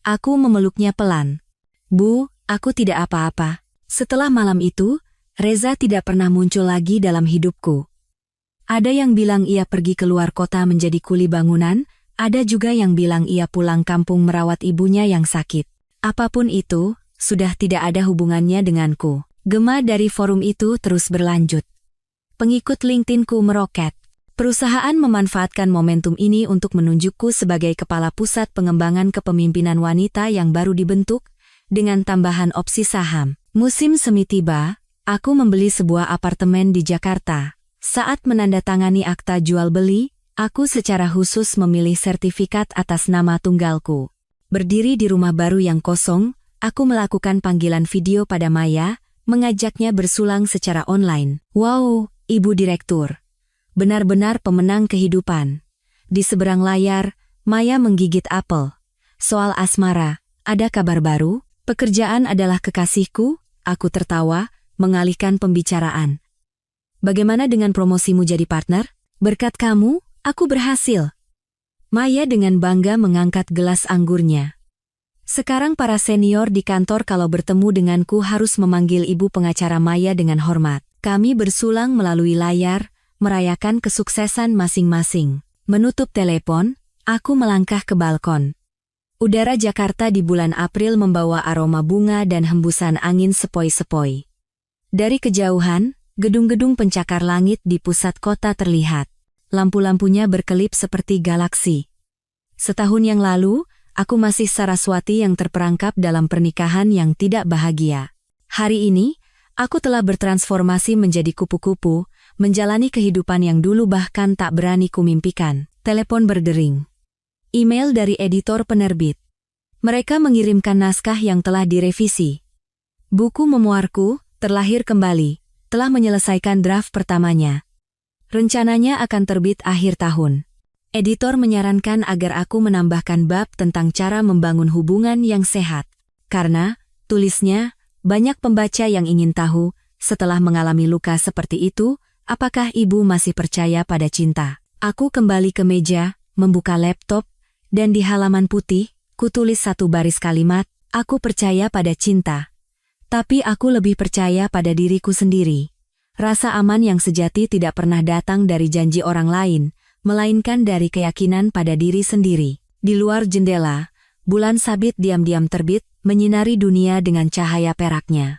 Aku memeluknya pelan. Bu, aku tidak apa-apa. Setelah malam itu, Reza tidak pernah muncul lagi dalam hidupku. Ada yang bilang ia pergi keluar kota menjadi kuli bangunan, ada juga yang bilang ia pulang kampung merawat ibunya yang sakit. Apapun itu, sudah tidak ada hubungannya denganku. Gema dari forum itu terus berlanjut. Pengikut LinkedIn-ku meroket. Perusahaan memanfaatkan momentum ini untuk menunjukku sebagai kepala pusat pengembangan kepemimpinan wanita yang baru dibentuk, dengan tambahan opsi saham. Musim semi tiba, aku membeli sebuah apartemen di Jakarta. Saat menandatangani akta jual beli, aku secara khusus memilih sertifikat atas nama tunggalku. Berdiri di rumah baru yang kosong, aku melakukan panggilan video pada Maya, mengajaknya bersulang secara online. Wow, Ibu Direktur. Benar-benar pemenang kehidupan. Di seberang layar, Maya menggigit apel. Soal asmara, ada kabar baru? Pekerjaan adalah kekasihku, aku tertawa, mengalihkan pembicaraan. Bagaimana dengan promosimu jadi partner? Berkat kamu, aku berhasil. Maya dengan bangga mengangkat gelas anggurnya. Sekarang para senior di kantor kalau bertemu denganku harus memanggil ibu pengacara Maya dengan hormat. Kami bersulang melalui layar, merayakan kesuksesan masing-masing. Menutup telepon, aku melangkah ke balkon. Udara Jakarta di bulan April membawa aroma bunga dan hembusan angin sepoi-sepoi. Dari kejauhan, gedung-gedung pencakar langit di pusat kota terlihat. Lampu-lampunya berkelip seperti galaksi. Setahun yang lalu, aku masih Saraswati yang terperangkap dalam pernikahan yang tidak bahagia. Hari ini, aku telah bertransformasi menjadi kupu-kupu, menjalani kehidupan yang dulu bahkan tak berani kumimpikan. Telepon berdering. Email dari editor penerbit. Mereka mengirimkan naskah yang telah direvisi. Buku memuarku, terlahir kembali, telah menyelesaikan draft pertamanya. Rencananya akan terbit akhir tahun. Editor menyarankan agar aku menambahkan bab tentang cara membangun hubungan yang sehat. Karena, tulisnya, banyak pembaca yang ingin tahu, setelah mengalami luka seperti itu, apakah ibu masih percaya pada cinta? Aku kembali ke meja, membuka laptop, dan di halaman putih, kutulis satu baris kalimat, aku percaya pada cinta. Tapi aku lebih percaya pada diriku sendiri. Rasa aman yang sejati tidak pernah datang dari janji orang lain, melainkan dari keyakinan pada diri sendiri. Di luar jendela, bulan sabit diam-diam terbit, menyinari dunia dengan cahaya peraknya.